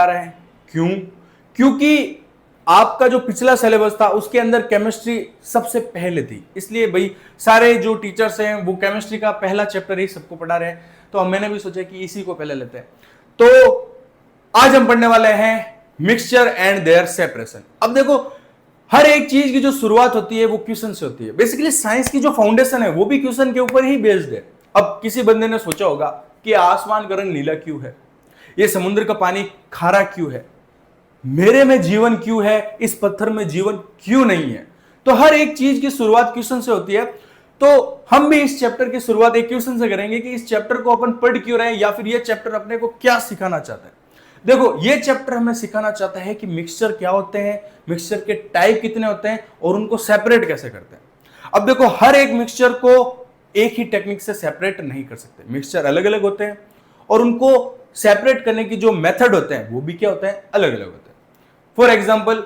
रहे हैं। क्यों? क्योंकि आपका जो पिछला सिलेबस था उसके अंदर केमिस्ट्री सबसे पहले थी, इसलिए भाई सारे जो टीचर्स हैं वो केमिस्ट्री का पहला चैप्टर ही सबको पढ़ा रहे हैं, तो मैंने भी सोचा कि इसी को पहले लेते हैं। तो आज हम पढ़ने वाले हैं मिक्सचर एंड देयर सेपरेशन। अब देखो, हर एक चीज की जो शुरुआत होती है वो क्वेश्चन से होती है। बेसिकली साइंस की जो फाउंडेशन है वो भी क्वेश्चन के ऊपर ही बेस्ड है। अब किसी बंदे ने सोचा होगा कि आसमान का रंग नीला क्यों है, ये समुद्र का पानी खारा क्यों है, मेरे में जीवन क्यों है, इस पत्थर में जीवन क्यों नहीं है। तो हर एक चीज की शुरुआत क्वेश्चन से होती है। तो हम भी इस चैप्टर की शुरुआत एक क्वेश्चन से करेंगे कि इस चैप्टर को अपन पढ़ क्यों रहे हैं, या फिर ये चैप्टर अपने को क्या सिखाना चाहता है। देखो, ये चैप्टर हमें सिखाना चाहता है कि मिक्सचर क्या होते हैं, मिक्सचर के टाइप कितने होते हैं और उनको सेपरेट कैसे करते हैं। अब देखो, हर एक मिक्सचर को एक ही टेक्निक से सेपरेट नहीं कर सकते। मिक्सचर अलग अलग होते हैं और उनको सेपरेट करने की जो मेथड होते हैं वो भी क्या होते हैं, अलग अलग होते हैं। फॉर एग्जाम्पल,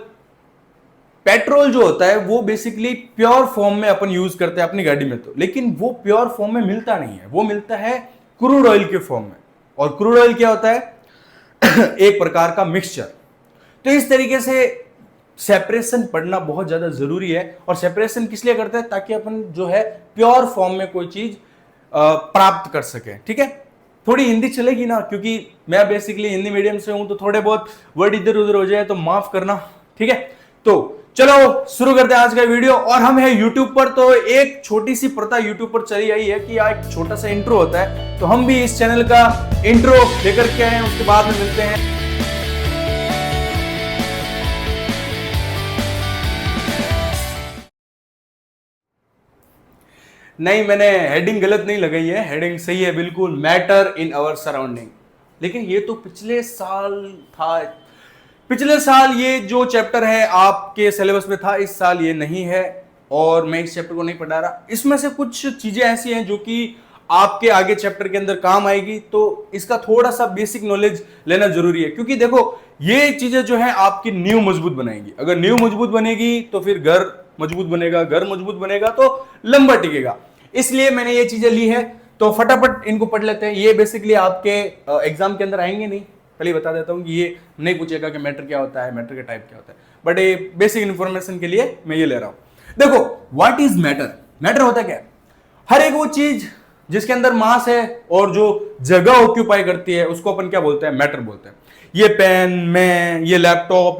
पेट्रोल जो होता है वो बेसिकली प्योर फॉर्म में अपन यूज करते हैं अपनी गाड़ी में, तो लेकिन वो प्योर फॉर्म में मिलता नहीं है, वो मिलता है क्रूड ऑयल के फॉर्म में। और क्रूड ऑयल क्या होता है? एक प्रकार का मिक्सचर। तो इस तरीके से सेपरेशन पढ़ना बहुत ज्यादा जरूरी है। और सेपरेशन किस लिए करते हैं? ताकि अपन जो है प्योर फॉर्म में कोई चीज प्राप्त कर सके। ठीक है, थोड़ी हिंदी चलेगी ना, क्योंकि मैं बेसिकली हिंदी मीडियम से हूं, तो थोड़े बहुत वर्ड इधर उधर हो जाए तो माफ करना। ठीक है, तो चलो शुरू करते हैं आज का वीडियो। और हम है यूट्यूब पर, तो एक छोटी सी प्रथा यूट्यूब पर चली आई है कि एक छोटा सा इंट्रो होता है, तो हम भी इस चैनल का इंट्रो लेकर के आए हैं, उसके बाद में मिलते हैं। नहीं, मैंने हेडिंग गलत नहीं लगाई है, हेडिंग सही है बिल्कुल, मैटर इन आवर सराउंडिंग। लेकिन ये तो पिछले साल था, पिछले साल ये जो चैप्टर है आपके सिलेबस में था, इस साल ये नहीं है और मैं इस चैप्टर को नहीं पढ़ा रहा। इसमें से कुछ चीजें ऐसी हैं जो कि आपके आगे चैप्टर के अंदर काम आएगी, तो इसका थोड़ा सा बेसिक नॉलेज लेना जरूरी है। क्योंकि देखो, ये चीजें जो है आपकी नींव मजबूत बनाएंगी। अगर नींव मजबूत बनेगी तो फिर घर मजबूत बनेगा, घर मजबूत बनेगा तो लंबा टिकेगा। इसलिए मैंने ये चीजें ली है, तो फटाफट इनको पढ़ लेते हैं। ये बेसिकली आपके एग्जाम के अंदर आएंगे नहीं, पहले बता देता हूँ कि ये नहीं पूछेगा कि मैटर क्या होता है, मैटर का टाइप क्या होता है, बट ये बेसिक इंफॉर्मेशन के लिए मैं ये ले रहा हूं। देखो, व्हाट इज मैटर? मैटर होता क्या है? हर एक वो चीज जिसके अंदर मास है और जो जगह ऑक्यूपाई करती है उसको अपन क्या बोलते हैं? मैटर बोलते हैं। ये पेन, मैं, ये लैपटॉप,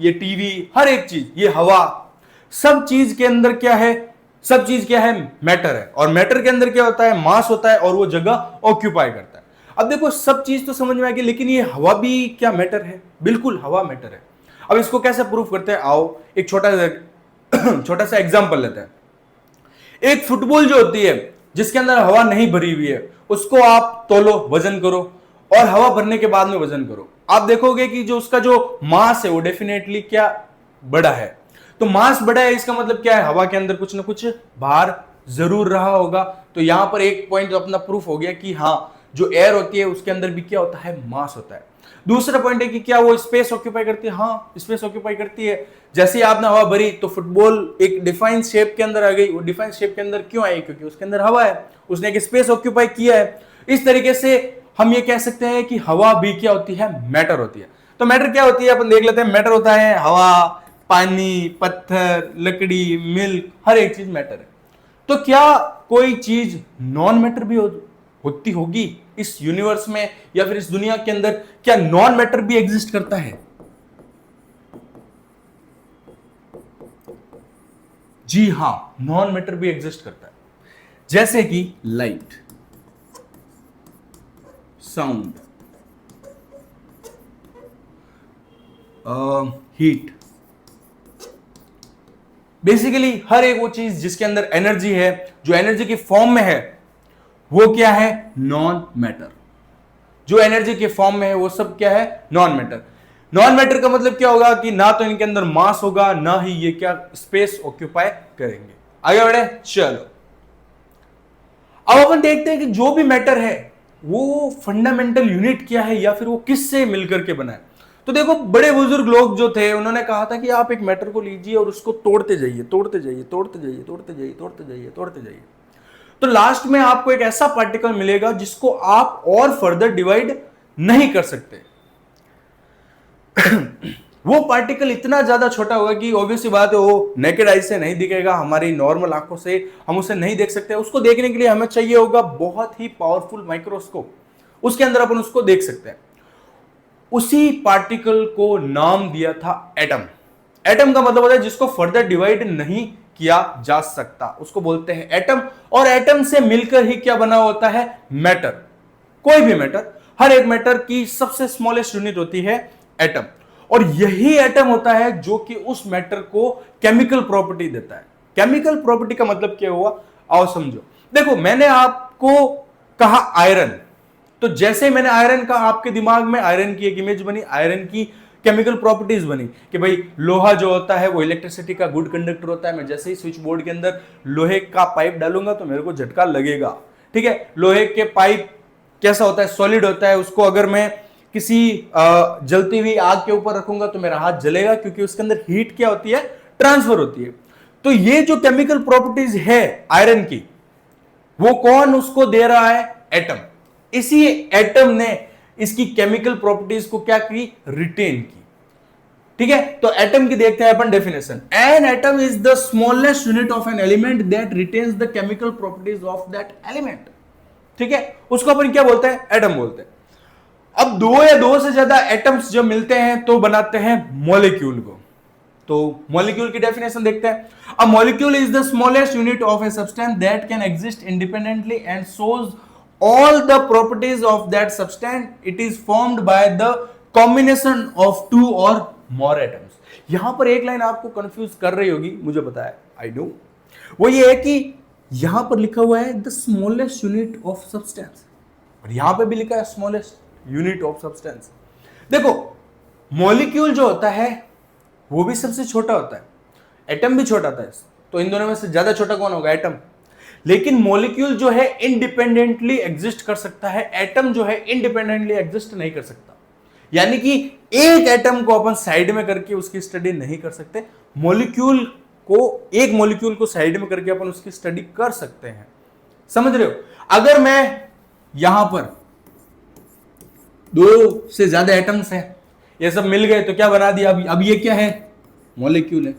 ये टीवी, हर एक चीज, ये हवा, सब चीज के अंदर क्या है? सब चीज क्या है? मैटर है। और मैटर के अंदर क्या होता है? मास होता है और वो जगह ऑक्यूपाई करता है। अब देखो, सब चीज तो समझ में आ गई, लेकिन ये हवा भी क्या मैटर है? बिल्कुल, हवा मैटर है। अब इसको कैसे प्रूफ करते हैं? आओ एक छोटा सा एग्जांपल लेते हैं। एक फुटबॉल जो होती है जिसके अंदर हवा नहीं भरी हुई है, उसको आप तोलो, वजन करो, और हवा भरने के बाद में वजन करो, आप देखोगे कि जो उसका जो मास है वो डेफिनेटली क्या बड़ा है। तो मास बड़ा है, इसका मतलब क्या है? हवा के अंदर कुछ ना कुछ भार जरूर रहा होगा। तो यहां पर एक पॉइंट अपना प्रूफ हो गया कि हाँ, जो एयर होती है उसके अंदर भी क्या होता है? मास होता है। दूसरा पॉइंट है कि क्या वो स्पेस ऑक्यूपाई करती है? हाँ, स्पेस ऑक्यूपाई करती है। जैसे ही आपने हवा भरी तो फुटबॉल एक डिफाइंड शेप के अंदर आ गई। वो डिफाइंड शेप के अंदर क्यों आई? क्योंकि उसके अंदर हवा है, उसने एक स्पेस ऑक्यूपाई किया है। इस तरीके से हम ये कह सकते हैं कि हवा भी क्या होती है? मैटर होती है। तो मैटर क्या होती है अपन देख लेते हैं। मैटर होता है हवा, पानी, पत्थर, लकड़ी, मिल्क, हर एक चीज मैटर है। तो क्या कोई चीज नॉन मैटर भी होती होगी इस यूनिवर्स में, या फिर इस दुनिया के अंदर? क्या नॉन मैटर भी एग्जिस्ट करता है? जी हां, नॉन मैटर भी एग्जिस्ट करता है। जैसे कि लाइट, साउंड, हीट। बेसिकली हर एक वो चीज जिसके अंदर एनर्जी है, जो एनर्जी की फॉर्म में है, वो क्या है? Non matter. जो एनर्जी के फॉर्म में है वो सब क्या है? Non matter. नॉन मैटर का मतलब क्या होगा कि ना तो इनके अंदर मास होगा, ना ही ये क्या स्पेस ऑक्यूपाई करेंगे। आगे बढ़े, चलो अब अपन देखते हैं कि जो भी मैटर है वो फंडामेंटल यूनिट क्या है, या फिर वो किससे मिलकर के बना है। तो देखो, बड़े बुजुर्ग लोग जो थे उन्होंने कहा था कि आप एक मैटर को लीजिए और उसको तोड़ते जाइए, तोड़ते जाइए, तोड़ते जाइए, तोड़ते जाइए, तोड़ते जाइए, तोड़ते जाइए, तो लास्ट में आपको एक ऐसा पार्टिकल मिलेगा जिसको आप और फर्दर डिवाइड नहीं कर सकते। वो पार्टिकल इतना ज्यादा छोटा होगा कि ऑब्वियसली बात है वो नेकेड आई से नहीं दिखेगा, हमारी नॉर्मल आंखों से हम उसे नहीं देख सकते। उसको देखने के लिए हमें चाहिए होगा बहुत ही पावरफुल माइक्रोस्कोप, उसके अंदर अपन उसको देख सकते हैं। उसी पार्टिकल को नाम दिया था एटम। एटम का मतलब होता है जिसको फर्दर डिवाइड नहीं किया जा सकता, उसको बोलते हैं एटम। और एटम से मिलकर ही क्या बना होता है? मैटर। कोई भी मैटर, हर एक मैटर की सबसे स्मॉलेस्ट यूनिट होती है एटम, और यही एटम होता है जो कि उस मैटर को केमिकल प्रॉपर्टी देता है। केमिकल प्रॉपर्टी का मतलब क्या हुआ, आओ समझो। देखो, मैंने आपको कहा आयरन, तो जैसे मैंने आयरन का, आपके दिमाग में आयरन की एक इमेज बनी, आयरन की केमिकल प्रॉपर्टीज बनी कि भाई लोहा जो होता है वो इलेक्ट्रिसिटी का गुड कंडक्टर होता है। मैं जैसे ही स्विच बोर्ड के अंदर लोहे का पाइप डालूंगा तो मेरे को झटका लगेगा, ठीक है। लोहे के पाइप कैसा होता है? सॉलिड होता है। उसको अगर मैं किसी जलती हुई आग के ऊपर रखूंगा तो मेरा हाथ जलेगा, क्योंकि उसके अंदर हीट क्या होती है? ट्रांसफर होती है। तो ये जो केमिकल प्रॉपर्टीज है आयरन की, वो कौन उसको दे रहा है? एटम। इसी एटम ने इसकी केमिकल प्रॉपर्टीज को क्या की? रिटेन की, ठीक है। तो एटम की देखते हैं अपन definition. An atom is the smallest unit of an element that retains the chemical properties of that element, ठीक है। उसको अपन क्या बोलते हैं? एटम बोलते हैं। अब दो या दो से ज्यादा एटम्स जब मिलते हैं तो बनाते हैं मॉलिक्यूल को। तो मॉलिक्यूल की डेफिनेशन देखते हैं। A molecule is the smallest unit of a substance that can exist independently and shows all the properties of that substance. It is formed by the combination of two or more atoms. यहां पर एक line आपको confuse कर रही होगी, मुझे पता है, आई नो। वो ये है कि यहां पर लिखा हुआ है the smallest unit of substance, और यहां पे भी लिखा है स्मॉलेस्ट यूनिट ऑफ सब्सटेंस। देखो, मॉलिक्यूल जो होता है वो भी सबसे छोटा होता है, एटम भी छोटा होता है, तो इन दोनों में से ज्यादा छोटा कौन होगा? एटम। लेकिन मॉलिक्यूल जो है इंडिपेंडेंटली एग्जिस्ट कर सकता है, एटम जो है इंडिपेंडेंटली एग्जिस्ट नहीं कर सकता। यानी कि एक एटम को अपन साइड में करके उसकी स्टडी नहीं कर सकते, मॉलिक्यूल को, एक मॉलिक्यूल को साइड में करके अपन उसकी स्टडी कर सकते हैं। समझ रहे हो? अगर मैं यहां पर दो से ज्यादा एटम्स हैं, ये सब मिल गए तो क्या बना दिया? अब ये क्या है? मॉलिक्यूल है।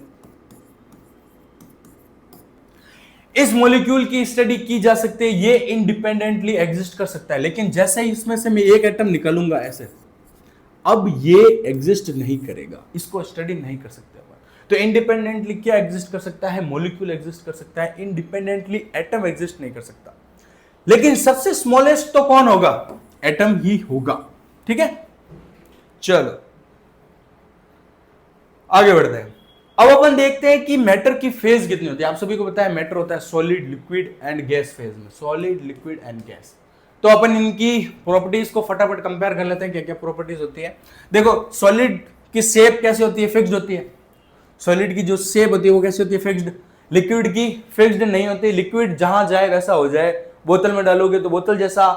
इस मॉलिक्यूल की स्टडी की जा सकती है, ये इंडिपेंडेंटली एग्जिस्ट कर सकता है। लेकिन जैसे ही इसमें से मैं एक एटम निकालूंगा ऐसे, अब ये एग्जिस्ट नहीं करेगा, इसको स्टडी नहीं कर सकते अपन। तो इंडिपेंडेंटली क्या एग्जिस्ट कर सकता है? मॉलिक्यूल एग्जिस्ट कर सकता है, इंडिपेंडेंटली एटम एग्जिस्ट नहीं कर सकता। लेकिन सबसे स्मॉलेस्ट तो कौन होगा? एटम ही होगा, ठीक है। चलो आगे बढ़ते हैं। अब अपन देखते हैं कि मैटर की फेज कितनी होती है। आप सभी को पता है मैटर होता है solid, liquid and gas phase में, सॉलिड, लिक्विड एंड गैस। तो अपन इनकी प्रॉपर्टीज को फटाफट कंपेयर कर लेते हैं, क्या क्या प्रॉपर्टीज होती है। देखो, सॉलिड की शेप कैसी होती है? फिक्स्ड होती है। सॉलिड की जो शेप होती है वो कैसी होती है? फिक्स्ड। लिक्विड की फिक्स्ड नहीं होती। लिक्विड जहां जाए वैसा हो जाए, बोतल में डालोगे तो बोतल जैसा,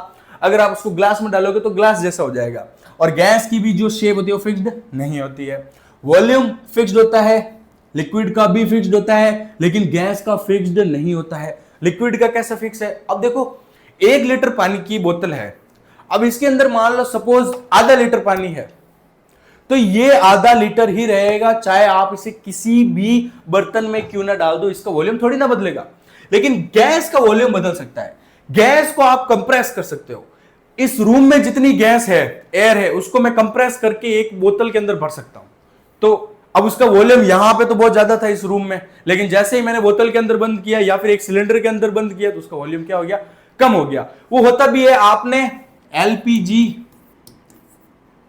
अगर आप उसको ग्लास में डालोगे तो ग्लास जैसा हो जाएगा। और गैस की भी जो शेप होती है वो फिक्स्ड नहीं होती है। वॉल्यूम फिक्स्ड होता है, लिक्विड का भी फिक्स्ड होता है, लेकिन गैस का फिक्स्ड नहीं होता है। लिक्विड का कैसा फिक्स है? अब देखो, 1 लीटर पानी की बोतल है, अब इसके अंदर मान लो सपोज आधा लीटर पानी है, तो ये आधा लीटर ही रहेगा, चाहे आप इसे किसी भी बर्तन में क्यों ना डाल दो, इसका वॉल्यूम थोड़ी ना बदलेगा। लेकिन गैस का वॉल्यूम बदल सकता है। गैस को आप कंप्रेस कर सकते हो। इस रूम में जितनी गैस है, एयर है, उसको मैं कंप्रेस करके एक बोतल के अंदर भर सकता हूं। तो अब उसका वॉल्यूम यहां पे तो बहुत ज्यादा था इस रूम में, लेकिन जैसे ही मैंने बोतल के अंदर बंद किया या फिर एक सिलेंडर के अंदर बंद किया तो उसका वॉल्यूम क्या हो गया? कम हो गया। वो होता भी है, आपने एलपीजी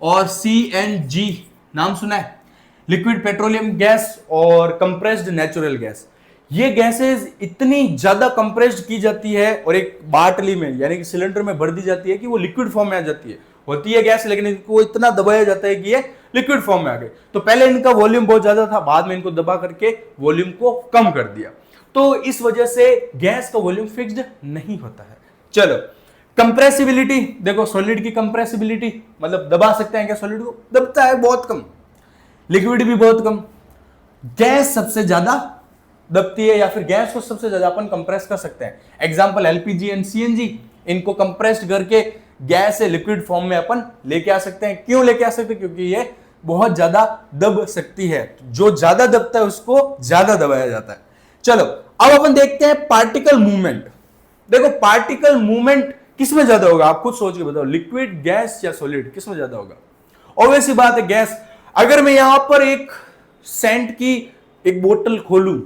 और सीएनजी नाम सुना है, लिक्विड पेट्रोलियम गैस और कंप्रेस्ड नेचुरल गैस। ये गैसेस इतनी ज्यादा कंप्रेस्ड की जाती है और एक बाटली में यानी कि सिलेंडर में भर दी जाती है कि वो लिक्विड फॉर्म में आ जाती है। होती है गैस, लेकिन इनको इतना दबाया जाता है कि ये लिक्विड फॉर्म में आ गए। तो पहले इनका वॉल्यूम बहुत ज्यादा था, बाद में इनको दबा करके वॉल्यूम को कम कर दिया। तो इस वजह से गैस का वॉल्यूम फिक्स्ड नहीं होता है। चलो, कंप्रेसिबिलिटी देखो, सॉलिड की कंप्रेसिबिलिटी मतलब दबा सकते हैं क्या सॉलिड को? दबता है बहुत कम। लिक्विड भी बहुत कम। गैस सबसे ज्यादा दबती है, या फिर गैस को सबसे ज्यादा अपन कंप्रेस कर सकते हैं। एग्जांपल एलपीजी एंड सीएनजी, इनको कंप्रेस्ड करके गैस से लिक्विड फॉर्म में अपन लेके आ सकते हैं। क्यों लेके आ सकते हैं? क्योंकि ये बहुत ज्यादा दब सकती है। जो ज्यादा दबता है उसको ज्यादा दबाया जाता है। चलो अब अपन देखते हैं पार्टिकल मूवमेंट। देखो पार्टिकल मूवमेंट किसमें ज्यादा होगा, आप खुद सोच के बताओ, लिक्विड, गैस या सॉलिड, किसमें ज्यादा होगा? ऑब्वियस सी बात है गैस। अगर मैं यहां पर एक सेंट की एक बोतल खोलूं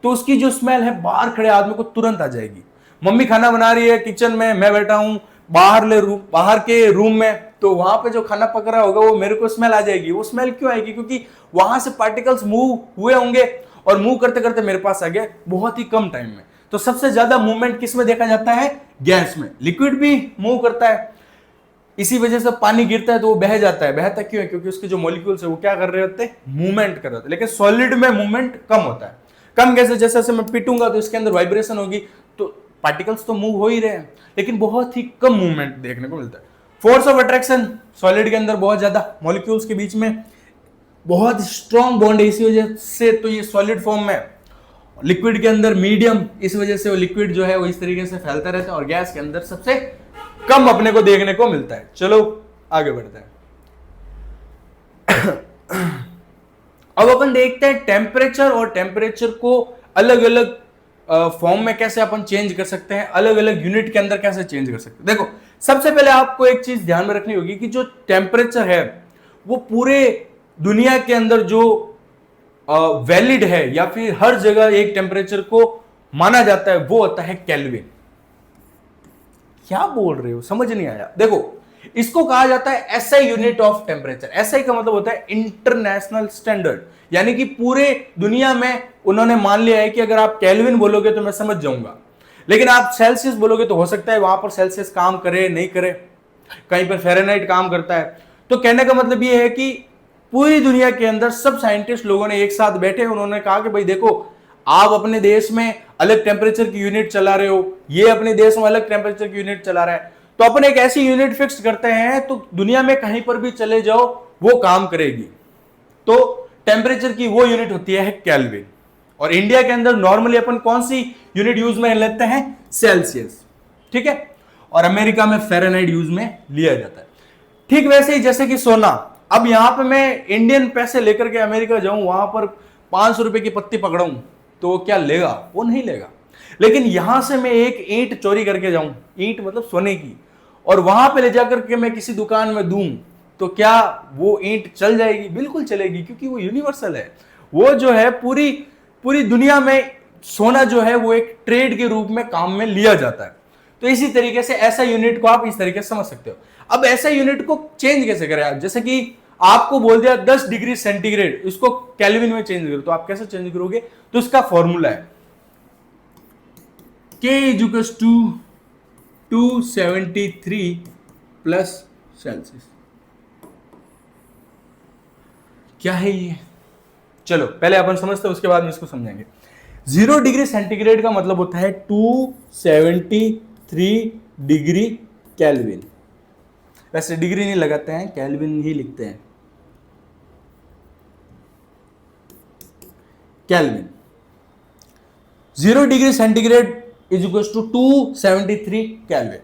तो उसकी जो स्मेल है बाहर खड़े आदमी को तुरंत आ जाएगी। मम्मी खाना बना रही है किचन में, मैं बैठा हूं बाहर के रूम में, तो वहां पे जो खाना पक रहा होगा वो मेरे को स्मेल आ जाएगी। वो स्मेल क्यों आएगी? क्योंकि वहां से पार्टिकल्स मूव हुए होंगे और मूव करते करते मेरे पास आ गए बहुत ही कम टाइम में। तो सबसे ज्यादा मूवमेंट किस में देखा जाता है? गैस में। लिक्विड भी मूव करता है, इसी वजह से पानी गिरता है तो वो बह जाता है। बहता क्यों है? क्योंकि उसके जो मॉलिक्यूल्स है वो क्या कर रहे होते हैं? मूवमेंट कर रहे होते हैं। लेकिन सॉलिड में मूवमेंट कम होता है। कम कैसे? जैसे जैसे मैं पीटूंगा तो इसके अंदर वाइब्रेशन होगी, तो पार्टिकल्स तो मूव हो ही रहे हैं लेकिन बहुत ही कम मूवमेंट देखने को मिलता है। फोर्स ऑफ अट्रैक्शन सॉलिड के अंदर बहुत ज्यादा, मॉलिक्यूल्स के बीच में बहुत स्ट्रॉन्ग बॉन्ड है, इसी वजह से तो ये सॉलिड फॉर्म में। लिक्विड के अंदर मीडियम, इस वजह से वो लिक्विड जो है वो इस तरीके से फैलता रहता है। और गैस के अंदर सबसे कम अपने को देखने को मिलता है। चलो आगे बढ़ते हैं। अब अपन देखते हैं टेम्परेचर, और टेम्परेचर को अलग अलग फॉर्म में कैसे अपन चेंज कर सकते हैं, अलग अलग यूनिट के अंदर कैसे चेंज कर सकते हैं। देखो सबसे पहले आपको एक चीज ध्यान में रखनी होगी कि जो टेम्परेचर है वो पूरे दुनिया के अंदर जो वैलिड है या फिर हर जगह एक टेम्परेचर को माना जाता है वो होता है केल्विन। क्या बोल रहे हो, समझ नहीं आया? देखो इसको कहा जाता है SI unit of temperature. SI का मतलब होता है इंटरनेशनल स्टैंडर्ड, यानी कि पूरे दुनिया में उन्होंने मान लिया है कि अगर आप केल्विन बोलोगे तो मैं समझ जाऊंगा, लेकिन आप सेल्सियस बोलोगे तो हो सकता है वहां पर सेल्सियस काम करे नहीं करे, कहीं पर फ़ारेनहाइट काम करता है। तो कहने का मतलब यह है कि पूरी दुनिया के अंदर सब साइंटिस्ट लोगों ने एक साथ बैठे, उन्होंने कहा कि भाई देखो आप अपने देश में अलग टेम्परेचर की यूनिट चला रहे हो, ये अपने देश में अलग टेम्परेचर की यूनिट चला रहा है, तो अपन एक ऐसी यूनिट फिक्स करते हैं तो दुनिया में कहीं पर भी चले जाओ वो काम करेगी। तो टेम्परेचर की वो यूनिट होती है केल्विन। और इंडिया के अंदर नॉर्मली अपन कौन सी यूनिट यूज में लेते हैं? सेल्सियस, ठीक है। और अमेरिका में फ़ारेनहाइट यूज में लिया जाता है। ठीक वैसे ही जैसे कि सोना, अब यहां पे मैं इंडियन पैसे लेकर के अमेरिका जाऊं, वहां पर 500 रुपए की पत्ती पकड़ाऊं तो वो क्या लेगा? वो नहीं लेगा। लेकिन यहां से मैं एक ईंट चोरी करके जाऊं, ईंट मतलब सोने की, और वहां पे ले जाकर के मैं किसी दुकान में दूं तो क्या वो ईंट चल जाएगी? बिल्कुल चलेगी, क्योंकि वो यूनिवर्सल है। वो जो है पूरी पूरी दुनिया में सोना जो है वो एक ट्रेड के रूप में काम में लिया जाता है। तो इसी तरीके से ऐसा यूनिट को आप इस तरीके से समझ सकते हो। अब ऐसा यूनिट को चेंज कैसे करें आप? जैसे कि आपको बोल दिया 10 डिग्री सेंटीग्रेड, इसको केल्विन में चेंज करो, तो आप कैसे चेंज करोगे? तो इसका फॉर्मूला है K equals to 273 plus Celsius. क्या है ये? चलो पहले अपन समझते हैं, उसके बाद में इसको समझेंगे। 0 डिग्री सेंटीग्रेड का मतलब होता है 273 डिग्री केल्विन। वैसे डिग्री नहीं लगाते हैं, केल्विन ही लिखते हैं, kelvin. 0 degree centigrade is equal to 273 kelvin.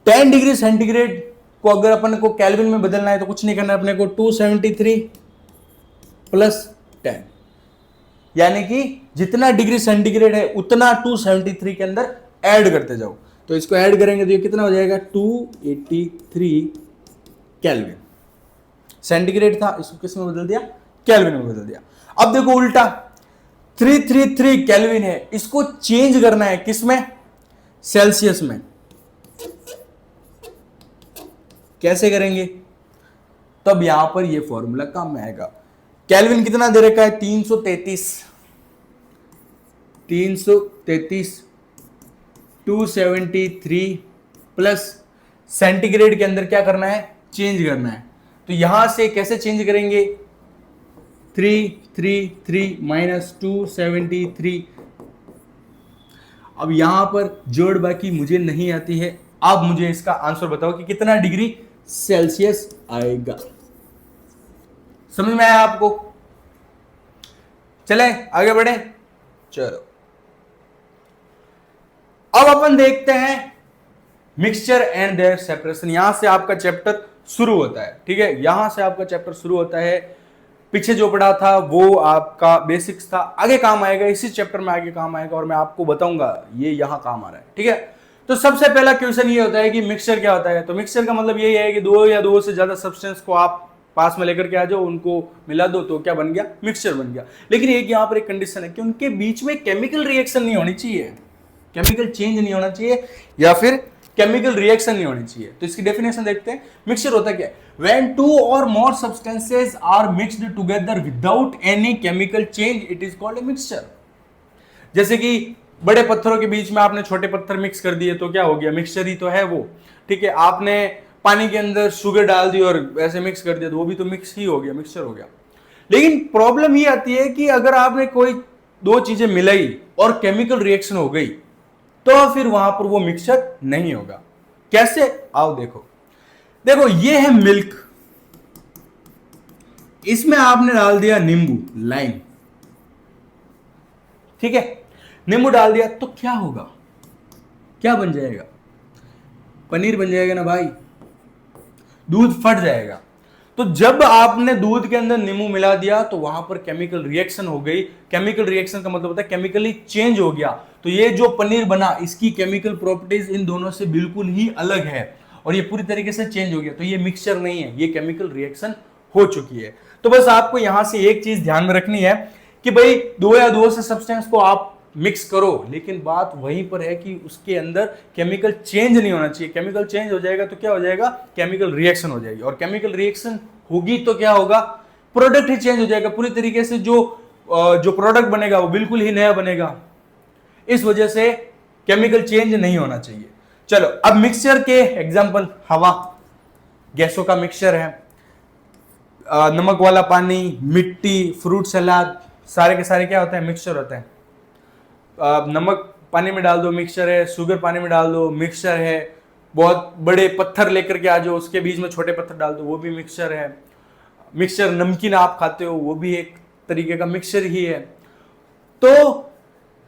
10 degree centigrade को अगर अपन को केल्विन में बदलना है तो कुछ नहीं करना है अपने को, 273 प्लस 10, यानी कि जितना डिग्री सेंटीग्रेड है उतना 273 के अंदर ऐड करते जाओ। तो इसको ऐड करेंगे तो ये कितना हो जाएगा? 283 केल्विन। सेंटीग्रेड था, इसको किस में बदल दिया? केल्विन में बदल दिया। अब देखो उल्टा, 333 केल्विन है, इसको चेंज करना है किसमें? सेल्सियस में। कैसे करेंगे? तब यहां पर ये फॉर्मूला काम में आएगा। केल्विन कितना दे रखा है? 333। 273 प्लस सेंटीग्रेड के अंदर क्या करना है? चेंज करना है। तो यहां से कैसे चेंज करेंगे? 333 माइनस 273। अब यहां पर जोड़ बाकी मुझे नहीं आती है, अब मुझे इसका आंसर बताओ कि कितना डिग्री सेल्सियस आएगा। समझ में आया आपको? चले आगे बढ़े। चलो अब अपन देखते हैं मिक्सचर एंड देयर सेपरेशन। यहां से आपका चैप्टर शुरू होता है। ठीक है, यहां से आपका चैप्टर शुरू होता है। पीछे जो पढ़ा था वो आपका बेसिक्स था, आगे काम आएगा, इसी चैप्टर में आगे काम आएगा और मैं आपको बताऊंगा ये यहां काम आ रहा है। ठीक है, तो सबसे पहला क्वेश्चन ये होता है कि मिक्सचर क्या होता है। तो मिक्सचर का मतलब यही है कि दो या दो से ज्यादा सब्सटेंस को आप पास में लेकर के आ जाओ, उनको मिला दो तो क्या बन गया, मिक्सचर बन गया। लेकिन एक यहाँ पर एक कंडीशन है कि उनके बीच में केमिकल रिएक्शन नहीं होनी चाहिए, केमिकल चेंज नहीं होना चाहिए या फिर केमिकल रिएक्शन नहीं होनी चाहिए। तो इसकी डेफिनेशन देखते हैं। मिक्सचर होता क्या है? व्हेन टू और more substances are mixed together without any chemical change it is called a mixture. जैसे कि बड़े पत्थरों के बीच में आपने छोटे पत्थर मिक्स कर दिए तो क्या हो गया, मिक्सचर ही तो है वो। ठीक है, आपने पानी के अंदर शुगर डाल दी और ऐसे मिक्स कर दिया तो वो भी तो मिक्स ही हो गया, मिक्सचर हो गया। लेकिन प्रॉब्लम ये आती है कि अगर आपने कोई दो चीजें मिलाई और केमिकल रिएक्शन हो गई तो फिर वहां पर वो मिक्सचर नहीं होगा। कैसे? आओ देखो। देखो ये है मिल्क, इसमें आपने डाल दिया नींबू, लाइम। ठीक है, नींबू डाल दिया तो क्या होगा, क्या बन जाएगा? पनीर बन जाएगा ना भाई, दूध फट जाएगा। तो जब आपने दूध के अंदर नींबू मिला दिया तो वहां पर केमिकल रिएक्शन हो गई। केमिकल रिएक्शन का मतलब होता है केमिकली चेंज हो गया। तो ये जो पनीर बना इसकी केमिकल प्रॉपर्टीज इन दोनों से बिल्कुल ही अलग है और ये पूरी तरीके से चेंज हो गया। तो ये मिक्सचर नहीं है, ये केमिकल रिएक्शन हो चुकी है। तो बस आपको यहां से एक चीज ध्यान में रखनी है कि भाई दो या दो से सब्सटेंस को आप मिक्स करो, लेकिन बात वहीं पर है कि उसके अंदर केमिकल चेंज नहीं होना चाहिए। केमिकल चेंज हो जाएगा तो क्या हो जाएगा, केमिकल रिएक्शन हो जाएगी और केमिकल रिएक्शन होगी तो क्या होगा, प्रोडक्ट ही चेंज हो जाएगा पूरी तरीके से। जो प्रोडक्ट बनेगा वो बिल्कुल ही नया बनेगा। इस वजह से केमिकल चेंज नहीं होना चाहिए। चलो अब मिक्सचर के एग्जांपल, हवा गैसों का मिक्सचर है, नमक वाला पानी, मिट्टी, फ्रूट सलाद, सारे के सारे क्या होते हैं, मिक्सचर होते हैं। नमक पानी में डाल दो, मिक्सचर है। शुगर पानी में डाल दो, मिक्सचर है। बहुत बड़े पत्थर लेकर के आ जाओ, उसके बीच में छोटे पत्थर डाल दो, वो भी मिक्सचर है। मिक्सचर नमकीन आप खाते हो, वो भी एक तरीके का मिक्सचर ही है। तो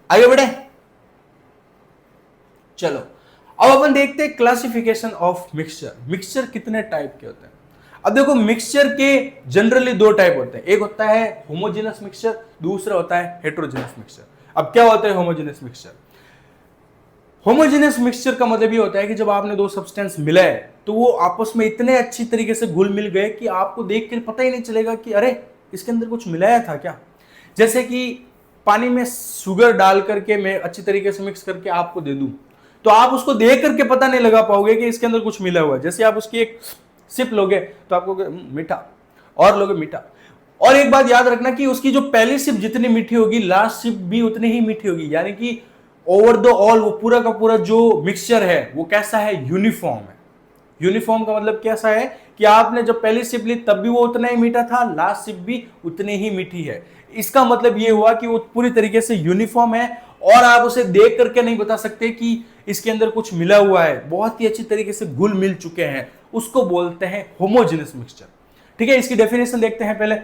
आगे बढ़े, चलो अब अपन देखते हैं क्लासिफिकेशन ऑफ मिक्सचर। मिक्सचर कितने टाइप के होते हैं? अब देखो मिक्सचर के जनरली दो टाइप होते हैं, एक होता है होमोजेनस मिक्सचर, दूसरा होता है हेट्रोजेनस मिक्सचर। अब क्या होता है होमोजेनस मिक्सचर? होमोजेनस मिक्सचर का मतलब ये होता है कि जब आपने दो सब्सटेंस मिलाए तो वो आपस में इतने अच्छी तरीके से घुल मिल गए कि आपको देख कर पता ही नहीं चलेगा कि अरे इसके अंदर कुछ मिलाया था क्या। जैसे कि पानी में शुगर डाल करके मैं अच्छी तरीके से मिक्स करके आपको दे दूं तो आप उसको देख करके पता नहीं लगा पाओगे कि इसके अंदर कुछ मिला हुआ है। जैसे आप उसकी एक सिप लोगे तो आपको मीठा, और लोगे मीठा। और एक बात याद रखना कि उसकी जो पहली सिप जितनी मीठी होगी लास्ट सिप भी उतनी ही मीठी होगी। यानी कि ओवर द ऑल वो पूरा का पूरा जो मिक्सचर है वो कैसा है, यूनिफॉर्म है। यूनिफॉर्म का मतलब कैसा है कि आपने जब पहली सिप ली तब भी वो उतना ही मीठा था, लास्ट सिप भी उतनी ही मीठी है। इसका मतलब ये हुआ कि वो पूरी तरीके से यूनिफॉर्म है और आप उसे देख करके नहीं बता सकते कि इसके अंदर कुछ मिला हुआ है, बहुत ही अच्छी तरीके से घुल मिल चुके हैं, उसको बोलते हैं होमोजेनस मिक्सचर। ठीक है, इसकी डेफिनेशन देखते हैं पहले।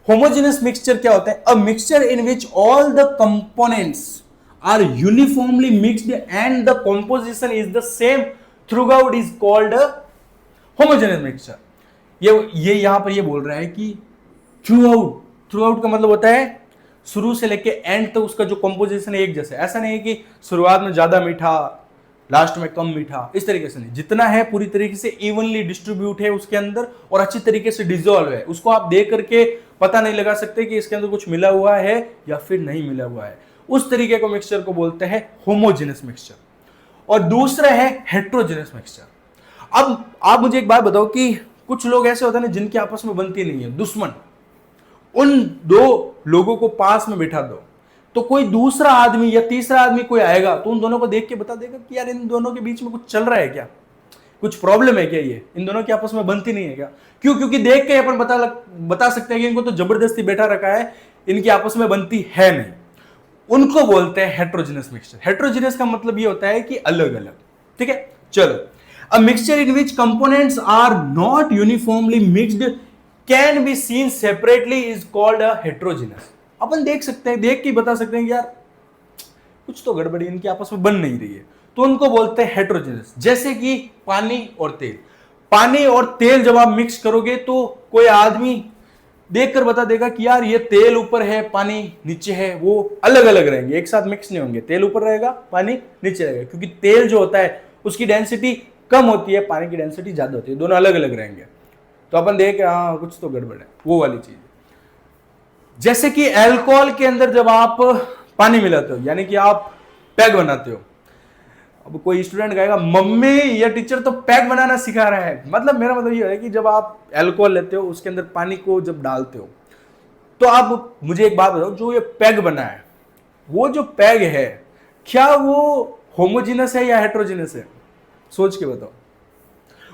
होमोजेनस मिक्सचर क्या होता है? A mixture in which all the components are uniformly mixed and the composition is the same throughout is called homogeneous mixture. ये यहां पर ये बोल रहा है कि थ्रूआउट का मतलब होता है शुरू से लेके एंड तक उसका जो कंपोजिशन है एक जैसा। ऐसा नहीं है कि शुरुआत में ज्यादा मीठा लास्ट में कम मीठा, इस तरीके से नहीं। जितना है पूरी तरीके से इवनली डिस्ट्रीब्यूट है उसके अंदर और अच्छी तरीके से डिसॉल्व है। उसको आप देख करके पता नहीं लगा सकते कि इसके अंदर कुछ मिला हुआ है या फिर नहीं मिला हुआ है। उस तरीके को मिक्सचर को बोलते हैं होमोजेनस मिक्सचर। और दूसरा है हेट्रोजेनस मिक्सचर। अब आप मुझे एक बात बताओ कि कुछ लोग ऐसे होते हैं ना जिनकी आपस में बनती नहीं है, दुश्मन। उन दो लोगों को पास में बिठा दो तो कोई दूसरा आदमी या तीसरा आदमी कोई आएगा तो उन दोनों को देख के बता देगा कि यार इन दोनों के बीच में कुछ चल रहा है क्या, कुछ प्रॉब्लम है क्या, ये इन दोनों की आपस में बनती नहीं है क्या। क्यों? क्योंकि देख के अपन बता सकते हैं कि इनको तो जबरदस्ती बैठा रखा है, इनकी आपस में बनती है नहीं। उनको बोलते हैं हेट्रोजेनस मिक्सचर। हेट्रोजेनस का मतलब ये होता है कि अलग अलग। ठीक है, चलो। A mixture in which components are not uniformly mixed can be seen separately is called a heterogeneous. अपन देख सकते हैं, देख के बता सकते हैं कि यार कुछ तो गड़बड़ी, इनकी आपस में बन नहीं रही है, तो उनको बोलते हैं हेट्रोजेनस। जैसे कि पानी और तेल। पानी और तेल जब आप मिक्स करोगे तो कोई आदमी देखकर बता देगा कि यार ये तेल ऊपर है पानी नीचे है, वो अलग अलग रहेंगे, एक साथ मिक्स नहीं होंगे। तेल ऊपर रहेगा पानी नीचे रहेगा, क्योंकि तेल जो होता है उसकी डेंसिटी कम होती है, पानी की डेंसिटी ज्यादा होती है, दोनों अलग अलग रहेंगे। तो अपन देख हाँ कुछ तो गड़बड़ है, वो वाली चीज। जैसे कि अल्कोहल के अंदर जब आप पानी मिलाते हो, यानी कि आप पैग बनाते हो। अब कोई स्टूडेंट कहेगा मम्मी या टीचर तो पैग बनाना सिखा रहा है, मतलब मेरा मतलब ये है कि जब आप अल्कोहल लेते हो उसके अंदर पानी को जब डालते हो, तो आप मुझे एक बात बताओ, जो ये पैग बना है, वो जो पैग है क्या वो होमोजीनस है या हेट्रोजीनस है? सोच के बताओ।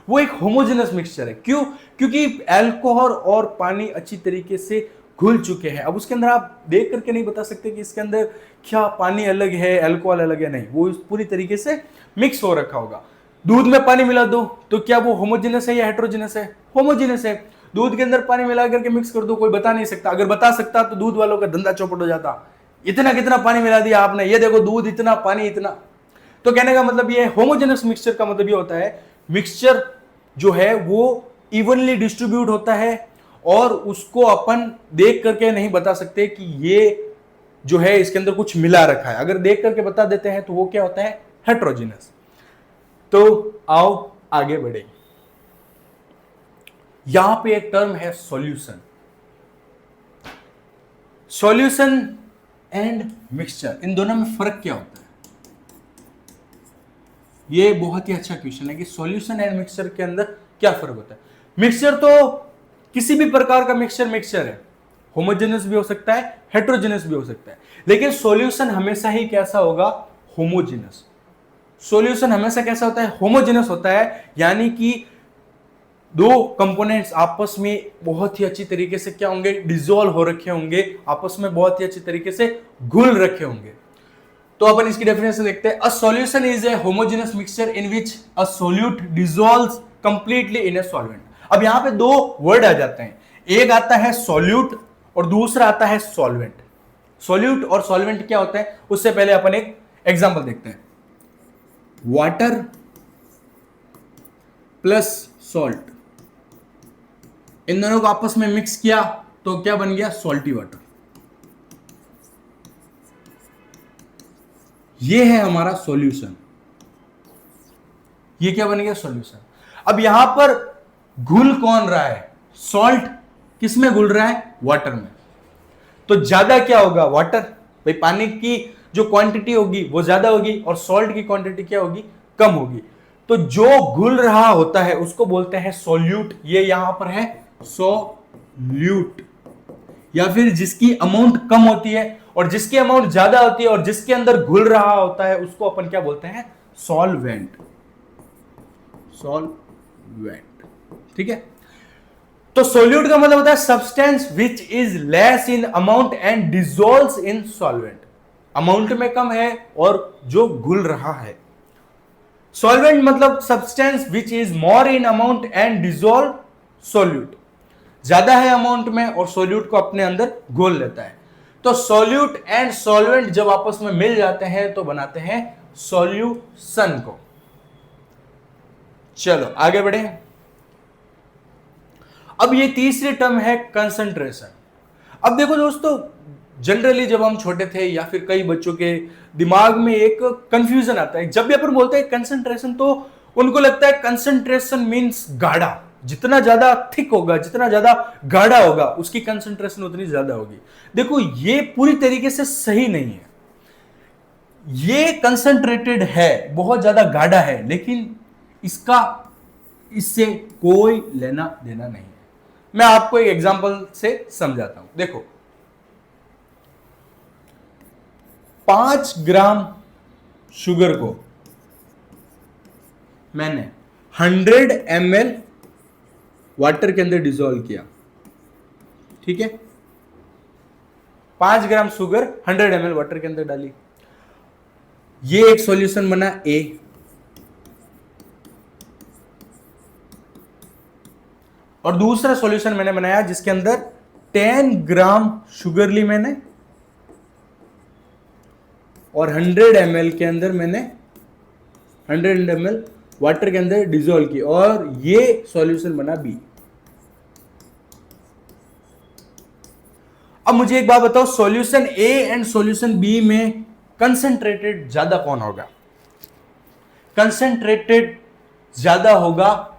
वो एक होमोजेनस मिक्सचर है। क्यों? क्योंकि अल्कोहल और पानी अच्छी तरीके से घुल चुके हैं। अब उसके अंदर आप देख करके नहीं बता सकते कि इसके अंदर क्या पानी अलग है अल्कोहल अलग है, नहीं, वो पूरी तरीके से मिक्स हो रखा होगा। दूध में पानी मिला दो तो क्या वो होमोजेनस है या हेट्रोजेनस है? होमोजेनस है। दूध के अंदर पानी मिला करके मिक्स कर दो, कोई बता नहीं सकता। अगर बता सकता तो दूध वालों का धंधा चौपट हो जाता। इतना कितना पानी मिला दिया आपने, ये देखो दूध इतना पानी इतना। तो कहने का मतलब ये होमोजेनस मिक्सचर का मतलब ये होता है मिक्सचर जो है वो इवनली डिस्ट्रीब्यूट होता है और उसको अपन देख करके नहीं बता सकते कि ये जो है इसके अंदर कुछ मिला रखा है। अगर देख करके बता देते हैं तो वो क्या होता है? हेट्रोजीनस। तो आओ आगे बढ़े। यहां पे एक टर्म है सॉल्यूशन। सॉल्यूशन एंड मिक्सचर, इन दोनों में फर्क क्या होता है? ये बहुत ही अच्छा क्वेश्चन है कि सॉल्यूशन एंड मिक्सचर के अंदर क्या फर्क होता है। मिक्सचर तो किसी भी प्रकार का मिक्सचर है, होमोजेनस भी हो सकता है, हेट्रोजेनस भी हो सकता है, लेकिन सॉल्यूशन हमेशा ही कैसा होगा? होमोजेनस। सॉल्यूशन हमेशा कैसा होता है? होमोजेनस होता है, यानी कि दो कंपोनेंट्स आपस में बहुत ही अच्छी तरीके से क्या होंगे? डिसॉल्व हो रखे होंगे, आपस में बहुत ही अच्छी तरीके से घुल रखे होंगे। तो अपन इसकी डेफिनेशन देखते हैं। A solution is a homogeneous mixture in which a solute dissolves completely in a solvent. अब यहां पे दो वर्ड आ जाते हैं, एक आता है सॉल्यूट और दूसरा आता है सॉल्वेंट। सॉल्यूट और सॉल्वेंट क्या होता है उससे पहले अपन एक एग्जांपल देखते हैं। वाटर प्लस सॉल्ट, इन दोनों को आपस में मिक्स किया तो क्या बन गया? Salty water. ये है हमारा सॉल्यूशन। ये क्या बन गया? सॉल्यूशन। अब यहां पर घुल कौन रहा है? सॉल्ट। किस में घुल रहा है? वाटर में। तो ज्यादा क्या होगा? वाटर। भाई पानी की जो क्वांटिटी होगी वो ज्यादा होगी और सॉल्ट की क्वांटिटी क्या होगी? कम होगी। तो जो घुल रहा होता है उसको बोलते हैं सॉल्यूट। ये यहां पर है सॉल्यूट। या फिर जिसकी अमाउंट कम होती है और जिसकी अमाउंट ज्यादा होती है और जिसके अंदर घुल रहा होता है उसको अपन क्या बोलते हैं? सॉल्वेंट। सॉल्वेंट, ठीक है। तो सोल्यूट का मतलब होता है substance which is less in amount and dissolves in solvent. Amount में कम है और जो घुल रहा है। सॉल्वेंट मतलब substance which is more in amount and dissolve solute. ज्यादा है अमाउंट में और सोल्यूट को अपने अंदर घोल लेता है। तो सोल्यूट एंड सॉल्वेंट जब आपस में मिल जाते हैं तो बनाते हैं सॉल्यूशन को। चलो आगे बढ़े। अब ये तीसरी टर्म है कंसंट्रेशन। अब देखो दोस्तों, जनरली जब हम छोटे थे या फिर कई बच्चों के दिमाग में एक कंफ्यूजन आता है, जब भी अपन बोलते हैं कंसंट्रेशन तो उनको लगता है कंसंट्रेशन मींस गाढ़ा। जितना ज्यादा थिक होगा, जितना ज्यादा गाढ़ा होगा, उसकी कंसंट्रेशन उतनी ज्यादा होगी। देखो ये पूरी तरीके से सही नहीं है। ये कंसंट्रेटेड है, बहुत ज्यादा गाढ़ा है, लेकिन इससे कोई लेना देना नहीं है। मैं आपको एक एग्जांपल से समझाता हूं। देखो 5 ग्राम शुगर को मैंने 100 ml वाटर के अंदर डिसॉल्व किया, ठीक है। 5 ग्राम शुगर 100 ml वाटर के अंदर डाली। ये एक सॉल्यूशन बना ए। और दूसरा सॉल्यूशन मैंने बनाया जिसके अंदर 10 ग्राम शुगर ली मैंने और 100 ml के अंदर मैंने 100 ml वाटर के अंदर डिजोल्व की और ये सॉल्यूशन बना बी। अब मुझे एक बात बताओ, solution A and solution B में कंसंट्रेटेड ज्यादा कौन होगा? कंसंट्रेटेड ज्यादा होगा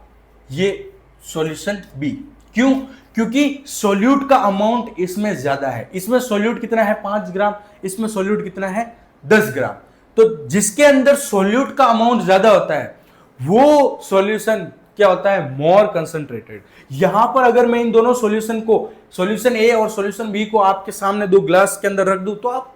ये सॉल्यूशन बी। क्यों? क्योंकि सोल्यूट का अमाउंट इसमें ज्यादा है। इसमें सोल्यूट कितना है? 5 ग्राम। इसमें सोल्यूट कितना है? 10 ग्राम। तो जिसके अंदर सोल्यूट का अमाउंट ज्यादा होता है वो सॉल्यूशन क्या होता है? मोर कंसंट्रेटेड। यहां पर अगर मैं इन दोनों सॉल्यूशन को, सॉल्यूशन ए और सॉल्यूशन बी को आपके सामने दो ग्लास के अंदर रख दूं तो आप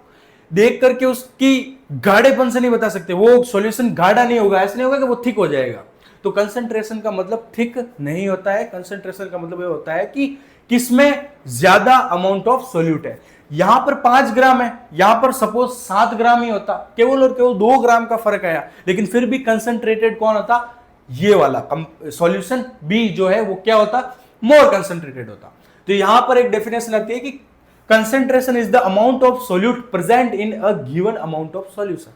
देख करके उसकी गाढ़ेपन से नहीं बता सकते। वो सॉल्यूशन गाढ़ा नहीं होगा, ऐसा नहीं होगा कि वो थिक हो जाएगा। तो कंसंट्रेशन का मतलब थिक नहीं होता है। कंसंट्रेशन का मतलब ये होता है कि किसमें ज्यादा अमाउंट ऑफ सोल्यूट है। यहां पर 5 ग्राम है, यहां पर सपोज 7 ग्राम ही होता, केवल और केवल 2 ग्राम का फर्क आया, लेकिन फिर भी कंसंट्रेटेड कौन होता? ये वाला सॉल्यूशन बी जो है वो क्या होता? मोर कंसंट्रेटेड होता। तो यहां पर एक डेफिनेशन आती है कि concentration is the amount of solute present in a given amount of solution.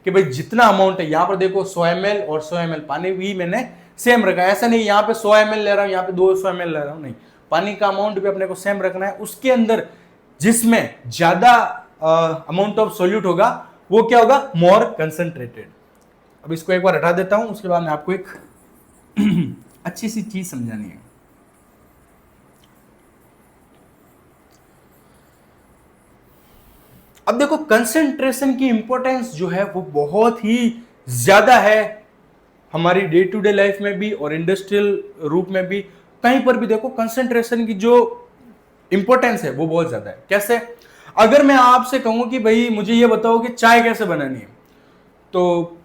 कि भाई जितना अमाउंट है, यहां पर देखो 100 ml और 100 ml पानी भी मैंने सेम रखा है। ऐसा नहीं यहां पे 100 ml ले रहा हूं, यहां पे 200 ml ले रहा हूं, नहीं, पानी का अमाउंट भी अपने को सेम रखना है। उसके अंदर जिसमें ज्यादा अमाउंट ऑफ सोल्यूट होगा वो क्या होगा? मोर कंसंट्रेटेड। अब इसको एक बार हटा देता हूं, उसके बाद मैं आपको एक अच्छी सी चीज समझानी है। अब देखो, कंसंट्रेशन की इंपॉर्टेंस जो है वो बहुत ही ज्यादा है हमारी डे टू डे लाइफ में भी और इंडस्ट्रियल रूप में भी। कहीं पर भी देखो कंसंट्रेशन की जो इंपॉर्टेंस है वो बहुत ज्यादा है। कैसे? अगर मैं आपसे कहूं कि भाई मुझे ये बताओ कि चाय कैसे बनानी है, तो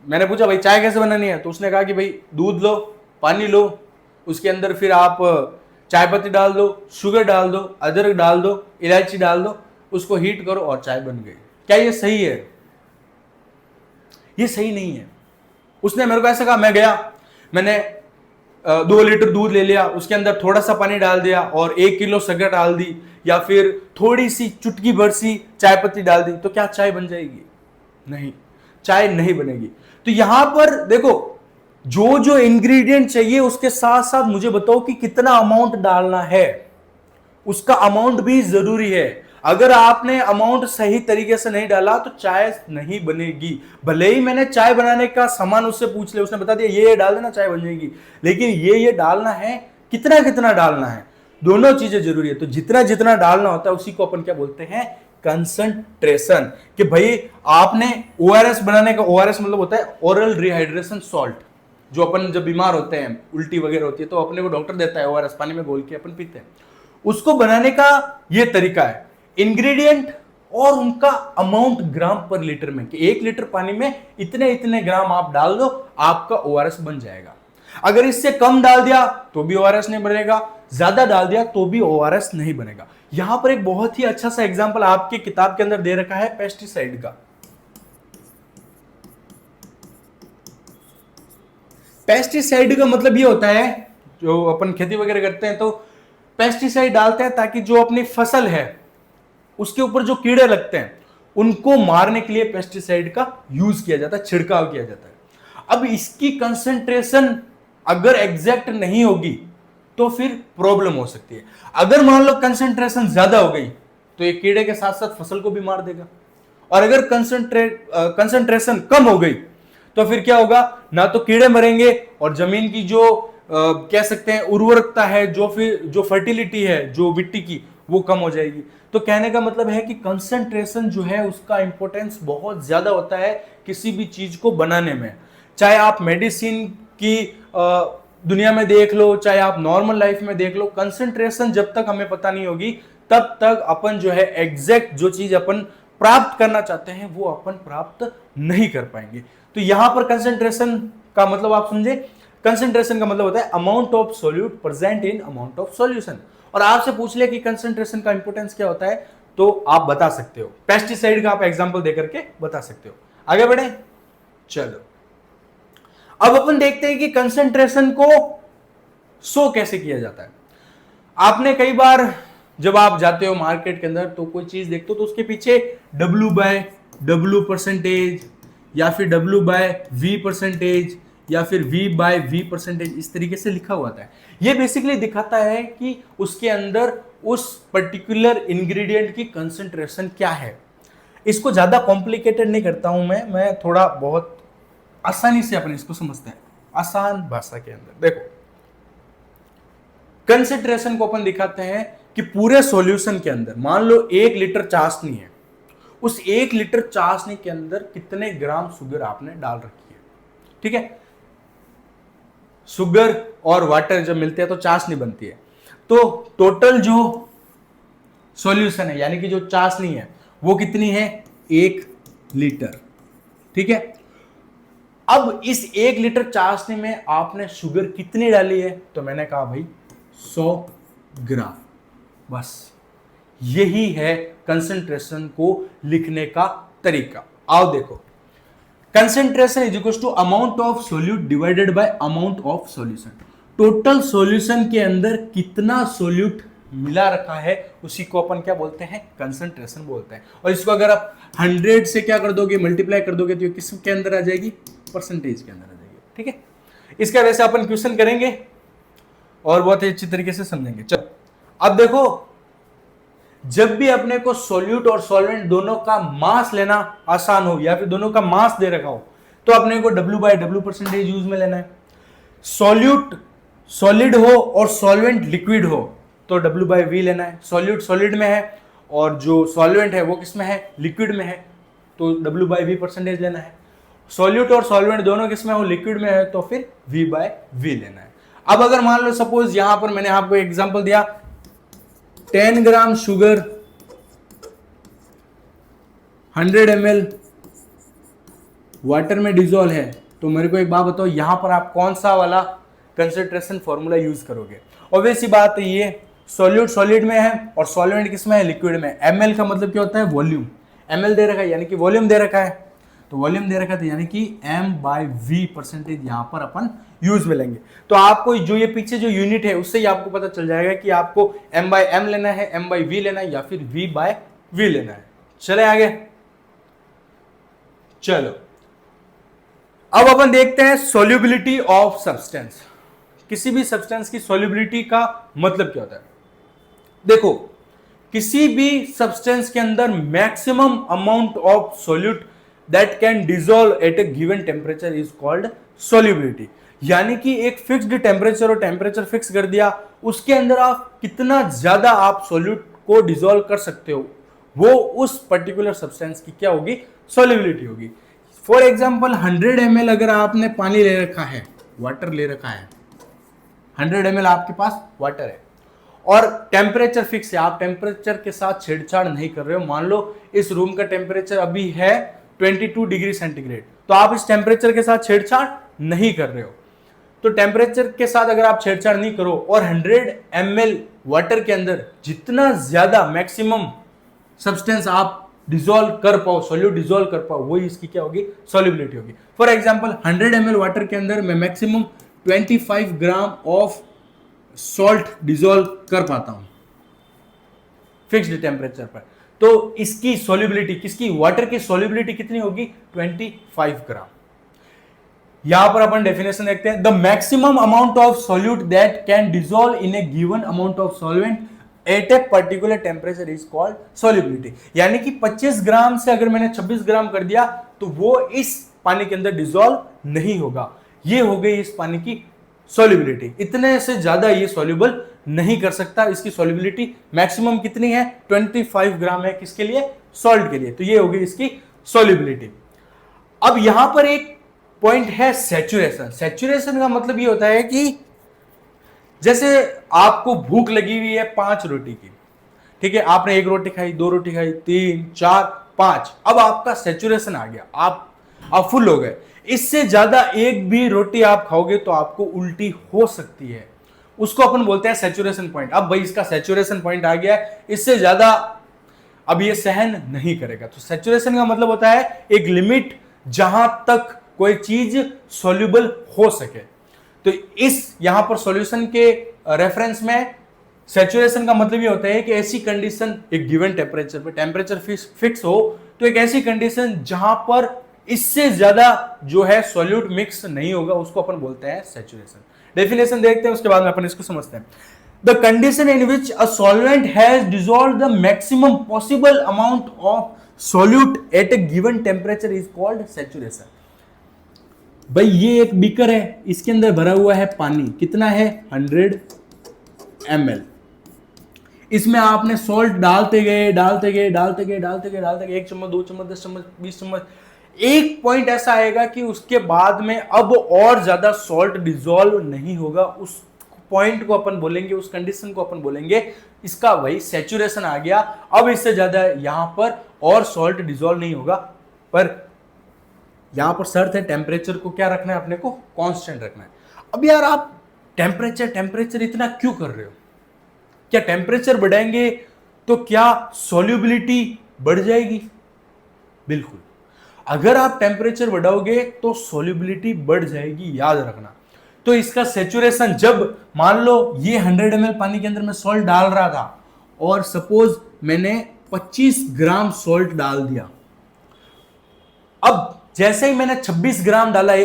मैंने पूछा भाई चाय कैसे बनानी है, तो उसने कहा कि भाई दूध लो, पानी लो, उसके अंदर फिर आप चाय पत्ती डाल दो, शुगर डाल दो, अदरक डाल दो, इलायची डाल दो, उसको हीट करो और चाय बन गई। क्या ये सही है? ये सही नहीं है। उसने मेरे को ऐसा कहा, मैं गया, मैंने 2 लीटर दूध ले लिया, उसके अंदर थोड़ा सा पानी डाल दिया और 1 किलो शक्कर डाल दी, या फिर थोड़ी सी चुटकी भर सी चाय पत्ती डाल दी, तो क्या चाय बन जाएगी? नहीं, चाय नहीं बनेगी। तो यहां पर देखो, जो जो इंग्रेडिएंट चाहिए उसके साथ साथ मुझे बताओ कि कितना अमाउंट डालना है, उसका अमाउंट भी जरूरी है। अगर आपने अमाउंट सही तरीके से नहीं डाला तो चाय नहीं बनेगी। भले ही मैंने चाय बनाने का सामान उससे पूछ लिया, उसने बता दिया ये डाल देना चाय बन जाएगी, लेकिन ये डालना है, कितना कितना डालना है, दोनों चीजें जरूरी है। तो जितना जितना डालना होता है उसी को अपन क्या बोलते हैं? कंसंट्रेशन। कि भाई आपने ओआरएस बनाने का, ओआरएस मतलब होता है ओरल रिहाइड्रेशन सॉल्ट, जो अपन जब बीमार होते हैं, उल्टी वगैरह होती है तो अपने को डॉक्टर देता है ओआरएस, पानी में घोल के अपन पीते हैं। उसको बनाने का ये तरीका है, इंग्रेडिएंट और उनका अमाउंट ग्राम पर लीटर में, कि 1 लीटर पानी में इतने इतने ग्राम आप डाल दो, आपका ओआरएस बन जाएगा। अगर इससे कम डाल दिया तो भी ओआरएस नहीं बनेगा, ज्यादा डाल दिया तो भी ओआरएस नहीं बनेगा। यहां पर एक बहुत ही अच्छा सा एग्जांपल आपकी किताब के अंदर दे रखा है पेस्टिसाइड का। पेस्टिसाइड का मतलब ये होता है, जो अपन खेती वगैरह करते हैं तो पेस्टिसाइड डालते हैं ताकि जो अपनी फसल है उसके ऊपर जो कीड़े लगते हैं उनको मारने के लिए पेस्टिसाइड का यूज किया जाता है, छिड़काव किया जाता है। अब इसकी कंसंट्रेशन अगर एग्जैक्ट नहीं होगी तो फिर प्रॉब्लम हो सकती है। अगर मान लो कंसंट्रेशन ज्यादा हो गई तो ये कीड़े के साथ साथ फसल को भी मार देगा, और अगर कंसंट्रेशन कम हो गई तो फिर क्या होगा? ना तो कीड़े मरेंगे और जमीन की जो कह सकते हैं उर्वरकता है, जो फर्टिलिटी है जो मिट्टी की, वो कम हो जाएगी। तो कहने का मतलब है कि कंसंट्रेशन जो है उसका इंपॉर्टेंस बहुत ज्यादा होता है किसी भी चीज को बनाने में। चाहे आप मेडिसिन की दुनिया में देख लो, चाहे आप नॉर्मल लाइफ में देख लो, कंसंट्रेशन जब तक हमें पता नहीं होगी तब तक अपन जो है एग्जैक्ट जो चीज अपन प्राप्त करना चाहते हैं वो अपन प्राप्त नहीं कर पाएंगे। तो यहां पर कंसंट्रेशन का मतलब आप समझे, कंसंट्रेशन का मतलब होता है amount of solute present in amount of solution. और आपसे पूछ ले कि कंसंट्रेशन का इंपॉर्टेंस क्या होता है तो आप बता सकते हो, पेस्टिसाइड का आप एग्जांपल देकर के बता सकते हो। आगे बढ़े, चलो अब अपन देखते हैं कि कंसंट्रेशन को शो कैसे किया जाता है। आपने कई बार जब आप जाते हो मार्केट के अंदर तो कोई चीज देखते हो तो उसके पीछे W/W परसेंटेज या फिर W/V परसेंटेज या फिर V/V%, इस तरीके से लिखा हुआ था। ये बेसिकली दिखाता है कि उसके अंदर उस पर्टिकुलर इंग्रेडिएंट की कंसंट्रेशन क्या है। इसको ज्यादा कॉम्प्लिकेटेड नहीं करता हूं मैं थोड़ा बहुत आसानी से अपन इसको समझते हैं, आसान भाषा के अंदर। देखो, कंसंट्रेशन को अपन दिखाते हैं कि पूरे सॉल्यूशन के अंदर मान लो 1 लीटर चाशनी है, उस 1 लीटर चाशनी के अंदर कितने ग्राम शुगर आपने डाल रखी है। ठीक है, शुगर और वाटर जब मिलते हैं तो चाशनी बनती है। तो टोटल जो सॉल्यूशन है यानी कि जो चाशनी है वो कितनी है, 1 लीटर। ठीक है, अब इस 1 लीटर चाशनी में आपने शुगर कितनी डाली है, तो मैंने कहा भाई 100 ग्राम। बस यही है कंसंट्रेशन को लिखने का तरीका। आओ देखो, concentration is equal to amount of solute divided by amount of solution. Total solution के अंदर कितना सोल्यूट मिला रखा है उसी को अपन क्या बोलते हैं, कंसंट्रेशन बोलते हैं। और इसको अगर आप 100 से क्या कर दोगे, मल्टीप्लाई कर दोगे, तो ये किस के अंदर आ जाएगी, परसेंटेज के अंदर आ जाएगी। ठीक है, इसका वैसे अपन क्वेश्चन करेंगे और बहुत ही अच्छी तरीके से समझेंगे। चलो अब देखो, जब भी अपने को सॉल्यूट और सॉल्वेंट दोनों का मास लेना आसान हो या फिर दोनों का मास दे रखा हो, तो अपने को W/W% यूज में लेना है। सॉल्यूट सॉलिड हो और सॉल्वेंट लिक्विड हो तो W/V लेना है। सॉल्यूट सॉलिड में है और जो सॉल्वेंट है वो किस में है, लिक्विड में है, तो W/V% लेना है। सॉल्यूट और सॉल्वेंट दोनों किस में हो, लिक्विड में है, तो फिर V/V लेना है। अब अगर मान लो सपोज यहां पर मैंने आपको एग्जांपल दिया 10 ग्राम शुगर 100 ml वाटर में डिजोल्व है, तो मेरे को एक बात बताओ, यहां पर आप कौन सा वाला कंसंट्रेशन फॉर्मूला यूज करोगे। ऑब्वियस सी बात है, ये सॉल्यूट सॉलिड में है और सॉल्वेंट किस में है, लिक्विड में। ml का मतलब क्या होता है, वॉल्यूम। ml दे रखा है यानी कि वॉल्यूम दे रखा है, तो वॉल्यूम दे रखा है यानी कि M/V% यहां पर अपन यूज में लेंगे। तो आपको जो ये पीछे जो यूनिट है उससे ही आपको पता चल जाएगा कि आपको M/M लेना है, M/V लेना है या फिर V/V लेना है। चले आगे, चलो अब अपन देखते हैं सॉल्युबिलिटी ऑफ सब्सटेंस। किसी भी सब्सटेंस की सॉल्युबिलिटी का मतलब क्या होता है। देखो, किसी भी सब्सटेंस के अंदर maximum amount of solute that can dissolve at a given temperature is called solubility. यानी कि एक फिक्स्ड टेम्परेचर और टेम्परेचर फिक्स कर दिया, उसके अंदर आप कितना ज्यादा आप सॉल्यूट को डिसॉल्व कर सकते हो, वो उस पर्टिकुलर सब्सटेंस की क्या होगी, सॉल्युबिलिटी होगी। फॉर एग्जांपल 100 ml अगर आपने पानी ले रखा है, वाटर ले रखा है, 100 ml आपके पास वाटर है और टेम्परेचर फिक्स है, आप टेम्परेचर के साथ छेड़छाड़ नहीं कर रहे हो। मान लो इस रूम का टेम्परेचर अभी है 22 डिग्री सेंटीग्रेड, तो आप इस टेम्परेचर के साथ छेड़छाड़ नहीं कर रहे हो। तो टेम्परेचर के साथ अगर आप छेड़छाड़ नहीं करो और 100 ml वाटर के अंदर जितना ज्यादा मैक्सिमम सब्सटेंस आप डिसॉल्व कर पाओ, सॉल्यूट डिसॉल्व कर पाओ, वही इसकी क्या होगी, सॉल्युबिलिटी होगी। फॉर एग्जांपल 100 ml वाटर के अंदर मैं maximum 25 gram of salt dissolve कर पाता हूं फिक्स्ड टेम्परेचर पर, तो इसकी सॉल्युबिलिटी, किसकी, वाटर की सॉल्युबिलिटी कितनी होगी, 25 ग्राम। यहां पर अपन डेफिनेशन देखते हैं, the maximum amount of solute that can dissolve in A given amount of solvent eight a particular temperature is called solubility. यानी कि 25 ग्राम से अगर मैंने 26 ग्राम कर दिया तो वो इस पानी के अंदर डिसॉल्व नहीं होगा, ये हो गई इस पानी की सॉल्युबिलिटी। इतने से ज्यादा ये सॉल्युबल नहीं कर सकता, इसकी सॉल्युबिलिटी मैक्सिमम कितनी है, 25 ग्राम है, किसके लिए, सॉल्ट के लिए, तो ये हो गई इसकी सॉल्युबिलिटी। अब यहां पर एक पॉइंट है सैचुरेशन। सैचुरेशन का मतलब ये होता है कि जैसे आपको भूख लगी हुई है 5 रोटी की, ठीक है, आपने 1 रोटी खाई, 2 रोटी खाई, 3, 4, 5, अब आपका सैचुरेशन आ गया, आप फुल हो गए। इससे ज्यादा एक भी रोटी आप खाओगे तो आपको उल्टी हो सकती है, उसको अपन बोलते हैं सैचुरेशन पॉइंट। अब भाई इसका सैचुरेशन पॉइंट आ गया है, इससे ज्यादा अब ये सहन नहीं करेगा। तो सैचुरेशन का मतलब होता है एक लिमिट जहां तक कोई चीज सॉल्युबल हो सके। तो इस यहां पर सॉल्यूशन के रेफरेंस में सैचुरेशन का मतलब ये होता है कि ऐसी कंडीशन एक गिवन टेम्परेचर पे, टेम्परेचर फिक्स हो, तो एक ऐसी कंडीशन जहां पर इससे ज्यादा जो है सॉल्यूट मिक्स नहीं होगा, उसको अपन बोलते हैं सैचुरेशन। डेफिनेशन देखते हैं, उसके बाद में अपन इसको समझते हैं। The condition in which a solvent has dissolved the maximum possible amount of solute at a given temperature is called saturation. भाई ये एक बीकर है, इसके अंदर भरा हुआ है पानी, कितना है 100 ml। इसमें आपने सॉल्ट डालते गए 1 चम्मच 2 चम्मच 10 चम्मच 20 चम्मच, एक पॉइंट ऐसा आएगा कि उसके बाद में अब और ज्यादा सॉल्ट डिसॉल्व नहीं होगा। उस पॉइंट को अपन बोलेंगे, उस कंडीशन को अपन बोलेंगे, इसका वही सैचुरेशन आ गया। अब इससे ज्यादा यहां पर और सॉल्ट डिसॉल्व नहीं होगा। पर यहां पर शर्त है, टेम्परेचर को क्या रखना है, अपने को कांस्टेंट रखना है। अब यार आप टेम्परेचर इतना क्यों कर रहे हो? क्या टेम्परेचर बढ़ाएंगे तो क्या सॉल्युबिलिटी बढ़ जाएगी? बिल्कुल, अगर आप टेम्परेचर बढ़ाओगे तो सॉल्युबिलिटी बढ़ जाएगी, याद रखना। तो इसका सैचुरेशन, जब मान लो ये 100 ml पानी के अंदर मैं सॉल्ट डाल रहा था और सपोज मैंने 25 ग्राम सॉल्ट डाल दिया, अब जैसे ही मैंने 26 ग्राम डाला है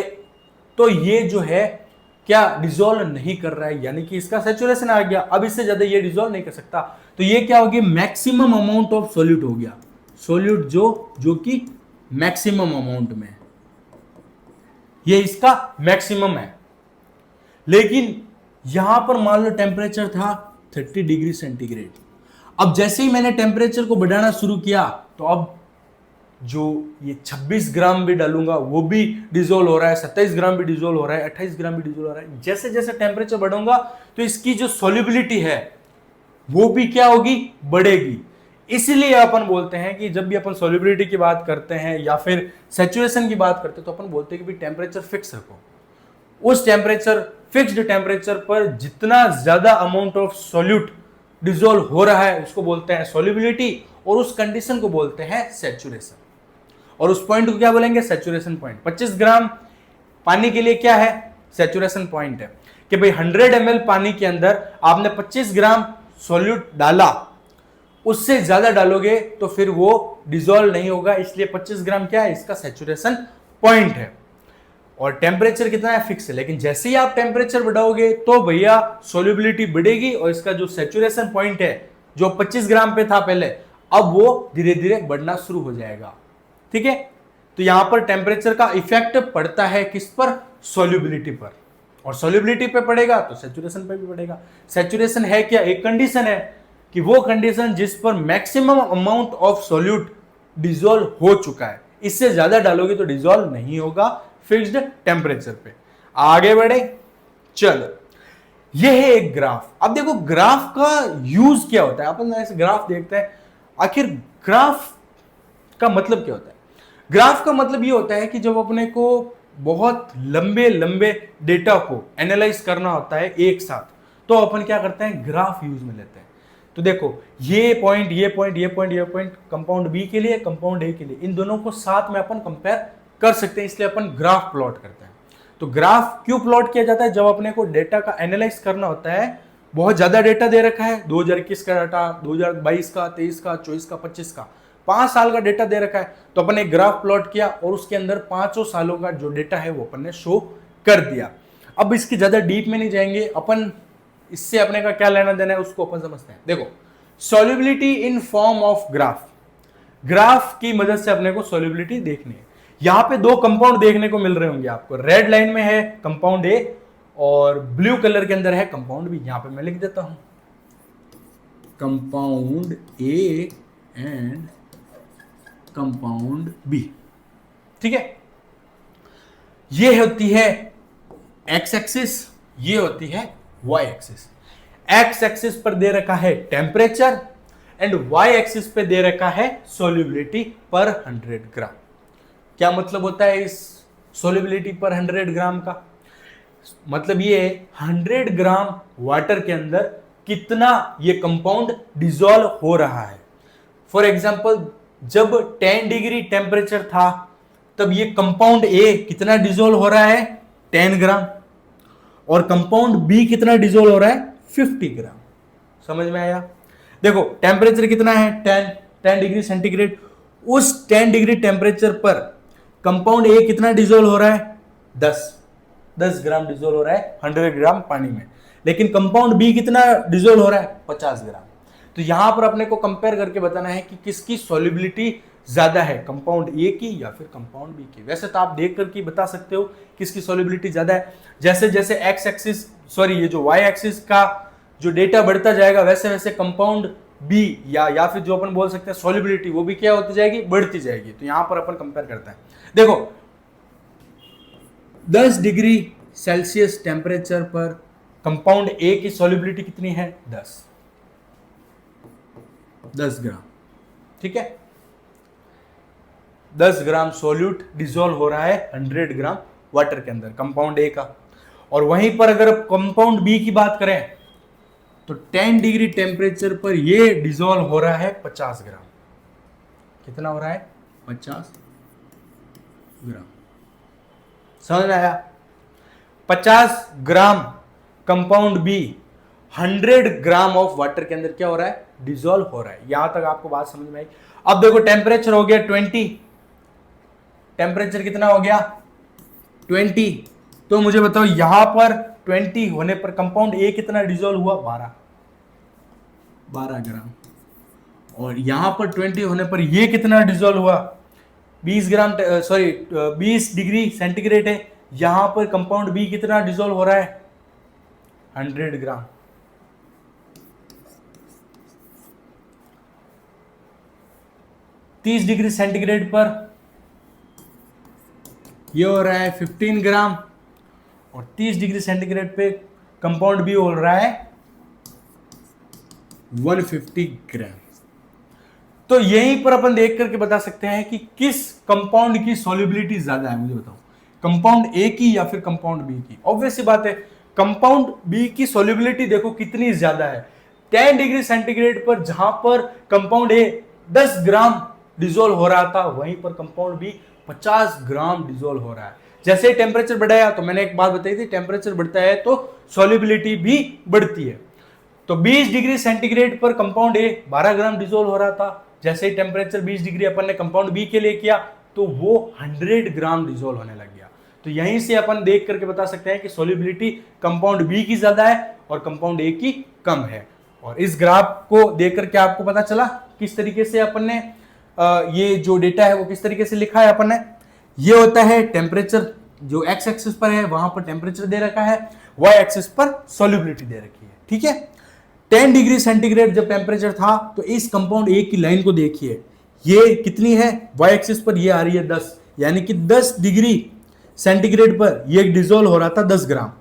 तो ये जो है क्या डिसॉल्व नहीं कर रहा है, यानी कि इसका सैचुरेशन आ गया। अब इससे ज्यादा ये डिसॉल्व नहीं कर सकता, तो ये क्या होगी, मैक्सिमम अमाउंट ऑफ सॉल्यूट हो गया। सॉल्यूट जो कि मैक्सिमम अमाउंट में, ये इसका मैक्सिमम है। लेकिन यहां पर मान लो टेम्परेचर था 30 डिग्री सेंटीग्रेड। अब जैसे ही मैंने टेम्परेचर को बढ़ाना शुरू किया तो अब जो ये 26 ग्राम भी डालूंगा वो भी डिसॉल्व हो रहा है, 27 ग्राम भी डिसॉल्व हो रहा है, 28 ग्राम भी डिसॉल्व हो रहा है। जैसे जैसे टेम्परेचर बढ़ाऊंगा तो इसकी जो सॉल्युबिलिटी है वो भी क्या होगी, बढ़ेगी। इसलिए अपन बोलते हैं कि जब भी अपन सॉल्युबिलिटी की बात करते हैं या फिर सैचुरेशन की बात करते हैं तो अपन बोलते हैं कि टेम्परेचर फिक्स रखो। उस टेम्परेचर, फिक्स्ड टेम्परेचर पर जितना ज्यादा अमाउंट ऑफ सॉल्यूट डिसॉल्व हो रहा है उसको बोलते हैं सॉल्युबिलिटी, और उस कंडीशन को बोलते हैं सैचुरेशन। और उस पॉइंट को क्या बोलेंगे, सैचुरेशन पॉइंट। 25 ग्राम पानी के लिए क्या है, सैचुरेशन पॉइंट है कि भाई 100 ml पानी के अंदर आपने 25 ग्राम सॉल्यूट डाला, उससे ज्यादा डालोगे तो फिर वो डिसॉल्व नहीं होगा, इसलिए 25 ग्राम क्या है, इसका सैचुरेशन पॉइंट है। और टेम्परेचर कितना है, फिक्स है। लेकिन जैसे ही आप टेम्परेचर बढ़ाओगे तो भैया सॉल्युबिलिटी बढ़ेगी और इसका जो सैचुरेशन पॉइंट है जो 25 ग्राम पे था पहले, अब वो धीरे धीरे बढ़ना शुरू हो जाएगा। ठीक है, तो यहां पर टेम्परेचर का इफेक्ट पड़ता है किस पर, सॉल्युबिलिटी पर, और सॉल्युबिलिटी पे पड़ेगा तो सैचुरेशन पे भी पड़ेगा। सैचुरेशन है क्या, एक कंडीशन है कि वो कंडीशन जिस पर maximum amount of solute dissolve हो चुका है, इससे ज्यादा डालोगे तो डिसॉल्व नहीं होगा फिक्स्ड टेम्परेचर पे। आगे बढ़े, चलो ये है एक ग्राफ। अब देखो ग्राफ का यूज क्या होता है, अपन ऐसे ग्राफ देखते हैं, आखिर ग्राफ का मतलब क्या होता है। ग्राफ का मतलब ये होता है कि जब अपने को बहुत लंबे लंबे डेटा को एनालाइज करना होता है एक साथ, तो अपन क्या करते हैं, ग्राफ यूज में लेते हैं। तो देखो ये पॉइंट ये पॉइंट ये पॉइंट ये पॉइंट कंपाउंड बी के लिए, कंपाउंड ए के लिए, इन दोनों को साथ में अपन कंपेयर कर सकते हैं, इसलिए अपन ग्राफ प्लॉट करते हैं। तो ग्राफ क्यों प्लॉट किया जाता है, जब अपने को डेटा का एनालाइज करना होता है, बहुत ज्यादा डेटा दे रखा है, 2021 का डाटा, 2022 का, 23 का, 24 का, 25 का, 5 साल का डेटा दे रखा है, तो अपन ने ग्राफ प्लॉट किया और उसके अंदर 5 सालों का जो डेटा है वो अपन ने शो कर दिया। अब इसकी ज्यादा डीप में नहीं जाएंगे अपन, इससे अपने का क्या लेना देना है उसको अपन समझते हैं। देखो solubility in form of graph, graph की मदद से अपने को सॉल्युबिलिटी देखनी है। यहां पे 2 कंपाउंड देखने को मिल रहे होंगे आपको, रेड लाइन में है कंपाउंड ए और ब्लू कलर के अंदर है कंपाउंड बी। यहां पे मैं लिख देता हूं compound A and compound B. ठीक है, ये होती है एक्स एक्सिस, ये होती है वाई एक्सिस। एक्स एक्सिस पर दे रखा है टेम्परेचर एंड वाई एक्सिस पे दे रखा है सॉल्युबिलिटी पर 100 ग्राम। क्या मतलब होता है इस सॉल्युबिलिटी पर 100 ग्राम का, मतलब ये 100 ग्राम वाटर के अंदर कितना ये कंपाउंड डिसॉल्व हो रहा है। फॉर एग्जांपल जब 10 डिग्री टेम्परेचर था तब ये कंपाउंड ए कितना डिसॉल्व हो रहा है, 10 ग्राम, और कंपाउंड बी कितना डिसॉल्व हो रहा है, 50 ग्राम। समझ में आया। देखो टेम्परेचर कितना है, 10 डिग्री सेंटीग्रेड। उस 10 डिग्री टेम्परेचर पर कंपाउंड ए कितना डिजोल्व हो रहा है? 10 ग्राम डिजोल्व हो रहा है 100 ग्राम पानी में। लेकिन कंपाउंड बी कितना डिजोल्व हो रहा है? 50 ग्राम। तो यहां पर अपने को कंपेयर करके बताना है कि किसकी सॉल्युबिलिटी ज्यादा है, कंपाउंड ए की या फिर कंपाउंड बी की। वैसे तो आप देख करके बता सकते हो किसकी सॉल्युबिलिटी ज्यादा है। जैसे जैसे एक्स एक्सिस ये जो वाई एक्सिस का जो डेटा बढ़ता जाएगा वैसे वैसे कंपाउंड बी या फिर जो अपन बोल सकते हैं सॉल्युबिलिटी वो भी क्या होती जाएगी? बढ़ती जाएगी। तो यहां पर अपन कंपेयर करते हैं। देखो 10 डिग्री सेल्सियस टेम्परेचर पर कंपाउंड ए की सॉल्युबिलिटी कितनी है? 10 ग्राम। ठीक है, 10 ग्राम सोल्यूट डिजोल्व हो रहा है 100 ग्राम वाटर के अंदर, कंपाउंड ए का। और वहीं पर अगर कंपाउंड बी की बात करें तो 10 डिग्री टेम्परेचर पर ये डिजोल्व हो रहा है 50 ग्राम। कितना हो रहा है? 50 ग्राम। समझ में आया? 50 gram compound B 100 gram of water के अंदर क्या हो रहा है? डिजोल्व हो रहा है। यहां तक आपको बात समझ में आई? अब देखो टेम्परेचर हो गया 20, टेम्परेचर कितना हो गया? 20। तो मुझे बताओ यहां पर 20 होने पर कंपाउंड ए कितना डिजोल्व हुआ? 12 ग्राम। और यहां पर 20 होने पर ये कितना डिजोल्व हुआ? 20 डिग्री सेंटीग्रेड है। यहां पर कंपाउंड बी कितना डिजोल्व हो रहा है? 100 ग्राम। तीस डिग्री सेंटीग्रेड पर ये हो रहा है 15 ग्राम। और 30 डिग्री सेंटीग्रेड पे कंपाउंड बी हो रहा है 150 ग्राम। तो यहीं पर अपन देख करके बता सकते हैं कि किस कंपाउंड की सॉल्युबिलिटी ज्यादा है। मुझे बताओ कंपाउंड ए की या फिर कंपाउंड बी की? ऑब्वियस सी बात है कंपाउंड बी की सॉल्युबिलिटी देखो कितनी ज्यादा है। 10 डिग्री सेंटीग्रेड पर जहां पर कंपाउंड ए 10 ग्राम डिजोल्व हो रहा था वहीं पर कंपाउंड बी 50 ग्राम डिजोल्व हो रहा है। जैसे ही टेम्परेचर बढ़ाया, तो मैंने एक बात बताई थी टेम्परेचर बढ़ता है तो सॉल्युबिलिटी भी बढ़ती है। तो 20 डिग्री सेंटीग्रेड पर कंपाउंड ए 12 ग्राम डिजोल्व हो रहा था। जैसे ही टेम्परेचर 20 डिग्री अपन ने कंपाउंड बी के लिए किया तो वो 100 ग्राम डिजोल्व होने लग गया। तो यहीं से अपन देख करके बता सकते हैं कि सॉल्युबिलिटी कंपाउंड बी की ज्यादा है और कंपाउंड ए की कम है। और इस ग्राफ को देख करके आपको पता चला किस तरीके से अपन ने ये जो डेटा है वो किस तरीके से लिखा है अपन ने। ये होता है टेम्परेचर, जो एक्स एक्सिस पर है वहां पर टेम्परेचर दे रखा है, वाई एक्सिस पर सॉल्युबिलिटी दे रखी है। ठीक है, 10 डिग्री सेंटीग्रेड जब टेम्परेचर था तो इस कंपाउंड ए की लाइन को देखिए, ये कितनी है? वाई एक्सिस पर ये आ रही है 10, यानी कि 10 डिग्री सेंटीग्रेड पर ये डिजोल्व हो रहा था 10 ग्राम।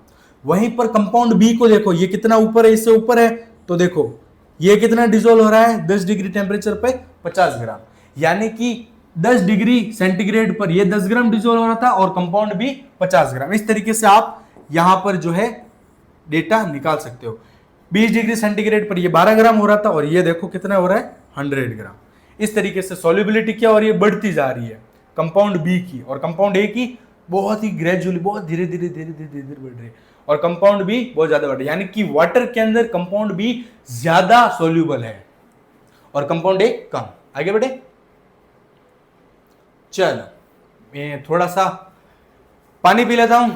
वहीं पर कंपाउंड बी को देखो, ये कितना ऊपर है? इससे ऊपर है। तो देखो ये कितना डिजोल्व हो रहा है 10 डिग्री टेम्परेचर पे? 50 ग्राम। यानी कि 10 डिग्री सेंटीग्रेड पर ये 10 ग्राम डिजोल्व हो रहा था और कंपाउंड भी 50 ग्राम। इस तरीके से आप यहां पर जो है डेटा निकाल सकते हो। 20 डिग्री सेंटीग्रेड पर ये 12 ग्राम हो रहा था और ये देखो कितना हो रहा है 100 ग्राम। इस तरीके से सॉल्युबिलिटी क्या हो रही है? बढ़ती जा रही है कंपाउंड बी की, और कंपाउंड ए की बहुत ही ग्रेजुअली, बहुत धीरे धीरे बढ़ रही है, और कंपाउंड बी बहुत ज्यादा बढ़ रही है। यानी कि वाटर के अंदर कंपाउंड बी ज्यादा सोल्यूबल है और कंपाउंड ए कम। आगे बढ़े, चलो मैं थोड़ा सा पानी पी लेता हूं।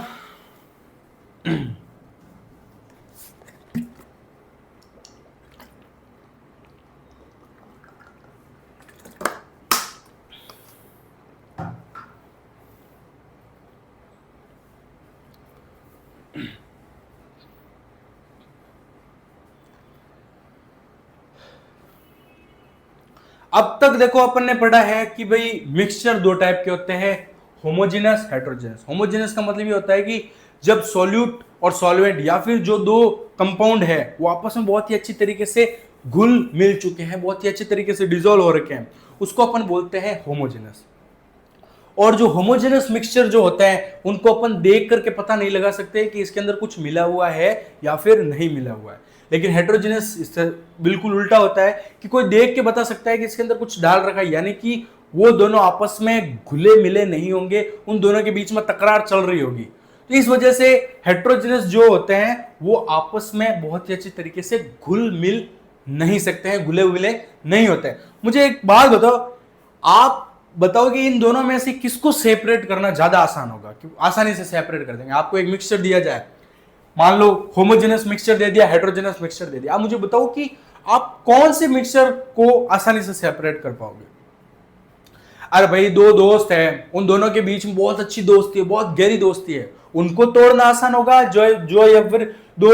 अब तक देखो अपन ने पढ़ा है कि भाई मिक्सचर दो टाइप के होते हैं, होमोजेनस, हेट्रोजेनस। होमोजेनस का मतलब ये होता है कि जब सॉल्यूट और सॉल्वेंट या फिर जो दो कंपाउंड है वो आपस में बहुत ही अच्छी तरीके से घुल मिल चुके हैं, बहुत ही अच्छे तरीके से डिसॉल्व हो रखे हैं, उसको अपन बोलते हैं होमोजेनस। और जो होमोजेनस मिक्सचर जो होता है उनको अपन देख करके पता नहीं लगा सकते कि इसके अंदर कुछ मिला हुआ है या फिर नहीं मिला हुआ है। लेकिन हेट्रोजेनस इससे बिल्कुल उल्टा होता है कि कोई देख के बता सकता है कि इसके अंदर कुछ डाल रखा है, यानी कि वो दोनों आपस में घुले मिले नहीं होंगे, उन दोनों के बीच में तकरार चल रही होगी। तो इस वजह से हेट्रोजेनस जो होते हैं वो आपस में बहुत ही अच्छी तरीके से घुल मिल नहीं सकते हैं, घुले मिले नहीं होते हैं। मुझे एक बात बताओ, आप बताओ कि इन दोनों में से किसको सेपरेट करना ज्यादा आसान होगा, क्यों आसानी से सेपरेट कर देंगे। आपको एक मिक्सचर दिया जाए, मान लो होमोजेनस मिक्सचर दे दिया, हेटेरोजेनस मिक्सचर दे दिया, आप मुझे बताओ कि आप कौन से मिक्सचर को आसानी से सेपरेट कर पाओगे। अरे भाई दो दोस्त हैं, उन दोनों के बीच में बहुत अच्छी दोस्ती है, बहुत गहरी दोस्ती है, उनको तोड़ना आसान होगा। जो या फिर दो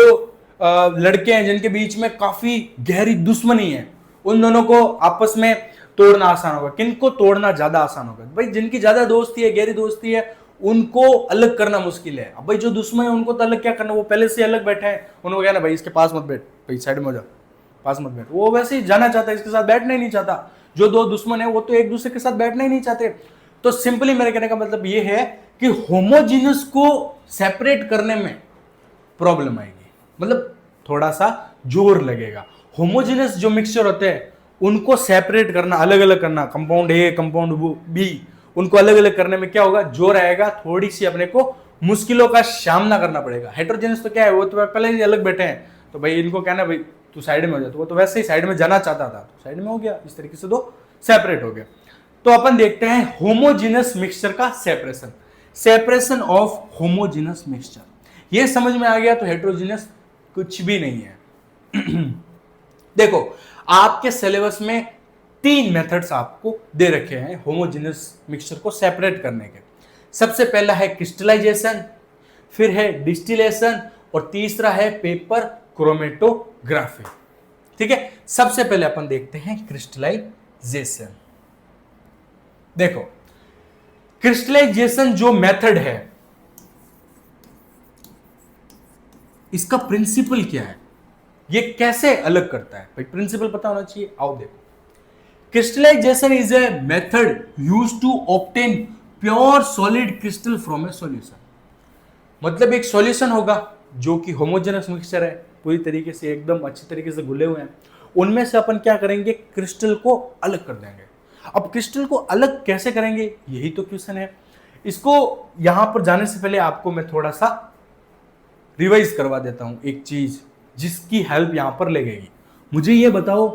लड़के हैं जिनके बीच में काफी गहरी दुश्मनी है, उन दोनों को आपस में तोड़ना आसान होगा। किनको तोड़ना ज्यादा आसान होगा? भाई जिनकी ज्यादा दोस्ती है, गहरी दोस्ती है, उनको अलग करना मुश्किल है। अब भाई जो दुश्मन है उनको तो अलग क्या करना, वो पहले से अलग बैठे हैं, उनको कहना भाई इसके पास मत बैठ, भाई साइड में हो जा, पास मत बैठ। वो वैसे ही जाना चाहता है, इसके साथ बैठना ही नहीं चाहता। जो दो दुश्मन है वो तो एक दूसरे के साथ बैठना ही नहीं चाहते। तो सिंपली मेरे कहने का मतलब ये है कि होमोजीनियस को सेपरेट करने में प्रॉब्लम आएगी, मतलब थोड़ा सा जोर लगेगा। होमोजीनियस जो मिक्सचर होते हैं उनको सेपरेट करना, अलग अलग करना, कंपाउंड ए कंपाउंड बी, उनको अलग अलग करने में क्या होगा, जोर आएगा, थोड़ी सी अपने को मुश्किलों का सामना करना पड़ेगा। हेटेरोजेनियस तो क्या है, वो तो पहले ही अलग बैठे हैं, तो भाई इनको कहना भाई तू साइड में हो जा, तो वो तो वैसे ही साइड में जाना चाहता था, तो साइड में हो गया, इस तरीके से दो सेपरेट हो गए। तो अपन देखते हैं होमोजीनस मिक्सचर का separation, separation of homogeneous mixture. ये समझ में आ गया तो हेटेरोजीनस कुछ भी नहीं है। देखो आपके सिलेबस में 3 मेथड्स आपको दे रखे हैं होमोजेनस मिक्सचर को सेपरेट करने के। सबसे पहला है क्रिस्टलाइजेशन, फिर है डिस्टिलेशन, और तीसरा है पेपर क्रोमेटोग्राफी। ठीक है, सबसे पहले अपन देखते हैं क्रिस्टलाइजेशन। देखो क्रिस्टलाइजेशन जो मेथड है, इसका प्रिंसिपल क्या है, ये कैसे अलग करता है, भाई प्रिंसिपल पता होना चाहिए। आओ देखो, crystallisation is a method used to obtain pure solid crystal from a solution. मतलब एक सॉल्यूशन होगा जो कि होमोजेनस मिक्सचर है, पूरी तरीके से एकदम अच्छी तरीके से घुले हुए हैं, उनमें से अपन क्या करेंगे, क्रिस्टल को अलग कर देंगे। अब क्रिस्टल को अलग कैसे करेंगे, यही तो क्वेश्चन है। इसको यहां पर जाने से पहले आपको मैं थोड़ा सा रिवाइज करवा देता हूं एक चीज जिसकी हेल्प यहां पर लगेगी। मुझे ये बताओ,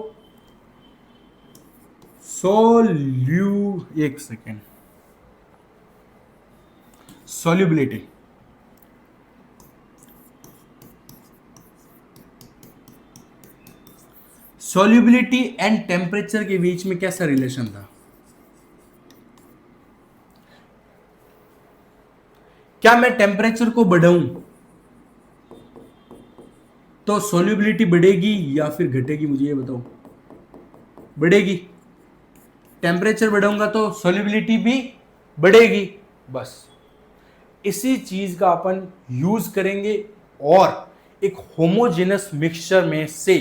एक second, solubility, solubility and temperature के बीच में कैसा रिलेशन था? क्या मैं टेम्परेचर को बढ़ाऊं तो सॉल्युबिलिटी बढ़ेगी या फिर घटेगी? मुझे ये बताओ। बढ़ेगी। टेम्परेचर बढ़ाऊंगा तो सॉल्युबिलिटी भी बढ़ेगी। बस इसी चीज का अपन यूज करेंगे और एक होमोजेनस मिक्सचर में से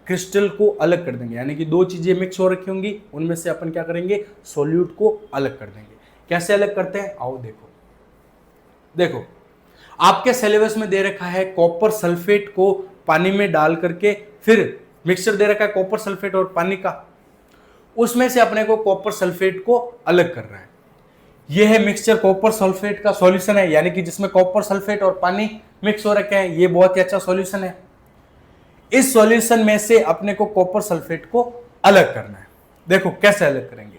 क्रिस्टल को अलग कर देंगे। यानी कि दो चीजें मिक्स हो रखी होंगी, उनमें से अपन क्या करेंगे, सॉल्यूट को अलग कर देंगे। कैसे अलग करते हैं, आओ देखो। देखो आपके सिलेबस में दे रखा है कॉपर सल्फेट को पानी में डाल करके, फिर मिक्सचर दे रखा है कॉपर सल्फेट और पानी का, उसमें से अपने को कॉपर सल्फेट को अलग कर रहा है। यह है मिक्सचर कॉपर सल्फेट का सॉल्यूशन है, यानी कि जिसमें कॉपर सल्फेट और पानी मिक्स हो रखे हैं। ये बहुत ही अच्छा सॉल्यूशन है। इस सॉल्यूशन में से अपने को कॉपर सल्फेट को अलग करना है। देखो कैसे अलग करेंगे।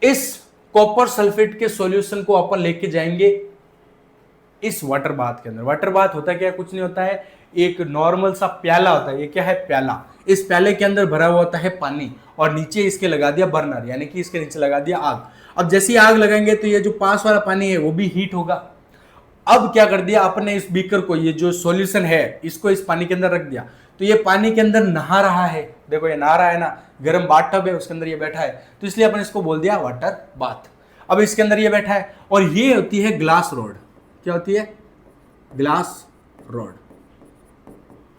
इस कॉपर सल्फेट के सॉल्यूशन को अपन लेके जाएंगे इस वाटर बाथ के अंदर। वाटर बाथ होता है क्या, कुछ नहीं होता है, एक नॉर्मल सा प्याला होता है। ये क्या है, प्याला। इस प्याले के अंदर भरा हुआ होता है पानी और नीचे इसके लगा दिया बर्नर, यानी कि इसके नीचे लगा दिया आग। अब जैसे ही आग लगाएंगे तो ये जो पास वाला पानी है वो भी हीट होगा। अब क्या कर दिया आपने, इस बीकर को, ये जो सॉल्यूशन है इसको इस पानी के अंदर रख दिया, तो ये पानी के अंदर नहा रहा है। देखो ये नहा रहा है ना, गर्म बाथटब है उसके अंदर ये बैठा है, तो इसलिए अपन इसको बोल दिया वाटर बाथ। अब इसके अंदर ये बैठा है और ये होती है ग्लास रॉड। क्या होती है, ग्लास रॉड,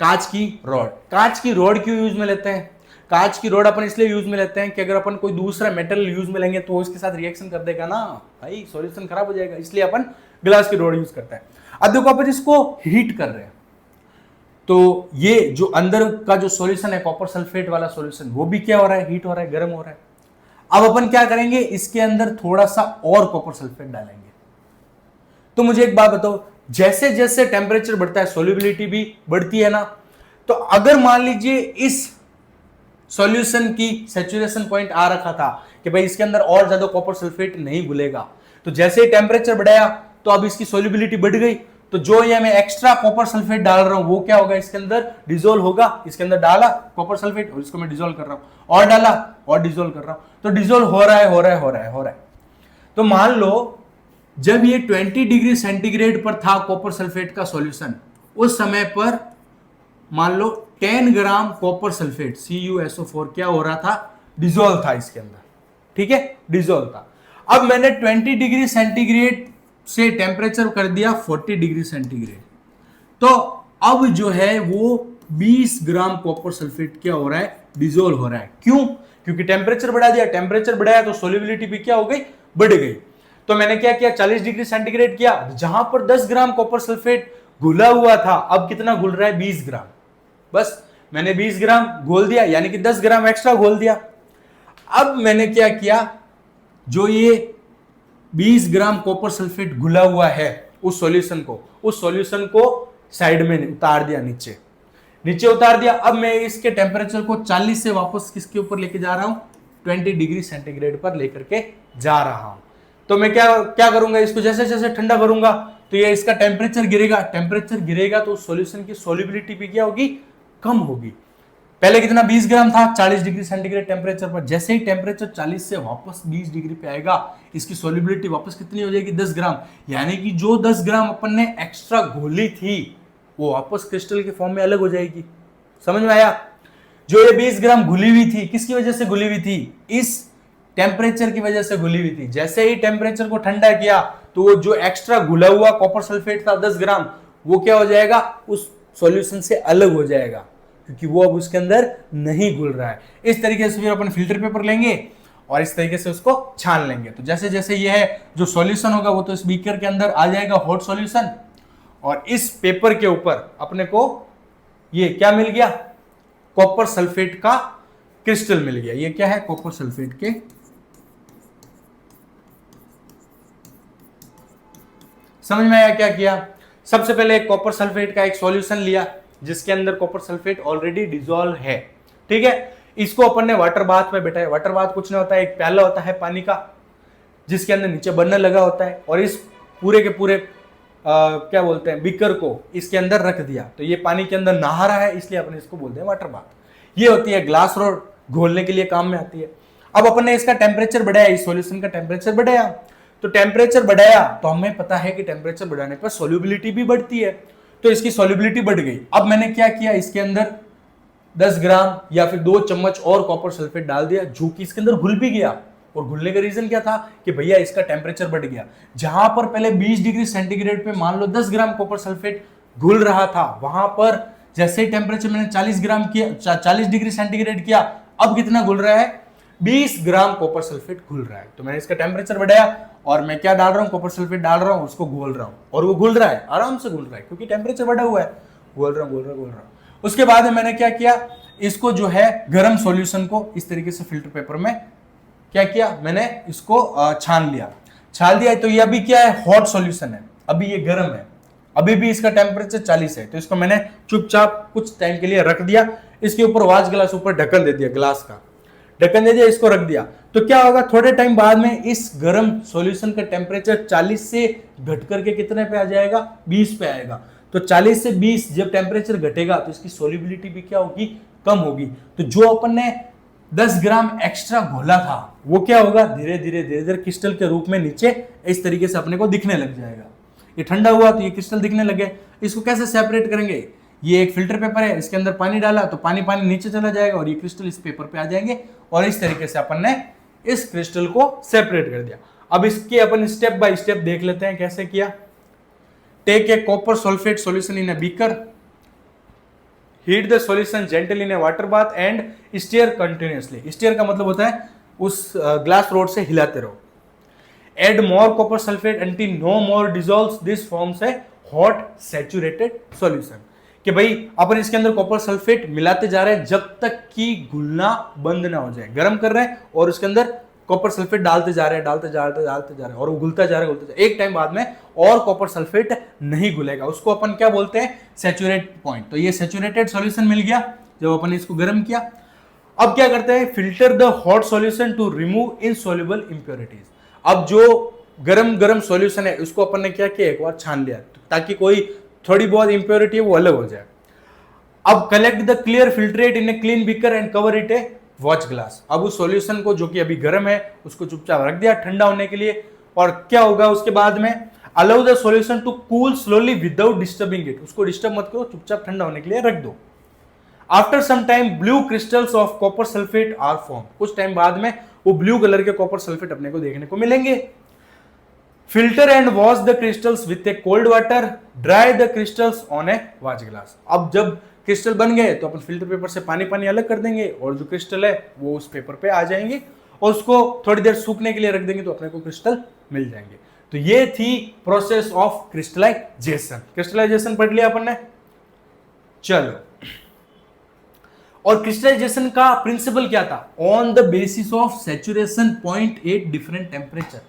कांच की रॉड। कांच की रॉड क्यों यूज में लेते हैं, कांच की रॉड अपन इसलिए यूज में लेते हैं कि अगर अपन कोई दूसरा मेटल यूज में लेंगे तो उसके साथ रिएक्शन कर देगा ना भाई, सॉल्यूशन खराब हो जाएगा, इसलिए अपन ग्लास की रॉड यूज करते हैं। अब देखो अपन इसको हीट कर रहे हैं, तो ये जो अंदर का जो सॉल्यूशन है कॉपर सल्फेट वाला सॉल्यूशन, वो भी क्या हो रहा है, हीट हो रहा है, गर्म हो रहा है। अब अपन क्या करेंगे, इसके अंदर थोड़ा सा और कॉपर सल्फेट डालेंगे। तो मुझे एक बात बताओ, जैसे जैसे टेम्परेचर बढ़ता है सॉल्युबिलिटी भी बढ़ती है ना। तो अगर मान लीजिए इस सॉल्यूशन की सैचुरेशन पॉइंट आ रखा था कि भाई इसके अंदर और ज्यादा कॉपर सल्फेट नहीं घुलेगा। तो जैसे ही टेम्परेचर बढ़ाया तो अब इसकी सोल्युबिलिटी बढ़ गई, तो जो ये मैं एक्स्ट्रा कॉपर सल्फेट डाल रहा हूं वो क्या होगा, इसके अंदर डिसोल्व होगा। इसके अंदर डाला कॉपर सल्फेट और इसको मैं डिसोल्व कर रहा हूं, और डाला और डिसोल्व कर रहा हूं, तो डिसोल्व हो रहा है हो रहा है हो रहा है हो रहा है। तो मान लो जब ये 20 डिग्री सेंटीग्रेड पर था कॉपर सल्फेट का सॉल्यूशन, उस समय पर मान लो 10 ग्राम कॉपर सल्फेट CuSO4 क्या हो रहा था, डिसोल्व था इसके अंदर, ठीक है, डिसोल्व था। अब मैंने 20 डिग्री सेंटीग्रेड से टेम्परेचर कर दिया 40 डिग्री सेंटीग्रेड, तो अब जो है वो 20 ग्राम कॉपर सल्फेट क्या हो रहा है, डिसोल्व हो रहा है। क्यों? क्योंकि टेम्परेचर बढ़ा दिया, टेम्परेचर बढ़ाया तो सोल्युबिलिटी भी क्या हो गई, बढ़ गई। तो मैंने क्या किया, 40 डिग्री सेंटीग्रेड किया, जहां पर 10 ग्राम कॉपर सल्फेट घुला हुआ था, अब कितना घुल रहा है, 20 ग्राम। बस मैंने 20 ग्राम घोल दिया, यानी कि 10 ग्राम एक्स्ट्रा घोल दिया। अब मैंने क्या किया, जो ये 20 ग्राम कॉपर सल्फेट घुला हुआ है उस सॉल्यूशन को साइड में उतार दिया, नीचे उतार दिया। अब मैं इसके टेम्परेचर को 40 से वापस किसके ऊपर लेके जा रहा हूं, 20 डिग्री सेंटीग्रेड पर लेकर के जा रहा हूं। तो मैं क्या करूंगा, इसको जैसे जैसे ठंडा करूंगा तो ये इसका टेम्परेचर गिरेगा तो उस सॉल्यूशन की सोल्युबिलिटी भी क्या होगी, कम होगी। पहले कितना 20 ग्राम था 40 डिग्री सेंटीग्रेड टेम्परेचर पर, जैसे ही टेम्परेचर 40 से वापस 20 डिग्री पे आएगा, इसकी सोल्युबिलिटी वापस कितनी हो जाएगी, 10 ग्राम। यानी कि जो 10 ग्राम अपन ने एक्स्ट्रा घोली थी वो वापस क्रिस्टल के फॉर्म में अलग हो जाएगी। समझ में आया? जो ये 20 ग्राम घुली हुई थी, किसकी वजह से घुली हुई थी, इस टेम्परेचर की वजह से घुली हुई थी। जैसे ही टेम्परेचर को ठंडा किया तो वो जो एक्स्ट्रा घुला हुआ कॉपर सल्फेट था 10 ग्राम, वो क्या हो जाएगा, उस सॉल्यूशन से अलग हो जाएगा, क्योंकि वो अब उसके अंदर नहीं घुल रहा है। इस तरीके से फिर अपन फिल्टर पेपर लेंगे और इस तरीके से उसको छान लेंगे। तो जैसे जैसे ये है जो सॉल्यूशन होगा वो तो इस बीकर के अंदर आ जाएगा, हॉट सॉल्यूशन, और इस पेपर के ऊपर अपने को ये क्या मिल गया, कॉपर सल्फेट का क्रिस्टल मिल गया। ये क्या है, कॉपर सल्फेट के समझ में आया क्या किया? सबसे पहले एक कॉपर सल्फेट का एक सॉल्यूशन लिया जिसके अंदर कॉपर सल्फेट ऑलरेडी डिसॉल्व है, ठीक है। इसको अपन ने वाटर बाथ में बैठाया। वाटर बाथ कुछ नहीं होता है, एक प्याला होता है पानी का जिसके अंदर नीचे बर्नर लगा होता है, और इस पूरे के पूरे क्या बोलते हैं, बीकर को इसके अंदर रख दिया, तो ये पानी के अंदर नहा रहा है, इसलिए अपन इसको बोलते हैं वाटर बाथ। ये होती है ग्लास रोड, घोलने के लिए काम में आती है। अब अपन ने इसका टेम्परेचर बढ़ाया, इस सॉल्यूशन का टेम्परेचर बढ़ाया, तो टेम्परेचर बढ़ाया तो हमें पता है कि टेम्परेचर बढ़ाने पर सोल्युबिलिटी भी बढ़ती है, तो इसकी सोल्युबिलिटी बढ़ गई। अब मैंने क्या किया, इसके अंदर 10 ग्राम या फिर 2 चम्मच और कॉपर सल्फेट डाल दिया, जो कि इसके अंदर घुल भी गया। और घुलने का रीजन क्या था कि भैया इसका टेम्परेचर बढ़ गया। जहां पर पहले 20 डिग्री सेंटीग्रेड पे मान लो 10 ग्राम कॉपर सल्फेट घुल रहा था, वहां पर जैसे ही टेम्परेचर मैंने 40 डिग्री सेंटीग्रेड किया, अब कितना घुल रहा है, 20 ग्राम कॉपर सल्फेट घुल रहा है। तो मैंने इसका टेम्परेचर बढ़ाया और मैं क्या डाल रहा हूँ, कॉपर सल्फेट डाल रहा हूँ, उसको घोल रहा हूँ, और वो घुल रहा है, आराम से घुल रहा है, क्योंकि टेम्परेचर बढ़ा हुआ है। घोल रहा हूँ। उसके बाद में मैंने क्या किया, इसको जो है गर्म सॉल्यूशन को इस तरीके से फिल्टर पेपर में क्या किया, मैंने इसको छान दिया। तो ये अभी क्या है, हॉट सॉल्यूशन है, अभी ये गर्म है, अभी भी इसका टेम्परेचर 40 है। तो इसको मैंने चुपचाप कुछ टाइम के लिए रख दिया, इसके ऊपर वाच ग्लास ऊपर ढक्कन दे दिया, ग्लास का ढक्कन दे दिया, इसको रख दिया। तो क्या होगा, थोड़े टाइम बाद में इस गर्म सॉल्यूशन का टेम्परेचर 40 से घट करके कितने पे आ जाएगा, 20 पे आएगा। तो 40 से 20 जब टेम्परेचर घटेगा तो इसकी सोल्युबिलिटी भी क्या होगी, कम होगी। तो जो अपन ने 10 ग्राम एक्स्ट्रा घोला था वो क्या होगा, धीरे धीरे क्रिस्टल के रूप में नीचे इस तरीके से अपने को दिखने लग जाएगा। ये ठंडा हुआ तो ये क्रिस्टल दिखने लगे। इसको कैसे सेपरेट करेंगे, ये एक फिल्टर पेपर है, इसके अंदर पानी डाला तो पानी नीचे चला जाएगा और ये क्रिस्टल इस पेपर पे आ जाएंगे, और इस तरीके से अपन ने इस क्रिस्टल को सेपरेट कर दिया। अब इसके अपन स्टेप बाय स्टेप देख लेते हैं कैसे किया। Take a copper sulphate solution in a beaker, heat the solution gently in a water bath and stir continuously. Stir का मतलब होता है उस ग्लास रोड से हिलाते रहो। Add more copper sulphate until no more dissolves, this forms a hot saturated solution. कि भाई अपन इसके अंदर कॉपर सल्फेट मिलाते जा रहे हैं जब तक कि घुलना बंद ना हो जाए। गर्म कर रहे हैं और उसके अंदर कॉपर सल्फेट डालते जा रहे हैं और वो घुलता जा रहा है। एक टाइम बाद में और कॉपर सल्फेट नहीं घुलेगा, उसको अपन क्या बोलते हैं, सैचुरेट पॉइंट। तो ये सैचुरेटेड सॉल्यूशन मिल गया जब अपन इसको गर्म किया। अब क्या करते हैं, filter the hot solution to remove insoluble impurities. अब जो गरम गरम सॉल्यूशन है उसको अपन ने क्या किया, एक बार छान लिया ताकि कोई थोड़ी बहुत इंप्योरिटी है वो अलग हो जाए। अब collect the clear filtrate in a clean beaker and cover it A watch glass. अब उस सॉल्यूशन को जो कि अभी गर्म है उसको चुपचाप रख दिया ठंडा होने के लिए, और क्या होगा उसके बाद में, allow the solution to cool slowly without disturbing it. उसको डिस्टर्ब मत करो, चुपचाप ठंडा होने के लिए रख दो। After some time blue crystals of copper sulphate are form. कुछ टाइम बाद में वो ब्लू कलर के कॉपर सल्फेट अपने को देखने को मिलेंगे। Filter and wash the crystals with a cold water, dry the crystals on a watch glass. अब जब क्रिस्टल बन गए तो अपन फिल्टर पेपर से पानी पानी अलग कर देंगे और जो क्रिस्टल है वो उस पेपर पे आ जाएंगे और उसको थोड़ी देर सूखने के लिए रख देंगे तो अपने को क्रिस्टल मिल जाएंगे। तो ये थी प्रोसेस ऑफ क्रिस्टलाइजेशन। क्रिस्टलाइजेशन पढ़ लिया अपन ने। चलो, और क्रिस्टलाइजेशन का प्रिंसिपल क्या था, on the basis of saturation point at different temperature.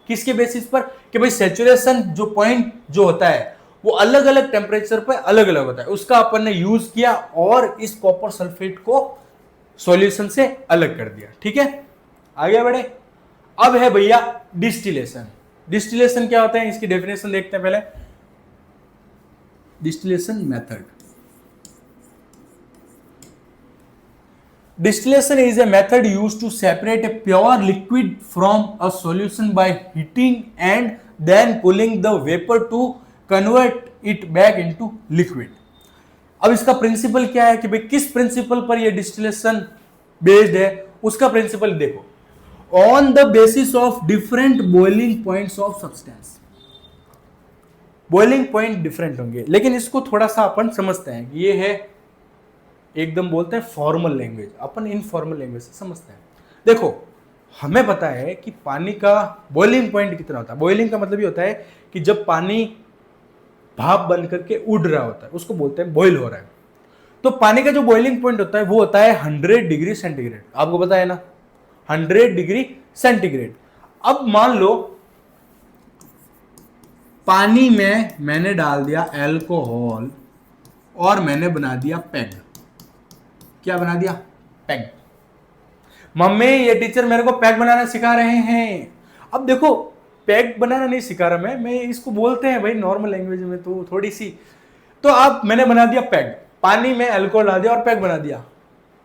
किसके बेसिस पर, कि भाई सैचुरेशन जो पॉइंट जो होता है वो अलग अलग टेम्परेचर पर अलग अलग होता है, उसका अपन ने यूज किया और इस कॉपर सल्फेट को सॉल्यूशन से अलग कर दिया। ठीक है, आगे बढ़े। अब है भैया डिस्टिलेशन। डिस्टिलेशन क्या होता है, इसकी डेफिनेशन देखते हैं पहले। Distillation method, distillation is a method used to separate a pure liquid from a solution by heating and then cooling the vapor to convert it back into liquid। अब इसका principal क्या है कि भाई किस प्रिंसिपल पर ये डिस्टिलेशन बेस्ड है, उसका प्रिंसिपल देखो, on the basis of different boiling points of substance. Boiling point different होंगे, लेकिन इसको थोड़ा सा अपन समझते हैं। ये है एकदम बोलते हैं फॉर्मल लैंग्वेज, अपन इनफॉर्मल लैंग्वेज से समझते हैं। देखो, हमें पता है कि पानी का बॉइलिंग पॉइंट कितना होता है। बॉइलिंग का मतलब ये होता है कि जब पानी भाप बन करके उड़ रहा होता है उसको बोलते हैं बॉइल हो रहा है। तो पानी का जो बॉइलिंग पॉइंट होता है वो होता है 100 डिग्री सेंटीग्रेड। आपको पता है ना, 100 डिग्री सेंटीग्रेड। अब मान लो पानी में मैंने डाल दिया अल्कोहल और मैंने बना दिया पैग। क्या बना दिया, पैग। मम्मी ये टीचर मेरे को पैग बनाना सिखा रहे हैं। अब देखो, पैग बनाना नहीं सिखा रहा मैं इसको बोलते हैं भाई नॉर्मल लैंग्वेज में तो थोड़ी सी। तो अब मैंने बना दिया पैग, पानी में अल्कोहल डाल दिया और पैग बना दिया।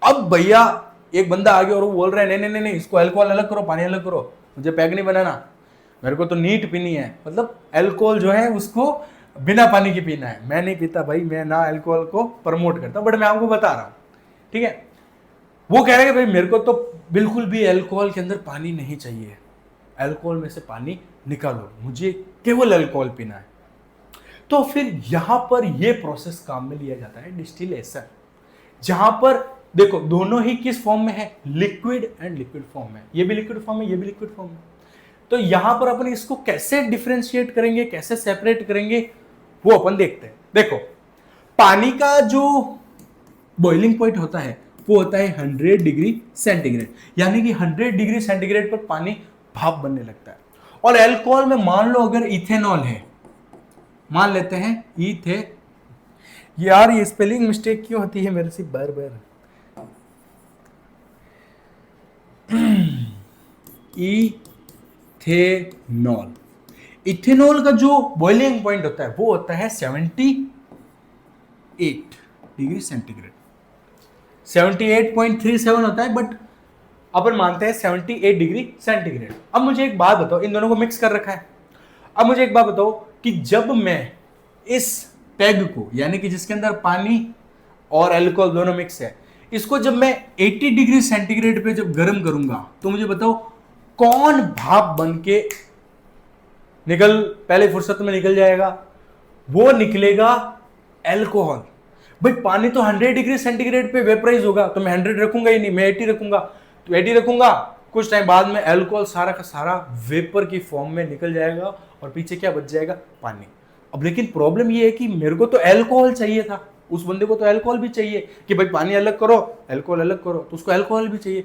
अब भैया एक बंदा आ गया और वो बोल रहा है नहीं, इसको अल्कोहल अलग करो, पानी अलग करो, मुझे पैग नहीं बनाना, मेरे को तो नीट पीनी है। मतलब अल्कोहल जो है उसको बिना पानी के पीना है। मैं नहीं पीता भाई, मैं ना अल्कोहल को प्रमोट करता, बट मैं आपको बता रहा हूं। ठीक है, वो कह रहे हैं भाई मेरे को तो बिल्कुल भी अल्कोहल के अंदर पानी नहीं चाहिए, अल्कोहल में से पानी निकालो, मुझे केवल अल्कोहल पीना है। तो फिर यहां पर ये प्रोसेस काम में लिया जाता है डिस्टिलेशन, जहां पर देखो दोनों ही किस फॉर्म में है, लिक्विड एंड लिक्विड फॉर्म में। ये भी लिक्विड फॉर्म है, ये भी लिक्विड फॉर्म है। तो यहां पर अपन इसको कैसे डिफरेंशिएट करेंगे, कैसे सेपरेट करेंगे, वो अपन देखते हैं। देखो, पानी का जो बॉइलिंग पॉइंट होता है वो होता है 100 डिग्री सेंटीग्रेड, यानी कि 100 डिग्री सेंटीग्रेड पर पानी भाप बनने लगता है। और अल्कोहल में मान लो अगर इथेनॉल है, मान लेते हैं इथे, यार ये स्पेलिंग मिस्टेक क्यों होती है मेरे से बार बार। इथेनॉल, इथेनॉल का जो बॉइलिंग पॉइंट होता है वो होता है 78 डिग्री सेंटीग्रेड, 78.37 होता है, बट अपन मानते हैं 78 डिग्री सेंटीग्रेड। अब मुझे एक बात बताओ, इन दोनों को मिक्स कर रखा है। अब मुझे एक बात बताओ कि जब मैं इस पैग को, यानी कि जिसके अंदर पानी और अल्कोहल दोनों मिक्स है, इसको जब मैं 80 डिग्री सेंटीग्रेड पे जब गर्म करूंगा तो मुझे बताओ कौन भाप बन के निकल पहले फुर्सत में निकल जाएगा, वो निकलेगा अल्कोहल। भाई पानी तो 100 डिग्री सेंटीग्रेड पे वेपराइज होगा, तो मैं 100 रखूंगा ही नहीं, मैं 80 रखूंगा। तो 80 रखूंगा, कुछ टाइम बाद में अल्कोहल सारा का सारा वेपर की फॉर्म में निकल जाएगा और पीछे क्या बच जाएगा, पानी। अब लेकिन प्रॉब्लम ये है कि मेरे को तो अल्कोहल चाहिए था, उस बंदे को तो अल्कोहल भी चाहिए कि भाई पानी अलग करो, अल्कोहल अलग करो, तो उसको अल्कोहल भी चाहिए।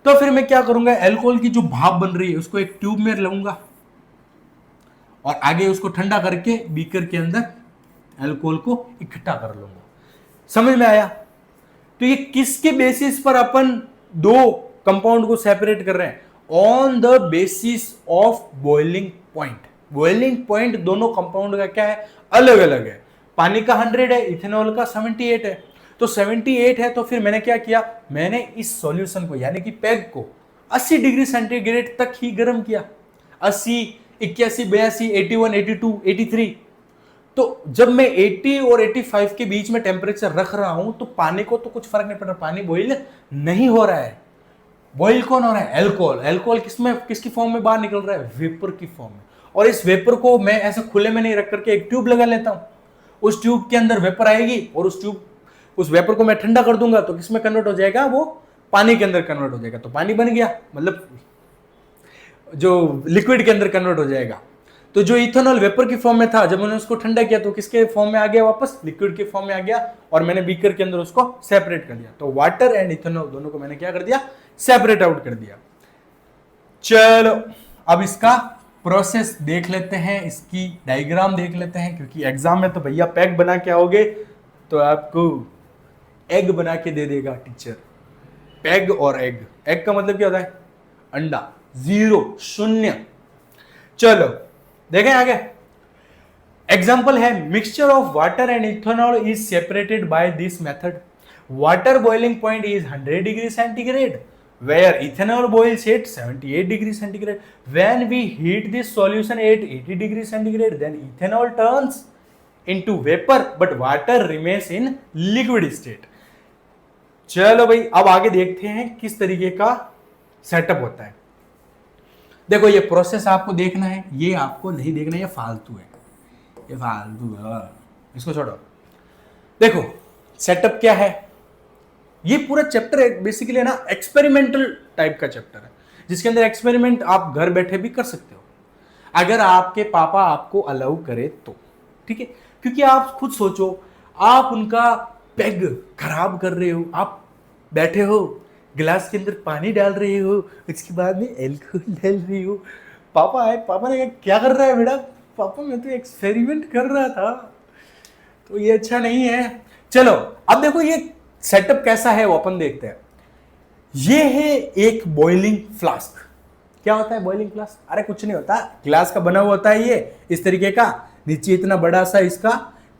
तो फिर मैं क्या करूंगा, अल्कोहल की जो भाप बन रही है उसको एक ट्यूब में लाऊंगा और आगे उसको ठंडा करके बीकर के अंदर अल्कोहल को इकट्ठा कर लूंगा। समझ में आया? तो ये किसके बेसिस पर अपन दो कंपाउंड को सेपरेट कर रहे हैं on the basis of boiling point. Boiling point दोनों कंपाउंड का क्या है, अलग अलग है। पानी का 100 है, इथेनॉल का 78 है। तो 78 है तो फिर मैंने क्या किया, मैंने इस सॉल्यूशन को यानी कि पैग को 80 डिग्री सेंटीग्रेड तक ही गर्म किया। 80, 81, 82, 81, 82, 83। तो जब मैं 80 और 85 के बीच में टेम्परेचर रख रहा हूं तो पानी को तो कुछ फर्क नहीं पड़ रहा, पानी बॉइल नहीं हो रहा है। बॉइल कौन हो रहा है, एल्कोहल। एल्कोहल किसमें, किसकी फॉर्म में बाहर निकल रहा है, वेपर की फॉर्म में। और इस वेपर को मैं ऐसे खुले में नहीं रख करके एक ट्यूब लगा लेता हूं, उस ट्यूब के अंदर वेपर आएगी और उस वेपर को मैं ठंडा कर दूंगा तो किसमें कन्वर्ट हो जाएगा, वो पानी के अंदर कन्वर्ट हो जाएगा। तो पानी बन गया, मतलब जो लिक्विड के अंदर कन्वर्ट हो जाएगा। तो जो इथेनॉल वेपर की फॉर्म में था, जब मैंने उसको ठंडा किया तो किसके फॉर्म में आ गया, वापस लिक्विड के फॉर्म में आ गया। और मैंने बीकर के अंदर उसको सेपरेट कर दिया। तो वाटर एंड इथेनॉल दोनों को मैंने क्या कर दिया, सेपरेट आउट कर दिया। चलो अब इसका प्रोसेस देख लेते हैं, इसकी डायग्राम देख लेते हैं, क्योंकि एग्जाम में तो भैया पैक बना के आओगे तो आपको एग बना के दे देगा टीचर। पैग और एग, एग का मतलब क्या होता है, अंडा, 0 शून्य। चलो देखें आगे। एग्जाम्पल है, mixture of water and ethanol is separated by this method. Water boiling point is 100 degree centigrade where ethanol boils at 78 degree centigrade. When we heat this solution at 80 degree centigrade, then ethanol turns into vapor but water remains in liquid state. चलो भाई अब आगे देखते हैं किस तरीके का setup होता है। देखो ये प्रोसेस आपको देखना है, ये आपको नहीं देखना है, ये फालतू है, ये फालतू है, इसको छोड़ो। देखो सेटअप क्या है, ये पूरा चैप्टर बेसिकली ना एक्सपेरिमेंटल टाइप का चैप्टर है, जिसके अंदर एक्सपेरिमेंट आप घर बैठे भी कर सकते हो अगर आपके पापा आपको अलाउ करे तो, ठीक है। क्योंकि आप खुद सोचो, आप उनका पैग खराब कर रहे हो, आप बैठे हो गिलास के अंदर पानी डाल रहे हो, उसके बाद में एल्कोहल डाल रहे हो। पापा है, पापा ने क्या कर रहा है बेटा, पापा मैं तो एक्सपेरिमेंट कर रहा था, तो ये अच्छा नहीं है। चलो अब देखो ये सेटअप कैसा है वो अपन देखते हैं। ये है एक बॉइलिंग फ्लास्क। क्या होता है बॉइलिंग फ्लास्क, अरे कुछ नहीं होता, ग्लास का बना हुआ होता है ये इस तरीके का, नीचे इतना बड़ा सा इसका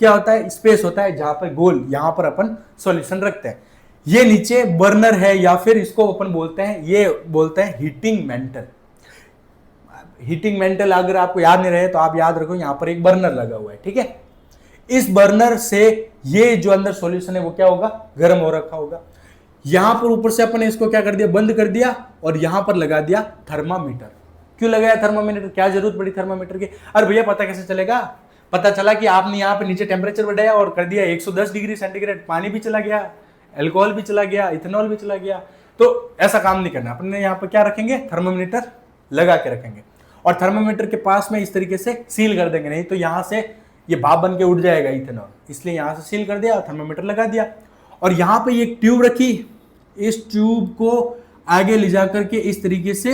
क्या होता है, स्पेस होता है जहां पर गोल, यहां पर अपन सॉल्यूशन रखते हैं। ये नीचे बर्नर है या फिर इसको अपन बोलते हैं, ये बोलते हैं हीटिंग मेंटल। हीटिंग मेंटल अगर आपको याद नहीं रहे तो आप याद रखो, यहां पर एक बर्नर लगा हुआ है, ठीक है। इस बर्नर से ये जो अंदर सॉल्यूशन है वो क्या होगा, गर्म हो रखा होगा। यहां पर ऊपर से अपन ने इसको क्या कर दिया, बंद कर दिया और यहां पर लगा दिया थर्मामीटर। क्यों लगाया थर्मामीटर, क्या जरूरत पड़ी थर्मामीटर की, अरे भैया पता कैसे चलेगा, पता चला कि आपने यहाँ पे नीचे टेम्परेचर बढ़ाया और कर दिया 110 डिग्री सेंटीग्रेड, पानी भी चला गया, एल्कोहल भी चला गया, इथेनॉल भी चला गया। तो ऐसा काम नहीं करना, अपने यहाँ पे क्या रखेंगे, थर्मामीटर लगा के रखेंगे और थर्मामीटर के पास में इस तरीके से सील कर देंगे, नहीं तो यहां से ये भाप बन के उड़ जाएगा इथेनॉल, इसलिए यहां से सील कर दिया, थर्मामीटर लगा दिया। और यहां पे एक ट्यूब रखी, इस ट्यूब को आगे ले जाकर के इस तरीके से,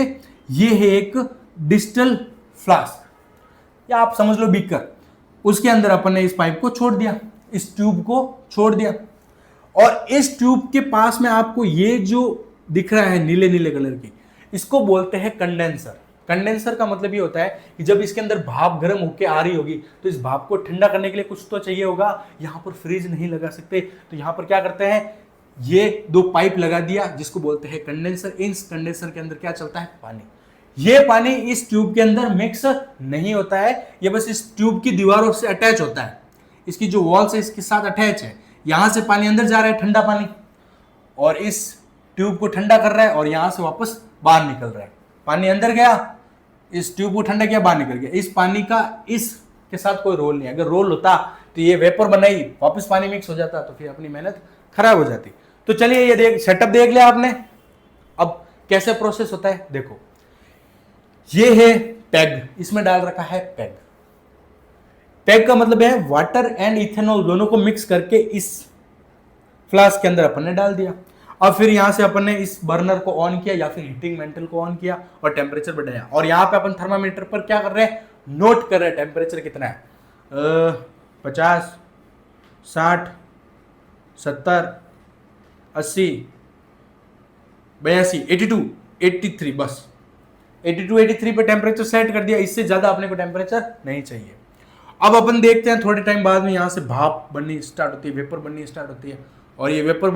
ये है एक डिस्टल फ्लास्क या आप समझ लो बीकर, उसके अंदर अपन ने इस पाइप को छोड़ दिया, इस ट्यूब को छोड़ दिया। और इस ट्यूब के पास में आपको ये जो दिख रहा है नीले नीले कलर की, इसको बोलते हैं कंडेंसर। कंडेंसर का मतलब ये होता है कि जब इसके अंदर भाप गर्म होके आ रही होगी तो इस भाप को ठंडा करने के लिए कुछ तो चाहिए होगा, यहां पर फ्रिज नहीं लगा सकते, तो यहां पर क्या करते हैं, ये दो पाइप लगा दिया जिसको बोलते हैं कंडेंसर। इस कंडेंसर के अंदर क्या चलता है, पानी। ये पानी इस ट्यूब के अंदर मिक्स नहीं होता है, ये बस इस ट्यूब की दीवारों से अटैच होता है, इसकी जो वॉल्स है इसके साथ अटैच है। यहां से पानी अंदर जा रहा है, ठंडा पानी, और इस ट्यूब को ठंडा कर रहा है और यहां से वापस बाहर निकल रहा है। पानी अंदर गया, इस ट्यूब को ठंडा किया, बाहर निकल गया। इस पानी का इसके साथ कोई रोल नहीं है, अगर रोल होता तो ये वेपर बनाई वापस पानी मिक्स हो जाता, तो फिर अपनी मेहनत खराब हो जाती। तो चलिए ये देख, सेटअप देख लिया आपने। अब कैसे प्रोसेस होता है देखो, ये है पैग, इसमें डाल रखा है पैग। पैग का मतलब है वाटर एंड इथेनॉल दोनों को मिक्स करके इस फ्लास्क के अंदर अपन ने डाल दिया। और फिर यहां से अपन ने इस बर्नर को ऑन किया या फिर हीटिंग मेंटल को ऑन किया और टेम्परेचर बढ़ाया। और यहां पे अपन थर्मामीटर पर क्या कर रहे हैं, नोट कर रहे हैं टेम्परेचर कितना है, 50, 60, 70, 80, 82, 82, 83, बस 82, 83 पे टेम्परेचर सेट कर दिया, इससे ज्यादा अपने को टेम्परेचर नहीं चाहिए। अब अपन देखते हैं थोड़े टाइम बाद में यहाँ से भाप बननी स्टार्ट होती है, वेपर बननी स्टार्ट होती है, और ये वेपर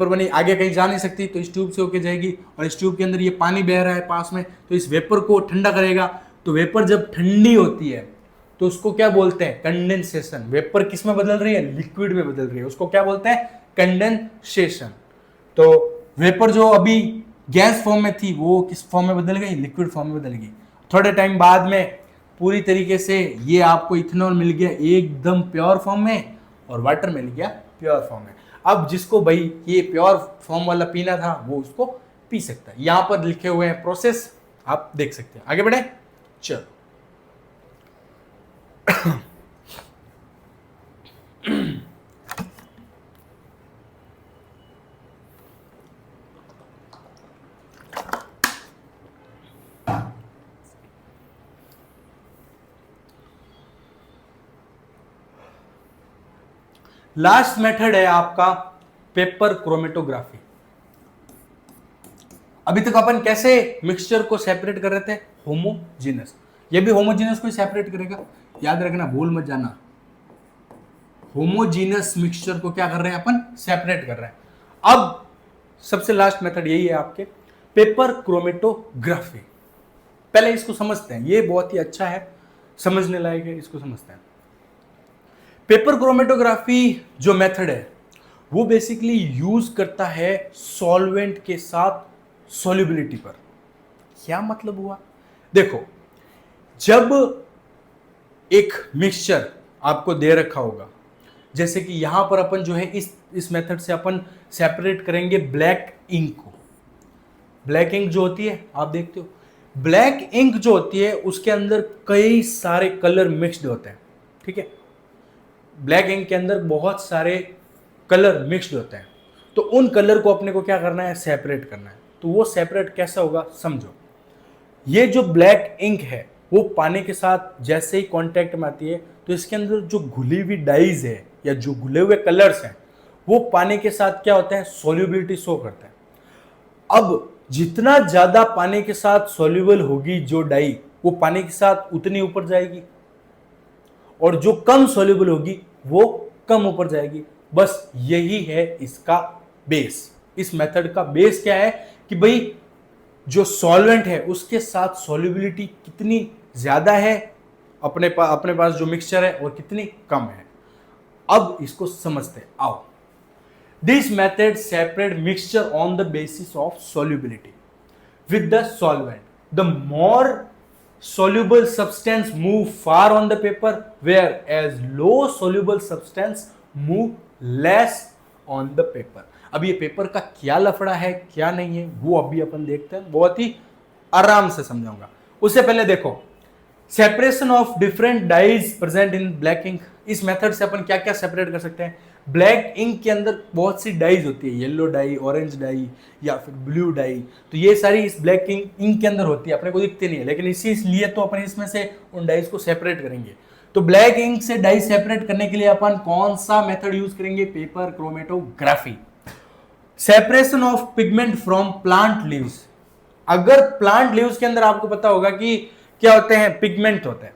बनी आगे कहीं जा नहीं सकती, तो इस ट्यूब से होके जाएगी, और इस ट्यूब के अंदर ये पानी बह रहा है पास में, तो इस वेपर को ठंडा करेगा। तो वेपर जब ठंडी होती है तो उसको क्या बोलते हैं? कंडेंसेशन। वेपर किस में बदल रही है? लिक्विड में बदल रही है, उसको क्या बोलते हैं? कंडेंसेशन। तो वेपर जो अभी गैस फॉर्म में थी वो किस फॉर्म में बदल गई? लिक्विड फॉर्म में बदल गई। थोड़े टाइम बाद में पूरी तरीके से ये आपको इथेनॉल मिल गया एकदम प्योर फॉर्म में, और वाटर मिल गया प्योर फॉर्म में। अब जिसको भाई ये प्योर फॉर्म वाला पीना था वो उसको पी सकता है। यहां पर लिखे हुए हैं प्रोसेस, आप देख सकते हैं। आगे बढ़े, चलो। लास्ट मेथड है आपका पेपर क्रोमेटोग्राफी। अभी तक अपन कैसे मिक्सचर को सेपरेट कर रहे थे? होमोजीनस। ये भी होमोजीनस को सेपरेट करेगा, याद रखना, भूल मत जाना। होमोजीनस मिक्सचर को क्या कर रहे हैं अपन? सेपरेट कर रहे हैं। अब सबसे लास्ट मेथड यही है आपके पेपर क्रोमेटोग्राफी। पहले इसको समझते हैं, ये बहुत ही अच्छा है, समझने लायक है, इसको समझते हैं। पेपर क्रोमेटोग्राफी जो मेथड है वो बेसिकली यूज करता है सॉल्वेंट के साथ सॉल्युबिलिटी पर। क्या मतलब हुआ? देखो, जब एक मिक्सचर आपको दे रखा होगा, जैसे कि यहां पर अपन जो है इस मेथड से अपन सेपरेट करेंगे ब्लैक इंक को। ब्लैक इंक जो होती है आप देखते हो, ब्लैक इंक जो होती है उसके अंदर कई सारे कलर मिक्स्ड होते हैं, ठीक है। ब्लैक इंक के अंदर बहुत सारे कलर मिक्स्ड होते हैं, तो उन कलर को अपने को क्या करना है? सेपरेट करना है। तो वो सेपरेट कैसा होगा समझो। ये जो ब्लैक इंक है वो पानी के साथ जैसे ही कांटेक्ट में आती है तो इसके अंदर जो घुली हुई डाइज है या जो घुले हुए कलर्स हैं वो पानी के साथ क्या होता है? सॉल्युबिलिटी शो करता है। अब जितना ज्यादा पानी के साथ सॉल्युबल होगी जो डाई, वो पानी के साथ उतनी ऊपर जाएगी, और जो कम सॉल्युबल होगी वो कम ऊपर जाएगी। बस यही है इसका बेस। इस मेथड का बेस क्या है कि भाई जो सॉल्वेंट है उसके साथ सॉल्युबिलिटी कितनी ज्यादा है अपने पास जो मिक्सचर है और कितनी कम है। अब इसको समझते हैं, आओ। This method separate mixture on the basis of solubility with the solvent. The more soluble substance move far on the paper, whereas low soluble substance move less on the paper. अब ये पेपर का क्या लफड़ा है क्या नहीं है वो अभी अपन देखते हैं, बहुत ही आराम से समझाऊंगा। उससे पहले देखो, separation of different dyes present in black ink. इस मेथड से अपन क्या क्या सेपरेट कर सकते हैं? ब्लैक इंक के अंदर बहुत सी डाइज होती है, येलो डाई, ऑरेंज डाई या फिर ब्लू डाई। तो ये सारी इस ब्लैक इंक के अंदर होती है, अपने को दिखती नहीं है, लेकिन इसीलिए तो अपन इसमें से उन डाइज को सेपरेट करेंगे। तो ब्लैक इंक से डाई सेपरेट करने के लिए अपन कौन सा मेथड यूज करेंगे? Paper chromatography. Separation of pigment from plant leaves. अगर प्लांट लीव्स के अंदर आपको पता होगा कि क्या होते हैं? पिगमेंट होते हैं,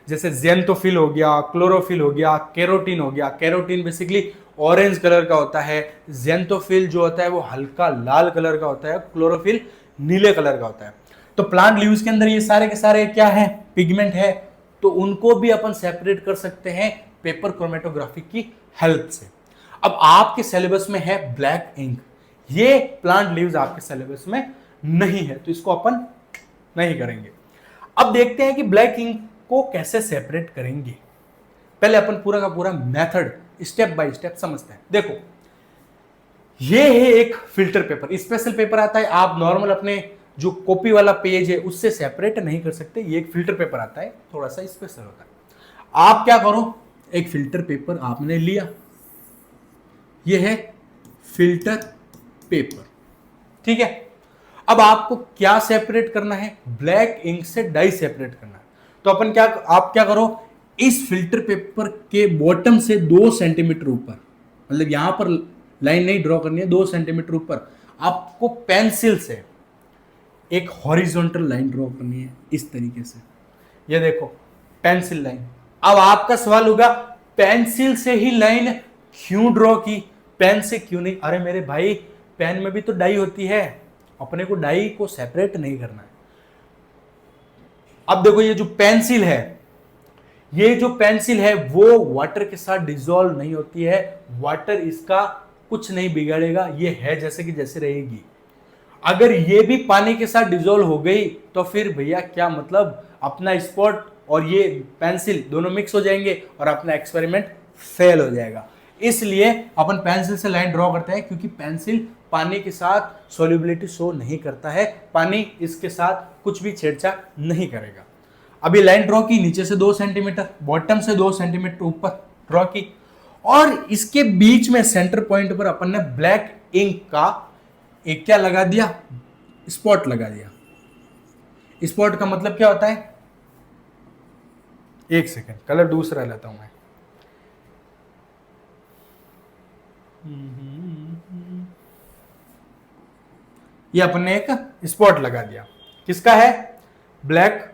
जैसे ज़ेंथोफिल हो गया, क्लोरोफिल हो गया, कैरोटीन हो गया। कैरोटीन बेसिकली ऑरेंज कलर का होता है, ज़ेंथोफिल जो होता है वो हल्का लाल कलर का होता है, क्लोरोफिल नीले कलर का होता है। तो प्लांट लीव्स के अंदर ये सारे के सारे क्या है? पिगमेंट है। तो उनको भी अपन सेपरेट कर सकते हैं पेपर क्रोमेटोग्राफी की हेल्प से। अब आपके सिलेबस में है ब्लैक इंक, ये प्लांट लीव्स आपके सिलेबस में नहीं है, तो इसको अपन नहीं करेंगे। अब देखते हैं कि ब्लैक इंक को कैसे सेपरेट करेंगे। पहले अपन पूरा का पूरा मेथड स्टेप बाय स्टेप समझते हैं। देखो, ये है एक फिल्टर पेपर, स्पेशल पेपर आता है। आप नॉर्मल अपने जो कॉपी वाला पेज है उससे सेपरेट नहीं कर सकते, ये एक फिल्टर पेपर आता है, थोड़ा सा स्पेशल होता है। आप क्या करो, एक फिल्टर पेपर आपने लिया, ये है फिल्टर पेपर, ठीक है। अब आपको क्या सेपरेट करना है? ब्लैक इंक से डाई सेपरेट करना है। तो आप क्या करो, इस फिल्टर पेपर के बॉटम से 2 सेंटीमीटर ऊपर, मतलब यहां पर लाइन नहीं ड्रॉ करनी है, 2 सेंटीमीटर ऊपर आपको पेंसिल से एक हॉरिजॉन्टल लाइन ड्रॉ करनी है इस तरीके से। ये देखो पेंसिल लाइन। अब आपका सवाल होगा पेंसिल से ही लाइन क्यों ड्रॉ की, पेन से क्यों नहीं? अरे मेरे भाई पेन में भी तो डाई होती है, अपने को डाई को सेपरेट नहीं करना है। अब देखो ये जो पेंसिल है, ये जो पेंसिल है वो वाटर के साथ डिसॉल्व नहीं होती है, वाटर इसका कुछ नहीं बिगाड़ेगा, ये है जैसे कि जैसे रहेगी। अगर ये भी पानी के साथ डिसॉल्व हो गई तो फिर भैया क्या मतलब, अपना स्पॉट और ये पेंसिल दोनों मिक्स हो जाएंगे और अपना एक्सपेरिमेंट फेल हो जाएगा। इसलिए अपन पेंसिल से लाइन ड्रॉ करते हैं, क्योंकि पेंसिल पानी के साथ सॉल्युबिलिटी शो नहीं करता है, पानी इसके साथ कुछ भी छेड़छाड़ नहीं करेगा। अभी लाइन ड्रॉ की, नीचे से 2 सेंटीमीटर, बॉटम से 2 सेंटीमीटर ऊपर ड्रॉ की, और इसके बीच में सेंटर पॉइंट पर अपन ने ब्लैक इंक का एक क्या लगा दिया, स्पॉट लगा दिया। स्पॉट का मतलब क्या होता है, एक सेकेंड कलर दूसरा लेता हूं मैं। ये अपन ने एक स्पॉट लगा दिया, किसका है, ब्लैक।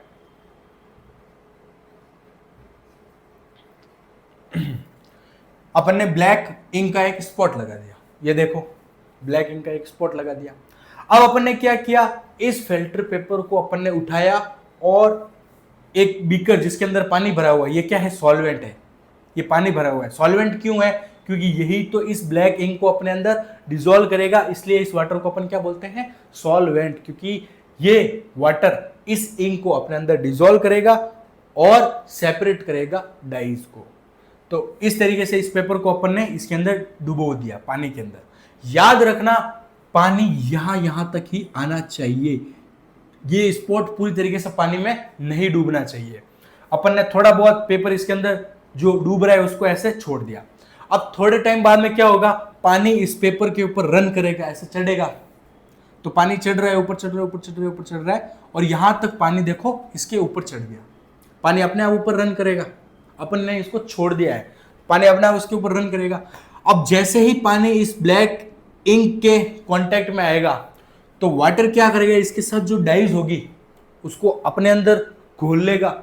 अपन ने ब्लैक इंक का एक स्पॉट लगा दिया, ये देखो ब्लैक इंक का एक स्पॉट लगा दिया। अब अपन ने क्या किया, इस फिल्टर पेपर को अपन ने उठाया और एक बीकर जिसके अंदर पानी भरा हुआ है, ये क्या है, सॉल्वेंट है, ये पानी भरा हुआ है। सॉल्वेंट क्यों है, क्योंकि यही तो इस ब्लैक इंक को अपने अंदर डिसॉल्व करेगा, इसलिए इस वाटर को अपन क्या बोलते हैं, सॉल्वेंट, क्योंकि ये वाटर इस इंक को अपने अंदर डिसॉल्व करेगा और सेपरेट करेगा डाइज को। तो इस तरीके से इस पेपर को अपन ने इसके अंदर डुबो दिया पानी के अंदर। याद रखना पानी यहां तक ही आना चाहिए, ये स्पॉट पूरी तरीके से पानी में नहीं डूबना चाहिए। अपन ने थोड़ा बहुत पेपर इसके अंदर जो डूब रहा है उसको ऐसे छोड़ दिया। अब थोड़े टाइम बाद में क्या होगा, पानी इस पेपर के ऊपर रन करेगा, ऐसे चढ़ेगा। तो पानी चढ़ रहा है, ऊपर चढ़ रहा है, ऊपर चढ़ रहा है, ऊपर चढ़ रहा है, और यहां तक पानी देखो इसके ऊपर चढ़ गया। पानी अपने आप ऊपर रन करेगा, अपन ने इसको छोड़ दिया है, पानी अपने आप उसके ऊपर रन करेगा। अब जैसे ही पानी इस ब्लैक इंक के कांटेक्ट में आएगा तो वाटर क्या करेगा, इसके साथ जो डाइज होगी उसको अपने अंदर घोल लेगा,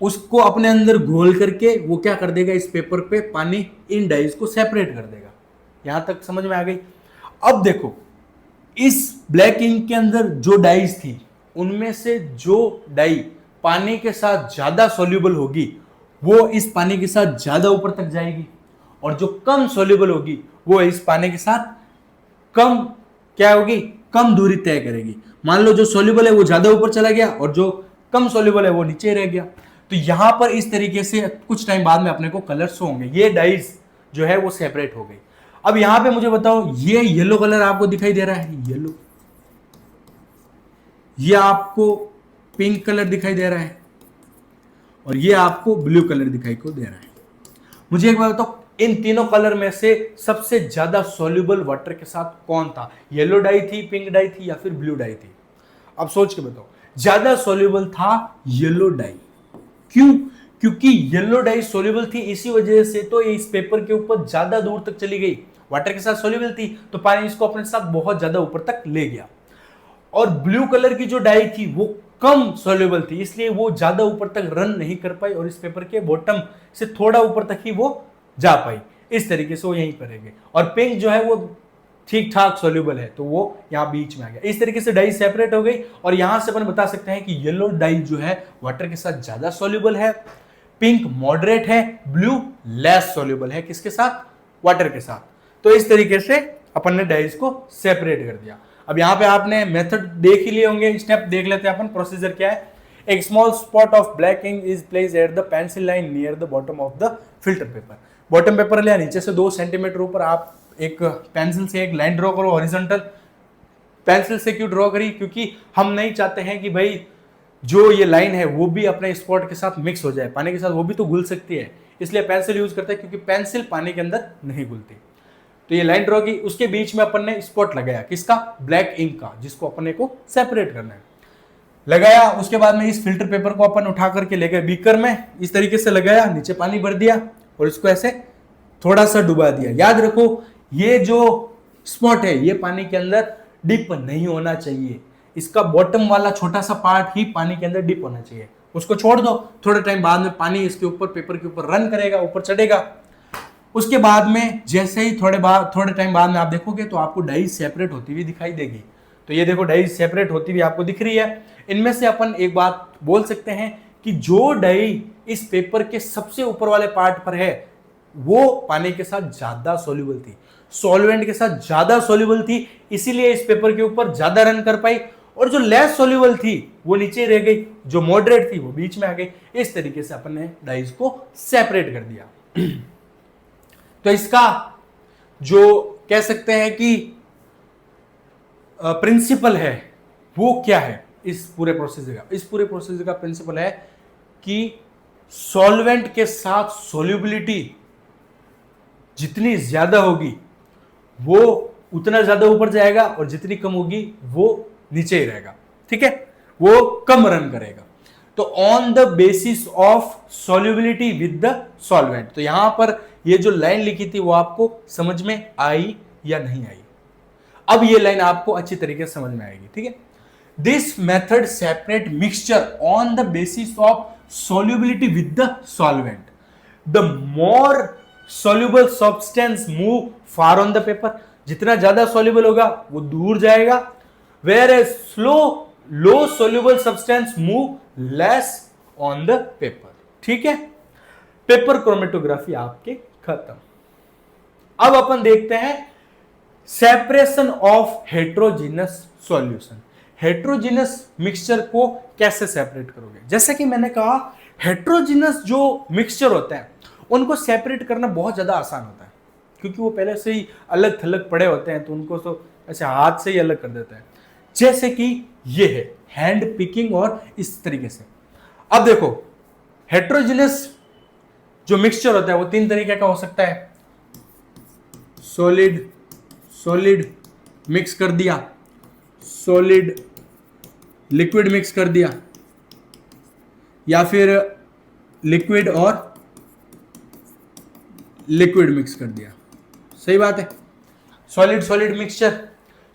उसको अपने अंदर घोल करके वो क्या कर देगा, इस पेपर पे पानी इन डाइज को सेपरेट कर देगा। यहां तक समझ में आ गई। अब देखो इस ब्लैक इंक के अंदर जो डाइज थी उनमें से जो डाई पानी के साथ ज्यादा सॉल्युबल होगी वो इस पानी के साथ ज्यादा ऊपर तक जाएगी, और जो कम सॉल्युबल होगी वो इस पानी के साथ कम क्या होगी, कम दूरी तय करेगी। मान लो जो सॉल्युबल है वो ज्यादा ऊपर चला गया और जो कम सॉल्युबल है वो नीचे रह गया। तो यहां पर इस तरीके से कुछ टाइम बाद में अपने को कलर शो होंगे, ये डाइज जो है वो सेपरेट हो गई। अब यहां पे मुझे बताओ, ये येलो कलर आपको दिखाई दे रहा है, येलो, ये आपको पिंक कलर दिखाई दे रहा है, और ये आपको ब्लू कलर दिखाई को दे रहा है। मुझे एक बात बताओ, इन तीनों कलर में से सबसे ज्यादा सॉल्युबल वाटर के साथ कौन था, येलो डाई थी, पिंक डाई थी, या फिर ब्लू डाई थी? अब सोच के बताओ। ज्यादा सॉल्युबल था येलो डाई। क्यों? क्योंकि येलो डाई सॉल्युबल थी, इसी वजह से तो इस पेपर के ऊपर ज्यादा दूर तक चली गई, वाटर के साथ सॉल्युबल थी तो पानी इसको अपने साथ बहुत ज्यादा ऊपर तक ले गया। और ब्लू कलर की जो डाई थी वो कम सॉल्युबल थी, इसलिए वो ज्यादा ऊपर तक रन नहीं कर पाई और इस पेपर के बॉटम से थोड़ा ऊपर तक ही वो जा पाई। इस तरीके से वो यहीं पर रह गए। और पिंक जो है वो ठीक ठाक सॉल्युबल है तो वो यहाँ बीच में आ गया। इस तरीके से डाई सेपरेट हो गई, और यहां से अपन बता सकते हैं कि येलो डाई जो है वाटर के साथ ज्यादा सॉल्युबल है, पिंक मॉडरेट है, ब्लू लेस सॉल्युबल है, किसके साथ, वाटर के साथ। तो इस तरीके से अपन ने डाइज को सेपरेट कर दिया। अब यहाँ पे आपने मेथड देख ही लिए होंगे, स्टेप देख लेते हैं अपन, प्रोसीजर क्या है। एक small spot of black ink is placed at the pencil line near the bottom of the filter paper. Bottom paper लिया, नीचे से 2 सेंटीमीटर ऊपर आप एक पेंसिल से एक लाइन ड्रॉ करो हॉरिजॉन्टल। पेंसिल से क्यों ड्रॉ करी, क्योंकि हम नहीं चाहते हैं कि भाई जो ये लाइन है वो भी अपने स्पॉट के साथ मिक्स हो जाए, पानी के साथ वो भी तो घुल सकती है, इसलिए पेंसिल यूज करते हैं, क्योंकि पेंसिल पानी के अंदर नहीं घुलती। तो ये लाइन ड्रॉ की, उसके बीच में अपन ने स्पॉट लगाया, किसका, ब्लैक इंक का, जिसको अपने को सेपरेट करना है, लगाया। उसके बाद में इस फिल्टर पेपर को अपन उठा करके ले गए बीकर में, इस तरीके से लगाया, नीचे पानी भर दिया और इसको ऐसे थोड़ा सा डुबा दिया। याद रखो ये जो स्पॉट है ये पानी के अंदर डिप नहीं होना चाहिए। इसका बॉटम वाला छोटा सा पार्ट ही पानी के अंदर डिप होना चाहिए। उसको छोड़ दो, थोड़े टाइम बाद में पानी इसके ऊपर पेपर के ऊपर रन करेगा, ऊपर चढ़ेगा। उसके बाद में जैसे ही थोड़े टाइम बाद में आप देखोगे तो आपको डाई सेपरेट होती हुई दिखाई देगी। तो ये देखो डाई सेपरेट होती हुई आपको दिख रही है। इनमें से अपन एक बात बोल सकते हैं कि जो डाई इस पेपर के सबसे ऊपर वाले पार्ट पर है वो पानी के साथ ज्यादा सोल्यूबल थी, सॉल्वेंट के साथ ज्यादा सोल्यूबल थी, इसीलिए इस पेपर के ऊपर ज्यादा रन कर पाई। और जो लेस सोल्यूबल थी वो नीचे रह गई, जो मॉडरेट थी वो बीच में आ गई। इस तरीके से अपन ने डाइज को सेपरेट कर दिया। तो इसका जो कह सकते हैं कि प्रिंसिपल है वो क्या है इस पूरे प्रोसीजर का? इस पूरे प्रोसीजर का प्रिंसिपल है कि सॉल्वेंट के साथ सोल्यूबिलिटी जितनी ज्यादा होगी वो उतना ज्यादा ऊपर जाएगा और जितनी कम होगी वो नीचे ही रहेगा। ठीक है, वो कम रन करेगा। तो on the basis of solubility with the solvent. तो यहां पर ये जो लाइन लिखी थी वो आपको समझ में आई या नहीं आई? अब ये लाइन आपको अच्छी तरीके से समझ में आएगी। ठीक है, this method separate mixture on the basis of solubility with the solvent. The more soluble substance move far on the paper. जितना ज्यादा soluble होगा वो दूर जाएगा, whereas low soluble substance move less on the paper. ठीक है, paper chromatography आपके खत्म। अब अपन देखते हैं separation of heterogeneous solution. Heterogeneous mixture को कैसे सेपरेट करोगे? जैसे कि मैंने कहा हेट्रोजीनस जो मिक्सचर होते हैं उनको सेपरेट करना बहुत ज्यादा आसान होता है, क्योंकि वो पहले से ही अलग थलग पड़े होते हैं, तो उनको तो ऐसे हाथ से ही अलग कर देते हैं। जैसे कि ये है हैंड पिकिंग और इस तरीके से। अब देखो हेट्रोजीनस जो मिक्सचर होता है वो तीन तरीके का हो सकता है। सॉलिड मिक्स कर दिया, सॉलिड लिक्विड मिक्स कर दिया, या फिर लिक्विड और लिक्विड मिक्स कर दिया। सही बात है, सॉलिड मिक्सचर,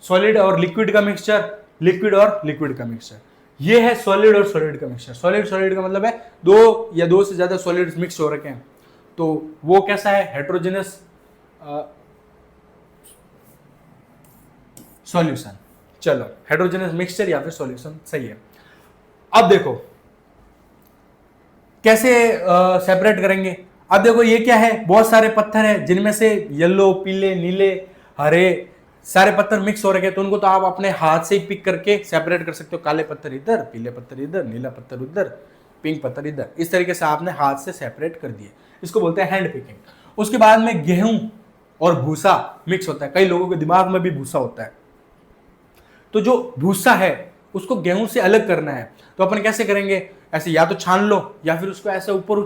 सॉलिड और लिक्विड का मिक्सचर, लिक्विड और लिक्विड का मिक्सचर। ये है सॉलिड और सॉलिड का मिक्सचर। सॉलिड का मतलब है दो या दो से ज्यादा सॉलिड्स मिक्स हो रखे हैं, तो वो कैसा है? Heterogeneous solution. चलो हेट्रोजेनस मिक्सचर या फिर सॉल्यूशन सही है। अब देखो कैसे सेपरेट करेंगे। अब देखो ये क्या है, बहुत सारे पत्थर हैं जिनमें से येलो, पीले, नीले, हरे सारे पत्थर मिक्स हो रखे हैं, तो उनको तो आप अपने हाथ से ही पिक करके सेपरेट कर सकते हो। काले पत्थर इधर, पीले पत्थर इधर, नीला पत्थर उधर, पिंक पत्थर इधर। इस तरीके से आपने हाथ से सेपरेट कर दिए, इसको बोलते हैं हैंड पिकिंग। उसके बाद में गेहूं और भूसा मिक्स होता है। कई लोगों के दिमाग में भी भूसा होता है, तो जो भूसा है उसको गेहूं से अलग करना है, तो अपन कैसे करेंगे? ऐसे या तो छान लो या फिर उसको ऐसे ऊपर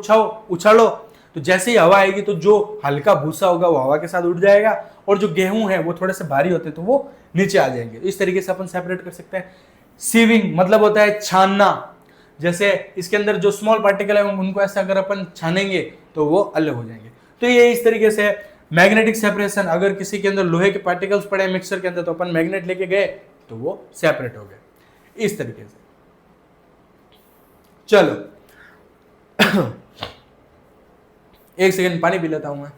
उछालो, तो जैसे ही हवा आएगी तो जो हल्का भूसा होगा वो हवा के साथ उड़ जाएगा, और जो गेहूं है वो थोड़े से भारी होते हैं तो वो नीचे आ जाएंगे। इस तरीके से अपन सेपरेट कर सकते हैं। सीविंग मतलब होता है छानना। जैसे इसके अंदर जो स्मॉल पार्टिकल है उनको ऐसे अगर अपन छानेंगे तो वो अलग हो जाएंगे। तो ये इस तरीके से मैग्नेटिक सेपरेशन। अगर किसी के अंदर लोहे के पार्टिकल्स पड़े मिक्सर के अंदर तो अपन मैग्नेट लेके गए तो वो सेपरेट हो गए इस तरीके से। चलो एक सेकंड पानी पी लेता हूं मैं।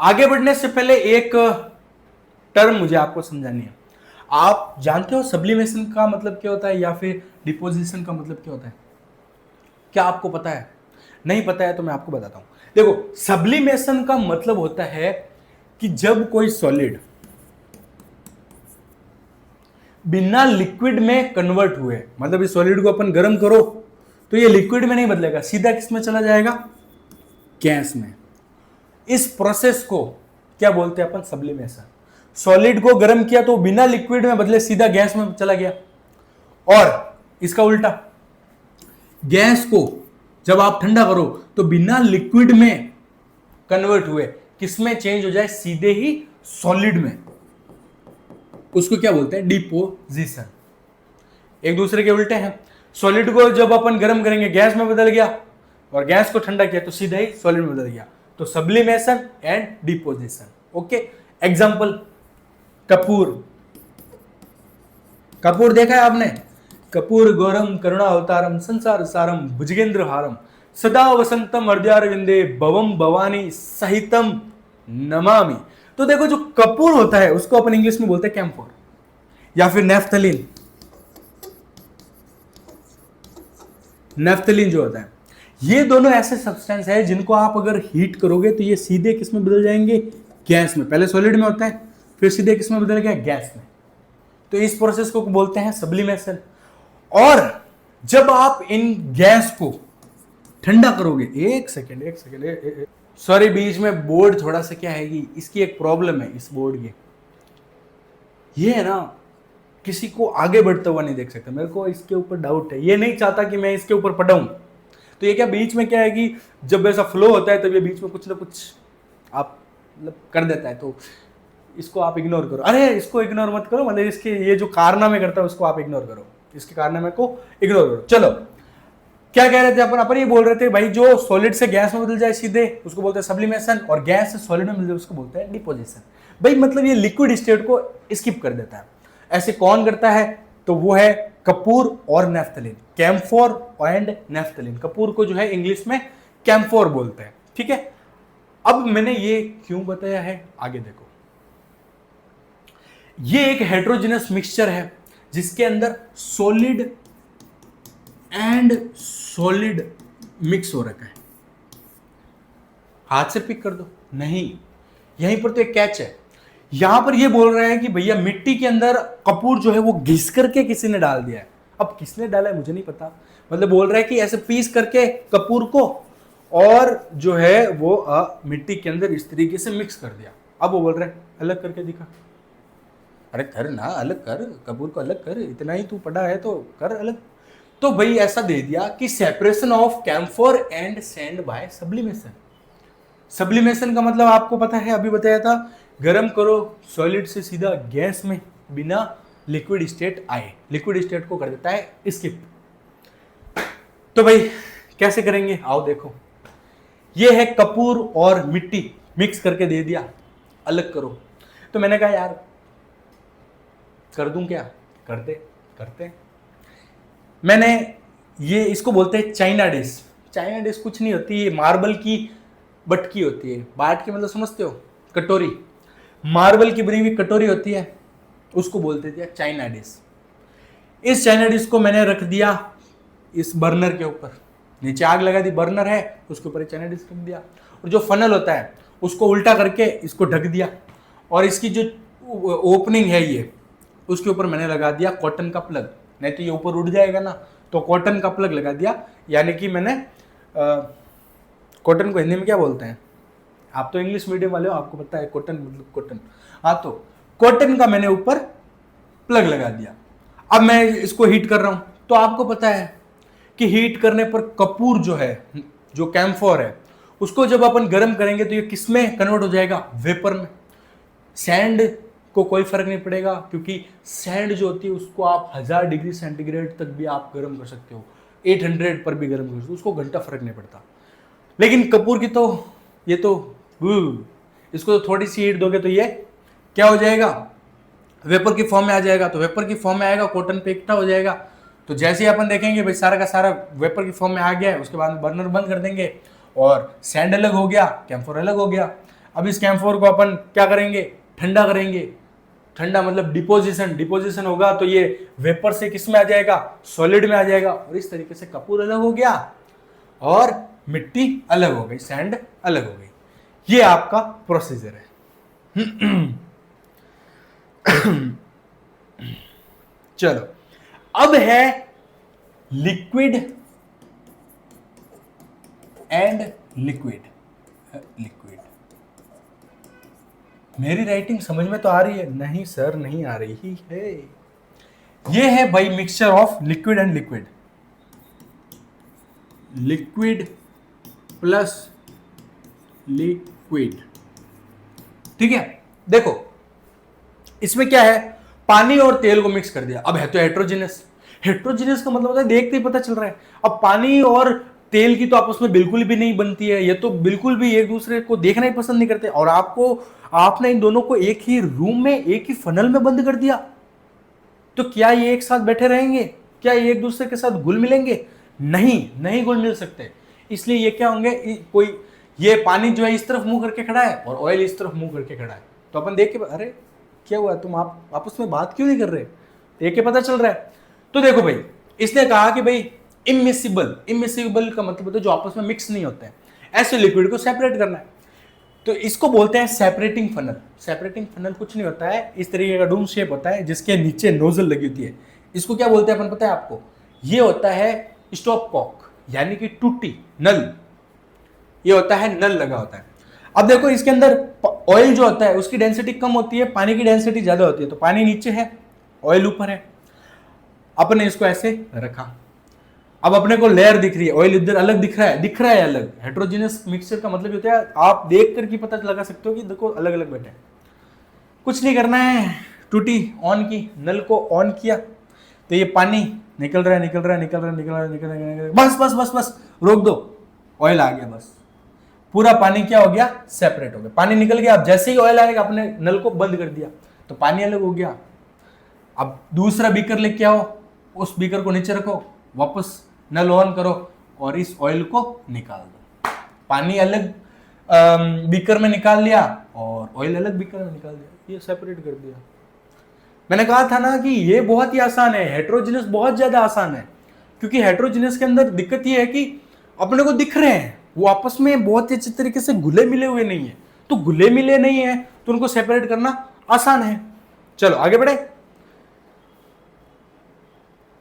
आगे बढ़ने से पहले एक टर्म मुझे आपको समझानी है। आप जानते हो सब्लिमेशन का मतलब क्या होता है या फिर डिपोजिशन का मतलब क्या होता है? क्या आपको पता है? नहीं पता है तो मैं आपको बताता हूं। देखो सब्लिमेशन का मतलब होता है कि जब कोई सॉलिड बिना लिक्विड में कन्वर्ट हुए, मतलब इस सॉलिड को अपन गर्म करो तो ये लिक्विड में नहीं बदलेगा, सीधा किस में चला जाएगा? गैस में। इस प्रोसेस को क्या बोलते हैं अपन? सब्लिमेशन। सॉलिड को गर्म किया तो बिना लिक्विड में बदले सीधा गैस में चला गया, और इसका उल्टा गैस को जब आप ठंडा करो तो बिना लिक्विड में कन्वर्ट हुए किसमें चेंज हो जाए? सीधे ही सॉलिड में। उसको क्या बोलते हैं? डिपोजिशन। एक दूसरे के उल्टे हैं। सॉलिड को जब अपन गर्म करेंगे गैस में बदल गया, और गैस को ठंडा किया तो सीधा ही सॉलिड में बदल गया। तो sublimation and deposition. Okay, example Kapoor. Kapoor देखा है आपने? कपूर गौरम करुणा अवतारम संसार सारम भुजगेंद्र हारम सदा वसंतम हृदयारविंदे भवम भवानी सहितम नमामि। तो देखो, जो कपूर होता है उसको अपन इंग्लिश में बोलते हैं कैम्फोर या फिर नेफ्थलीन। नेफ्थलीन जो होता है, ये दोनों ऐसे सब्सटेंस है जिनको आप अगर हीट करोगे तो ये सीधे किस में बदल जाएंगे? गैस में। पहले सॉलिड में होता है, फिर सीधे किस में बदल गया? गैस में। तो इस प्रोसेस को बोलते हैं सब्लिमेशन। और जब आप इन गैस को ठंडा करोगे, एक सेकेंड, सॉरी बीच में बोर्ड थोड़ा सा क्या है कि इसकी एक प्रॉब्लम है इस बोर्ड की, ये है ना, किसी को आगे बढ़ता हुआ नहीं देख सकता। मेरे को इसके ऊपर डाउट है, ये नहीं चाहता कि मैं इसके ऊपर पढ़ाऊं। तो ये क्या बीच में क्या है कि जब ऐसा फ्लो होता है तब ये बीच में कुछ ना कुछ आप मतलब कर देता है, तो इसको आप इग्नोर करो। अरे इसको इग्नोर मत करो, मतलब इसके ये जो कारनामे करता है उसको आप इग्नोर करो, इसके कारनामे को इग्नोर करो। चलो, क्या कह रहे थे अपन ये बोल रहे थे भाई, जो सॉलिड से गैस में बदल जाए सीधे उसको बोलते हैं सब्लिमेशन, और गैस से सॉलिड में बदल जाए उसको बोलते हैं डिपोजिशन। भाई मतलब ये लिक्विड स्टेट को स्किप कर देता है। ऐसे कौन करता है? तो वो है कपूर और naphthalene, camphor and naphthalene. Kapoor को जो है इंग्लिश में कैम्फोर बोलते हैं, ठीक है। अब मैंने ये क्यों बताया है आगे देखो। ये एक हेट्रोजेनस मिक्सचर है जिसके अंदर सॉलिड एंड सॉलिड मिक्स हो रखा है। हाथ से पिक कर दो, नहीं, यहीं पर तो एक कैच है। यहां पर ये बोल रहे हैं कि भैया मिट्टी के अंदर कपूर जो है वो घिस करके किसी ने डाल दिया है। अब किसने डाला है मुझे नहीं पता, मतलब बोल रहा है कि ऐसे पीस करके कपूर को और जो है वो मिट्टी के अंदर इस तरीके से मिक्स कर दिया। अब वो बोल रहे हैं अलग करके दिखा। अरे कर ना, अलग कर, कपूर को अलग कर, इतना ही तू पढ़ा है तो कर अलग। तो भाई ऐसा दे दिया कि separation of camphor and sand by sublimation. Sublimation का मतलब आपको पता है, अभी बताया था, गर्म करो सॉलिड से सीधा गैस में बिना लिक्विड स्टेट आए, लिक्विड स्टेट को कर देता है स्किप। तो भाई कैसे करेंगे, आओ देखो। ये है कपूर और मिट्टी मिक्स करके दे दिया, अलग करो। तो मैंने कहा यार कर दूं क्या, करते मैंने ये इसको बोलते हैं चाइना डिश। चाइना डिश कुछ नहीं होती, ये मार्बल की बटकी होती है। बाट की मतलब समझते हो, कटोरी, मार्बल की बनी हुई कटोरी होती है, उसको बोलते थे चाइना डिश। इस चाइना डिश को मैंने रख दिया इस बर्नर के ऊपर, नीचे आग लगा दी, बर्नर है उसके ऊपर चाइना डिश रख दिया, और जो फनल होता है उसको उल्टा करके इसको ढक दिया, और इसकी जो ओपनिंग है ये उसके ऊपर मैंने लगा दिया कॉटन का प्लग, नहीं तो ये ऊपर उड़ जाएगा ना, तो कॉटन का प्लग लगा दिया। यानी कि मैंने कॉटन को हिंदी में क्या बोलते हैं, आप तो इंग्लिश मीडियम वाले हो, आपको पता है कॉटन मतलब कॉटन, हाँ, तो कॉटन का मैंने ऊपर प्लग लगा दिया। अब मैं इसको हीट कर रहा हूं, तो आपको पता है कि हीट करने पर कपूर जो है, जो कैम्फोर है, उसको जब अपन गर्म करेंगे तो ये किस में कन्वर्ट हो जाएगा? वेपर में। सैंड को कोई फर्क नहीं पड़ेगा, क्योंकि सैंड जो होती है उसको आप 1000 डिग्री सेंटीग्रेड तक भी आप गर्म कर सकते हो, 800 पर भी गर्म कर सकते हो, उसको घंटा फर्क नहीं पड़ता। लेकिन कपूर की तो ये तो इसको तो थोड़ी सी हीट दोगे तो ये क्या हो जाएगा? वेपर की फॉर्म में आ जाएगा। तो वेपर की फॉर्म में आएगा, कॉटन पे इकट्ठा हो जाएगा। तो जैसे ही अपन देखेंगे भाई सारा का सारा वेपर की फॉर्म में आ गया है, उसके बाद बर्नर बंद कर देंगे और सैंड अलग हो गया, कैम्फोर अलग हो गया। अब इस कैम्फोर को अपन क्या करेंगे? ठंडा करेंगे। ठंडा मतलब डिपोजिशन होगा, तो ये वेपर से किस में आ जाएगा? सॉलिड में आ जाएगा, और इस तरीके से कपूर अलग हो गया और मिट्टी अलग हो गई, सैंड अलग हो गई। ये आपका प्रोसीजर है। चलो, अब है लिक्विड एंड लिक्विड। मेरी राइटिंग समझ में तो आ रही है? नहीं सर, नहीं आ रही है। ये है भाई mixture of liquid and liquid, liquid plus liquid, ठीक है। देखो इसमें क्या है, पानी और तेल को मिक्स कर दिया, अब है तो हेट्रोजीनियस। हेट्रोजीनियस का मतलब होता है देखते ही पता चल रहा है। अब पानी और तेल की तो आपस में बिल्कुल भी नहीं बनती है, ये तो बिल्कुल भी एक दूसरे को देखना ही पसंद नहीं करते, और आपने इन दोनों को एक ही रूम में, एक ही फनल में बंद कर दिया, तो क्या ये एक साथ बैठे रहेंगे? क्या ये एक दूसरे के साथ घुल मिलेंगे? नहीं, नहीं घुल मिल सकते। इसलिए ये क्या होंगे, कोई ये पानी जो है इस तरफ मुंह करके खड़ा है और ऑयल इस तरफ मुंह करके खड़ा है, तो अपन देख के अरे क्या हुआ, तुम आप आपस में बात क्यों नहीं कर रहे? देख के पता चल रहा है। तो देखो भाई, इसने कहा कि भाई इमिसिबल, इमिसिबल का मतलब होता है जो आपस में मिक्स नहीं होते हैं, ऐसे लिक्विड को सेपरेट करना है, तो इसको बोलते हैं सेपरेटिंग फनल। सेपरेटिंग फनल कुछ नहीं होता है, इस तरीके का डूम शेप होता है जिसके नीचे नोजल लगी होती है। इसको क्या बोलते हैं अपन, पता है आपको? ये होता है स्टॉप कॉक, यानी कि टूटी नल, ये होता है नल लगा होता है। अब देखो इसके अंदर ऑयल जो होता है उसकी डेंसिटी कम होती है, पानी की डेंसिटी ज्यादा होती है, तो पानी नीचे है, ऑयल ऊपर है। अपने इसको ऐसे रखा, अब अपने को लेयर दिख रही है, ऑयल इधर अलग दिख रहा है अलग। हेट्रोजीनियस मिक्सचर का मतलब होता है आप देख कर के पता लगा सकते हो कि देखो अलग अलग बैठे। कुछ नहीं करना है, टूटी ऑन की, नल को ऑन किया, तो ये पानी निकल रहा है, निकल रहा है, निकल रहा है, निकल रहा है, निकल रहा है, बस बस बस बस रोक दो, ऑयल आ गया, बस पूरा पानी क्या हो गया, सेपरेट हो गया, पानी निकल गया। अब जैसे ही ऑयल आएगा अपने नल को बंद कर दिया तो पानी अलग हो गया। अब दूसरा बीकर लेके आओ, उस बीकर को नीचे रखो, वापस नल ऑन करो और इस ऑयल को निकाल दो, पानी अलग बीकर में निकाल लिया और ऑयल अलग बीकर में निकाल दिया, ये सेपरेट कर दिया। मैंने कहा था ना कि ये बहुत ही आसान है, हेट्रोजीनियस बहुत ज्यादा आसान है, क्योंकि हेट्रोजीनियस के अंदर दिक्कत ये है कि अपने को दिख रहे हैं, वो आपस में बहुत ही अच्छे तरीके से घुले मिले हुए नहीं है, तो घुले मिले नहीं है तो उनको सेपरेट करना आसान है। चलो आगे बढ़े।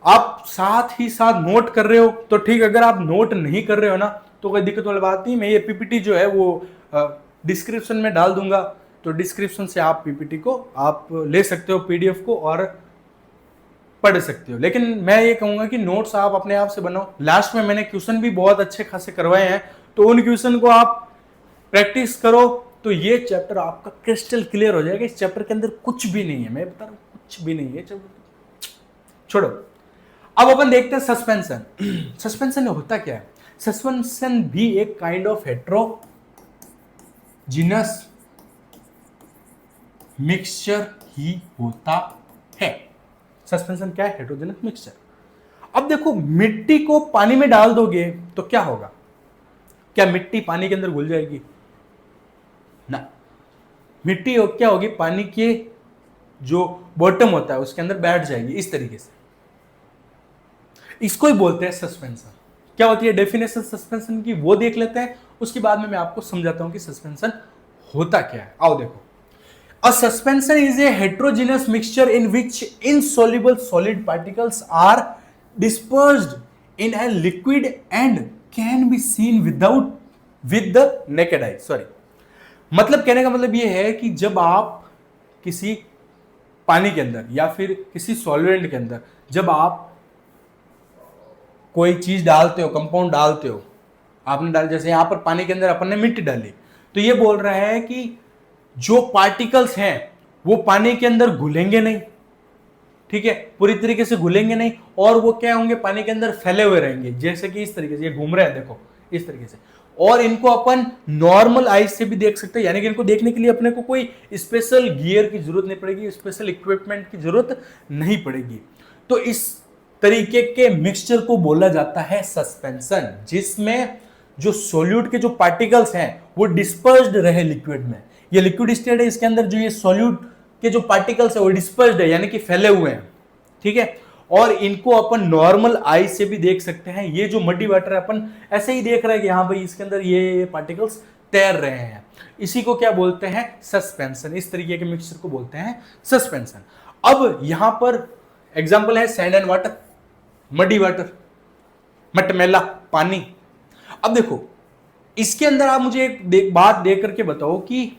आप साथ ही साथ नोट कर रहे हो तो ठीक, अगर आप नोट नहीं कर रहे हो ना तो कोई दिक्कत वाली बात नहीं, मैं ये पीपीटी जो है वो डिस्क्रिप्शन में डाल दूंगा, तो डिस्क्रिप्शन से आप पीपीटी को आप ले सकते हो, पीडीएफ को, और पढ़ सकते हो। लेकिन मैं ये कहूंगा कि नोट्स आप अपने आप से बनाओ। लास्ट में मैंने क्वेश्चन भी बहुत अच्छे खासे करवाए हैं, तो उन क्वेश्चन को आप प्रैक्टिस करो, तो ये चैप्टर आपका क्रिस्टल क्लियर हो जाएगा। इस चैप्टर के अंदर कुछ भी नहीं है, मैं बता रहा हूं कुछ भी नहीं है, छोड़ो। अब अपन देखते हैं सस्पेंशन। सस्पेंशन होता क्या है? सस्पेंशन भी एक काइंड ऑफ हेट्रोजीनस मिक्सचर ही होता है। सस्पेंशन क्या है? Heterogeneous mixture. अब देखो, मिट्टी को पानी में डाल दोगे तो क्या होगा? क्या मिट्टी पानी के अंदर घुल जाएगी? ना, मिट्टी क्या होगी, पानी के जो बॉटम होता है उसके अंदर बैठ जाएगी इस तरीके से। इसको ही बोलते हैं सस्पेंशन। क्या होती है डेफिनेशन सस्पेंशन की, वो देख लेते हैं, उसके बाद में मैं आपको समझाता हूं कि सस्पेंशन होता क्या है। आओ देखो, a suspension is a heterogeneous mixture in which insoluble solid particles are dispersed in a liquid and can be seen with the naked eye. Sorry, मतलब कहने का मतलब ये है कि जब आप किसी पानी के अंदर या फिर किसी सॉल्वेंट के अंदर जब आप कोई चीज डालते हो, कंपाउंड डालते हो, आपने डाल, जैसे यहां पर पानी के अंदर अपन ने मिट्टी डाली, तो ये बोल रहा है कि जो पार्टिकल्स हैं वो पानी के अंदर घुलेंगे नहीं, ठीक है, पूरी तरीके से घुलेंगे नहीं, और वो क्या होंगे, पानी के अंदर फैले हुए रहेंगे, जैसे कि इस तरीके से ये घूम रहे हैं, देखो इस तरीके से। और इनको अपन नॉर्मल आईज से भी देख सकते हैं, यानी कि इनको देखने के लिए अपने को कोई स्पेशल गियर की जरूरत नहीं पड़ेगी, स्पेशल इक्विपमेंट की जरूरत नहीं पड़ेगी। तो इस तरीके के मिक्सचर को बोला जाता है सस्पेंशन, जिसमें जो सोल्यूट के जो पार्टिकल्स हैं वो डिस्पर्स्ड रहे लिक्विड में। ये लिक्विड स्टेट है, इसके अंदर जो ये सॉल्यूट के जो पार्टिकल्स है वो डिस्पर्स्ड है, यानी कि फैले हुए हैं, ठीक है। और इनको अपन नॉर्मल आई से भी देख सकते हैं। ये जो मडी वाटर है अपन ऐसे ही देख रहे हैं कि हाँ भाई इसके अंदर ये पार्टिकल्स तैर रहे हैं, इसी को क्या बोलते हैं, सस्पेंशन। इस तरीके के मिक्सचर को बोलते हैं सस्पेंशन। अब यहां पर एग्जांपल है sand and water, muddy water, मटमैला पानी। अब देखो इसके अंदर आप मुझे एक बात देख करके बताओ कि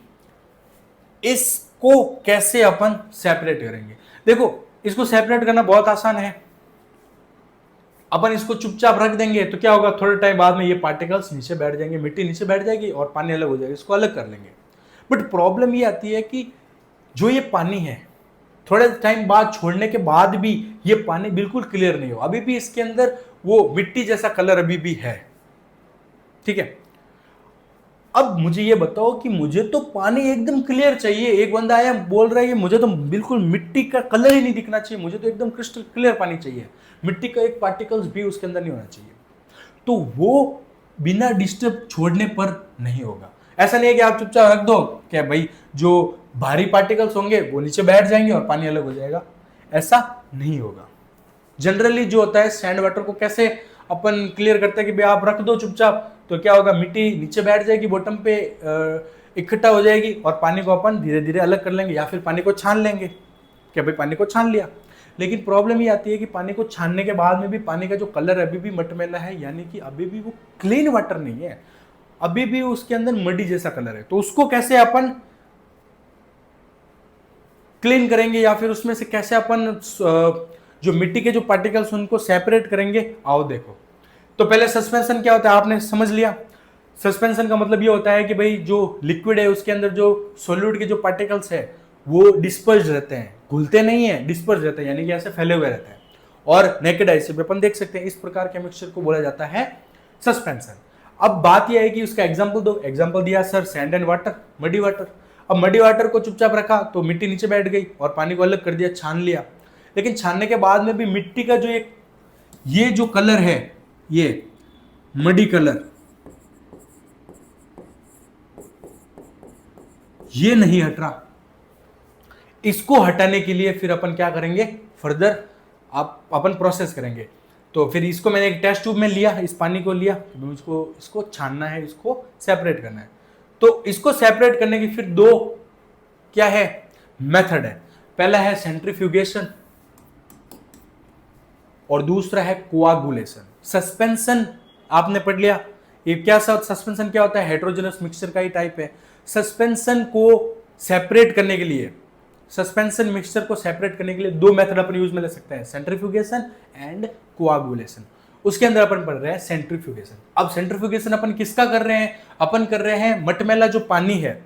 इसको कैसे अपन सेपरेट करेंगे। देखो इसको सेपरेट करना बहुत आसान है, अपन इसको चुपचाप रख देंगे तो क्या होगा, थोड़े टाइम बाद में ये पार्टिकल्स नीचे बैठ जाएंगे, मिट्टी नीचे बैठ जाएगी और पानी अलग हो जाएगा, इसको अलग कर लेंगे। बट प्रॉब्लम ये आती है कि जो ये पानी है थोड़े टाइम बाद छोड़ने के बाद भी ये पानी बिल्कुल क्लियर नहीं हो, अभी भी इसके अंदर वो मिट्टी जैसा कलर अभी भी है। ठीक है, अब मुझे ये बताओ कि मुझे तो पानी एकदम क्लियर चाहिए। एक बंदा आया बोल रहा है कि मुझे तो बिल्कुल मिट्टी का कलर ही नहीं दिखना चाहिए, मुझे तो एकदम क्रिस्टल क्लियर पानी चाहिए, मिट्टी का एक पार्टिकल्स भी उसके अंदर नहीं होना चाहिए। तो वो बिना डिस्टर्ब छोड़ने पर नहीं होगा। ऐसा नहीं है कि आप चुपचाप रख दो क्या भाई जो भारी पार्टिकल्स होंगे वो नीचे बैठ जाएंगे और पानी अलग हो जाएगा, ऐसा नहीं होगा। जनरली जो होता है सैंड वाटर को कैसे अपन क्लियर करते हैं कि भाई आप रख दो चुपचाप, तो क्या होगा, मिट्टी नीचे बैठ जाएगी, बॉटम पे इकट्ठा हो जाएगी और पानी को अपन धीरे धीरे अलग कर लेंगे या फिर पानी को छान लेंगे। क्या भाई पानी को छान लिया, लेकिन प्रॉब्लम ये आती है कि पानी को छानने के बाद में भी पानी का जो कलर अभी भी मटमैला है, यानी कि अभी भी वो क्लीन वाटर नहीं है, अभी भी उसके अंदर मडी जैसा कलर है। तो उसको कैसे अपन क्लीन करेंगे या फिर उसमें से कैसे अपन जो मिट्टी के जो पार्टिकल्स उनको सेपरेट करेंगे, आओ देखो। तो पहले सस्पेंशन क्या होता है आपने समझ लिया। सस्पेंशन का मतलब ये होता है कि भाई जो लिक्विड है उसके अंदर जो सॉल्यूट के जो पार्टिकल्स है वो डिस्पर्स रहते हैं, घुलते नहीं है, डिस्पर्स रहते हैं, यानी कि ऐसे फैले हुए रहते हैं और नेकेड आई से अपन देख सकते हैं। इस प्रकार के मिक्सचर को बोला जाता है सस्पेंशन। अब बात यह है कि उसका एग्जांपल दो। एग्जांपल दिया sir sand and water, muddy water. अब मडी वाटर को चुपचाप रखा तो मिट्टी नीचे बैठ गई और पानी को अलग कर दिया, छान लिया, लेकिन छानने के बाद में भी मिट्टी का जो एक ये जो कलर है, ये मडी कलर, ये नहीं हट रहा। इसको हटाने के लिए फिर अपन क्या करेंगे, फर्दर अपन प्रोसेस करेंगे। तो फिर इसको मैंने एक टेस्ट ट्यूब में लिया, इस पानी को लिया, इसको छानना है, इसको सेपरेट करना है। तो इसको सेपरेट करने की फिर दो क्या है मेथड है। पहला है सेंट्रीफ्यूगेशन और दूसरा है कोआगुलेशन। सस्पेंशन आपने पढ़ लिया, ये क्या सस्पेंशन क्या होता है, हेटेरोजेनस मिक्सचर का ही टाइप है। सस्पेंशन को सेपरेट करने के लिए, सस्पेंशन मिक्सचर को सेपरेट करने के लिए दो मेथड अपन यूज में ले सकते हैं, सेंट्रीफ्यूगेशन एंड कोआगुलेशन। उसके अंदर अपन पढ़ रहे हैं सेंट्रीफ्यूगेशन। अब सेंट्रीफ्यूगेशन अपन किसका कर रहे हैं, अपन कर रहे हैं मटमैला जो पानी है,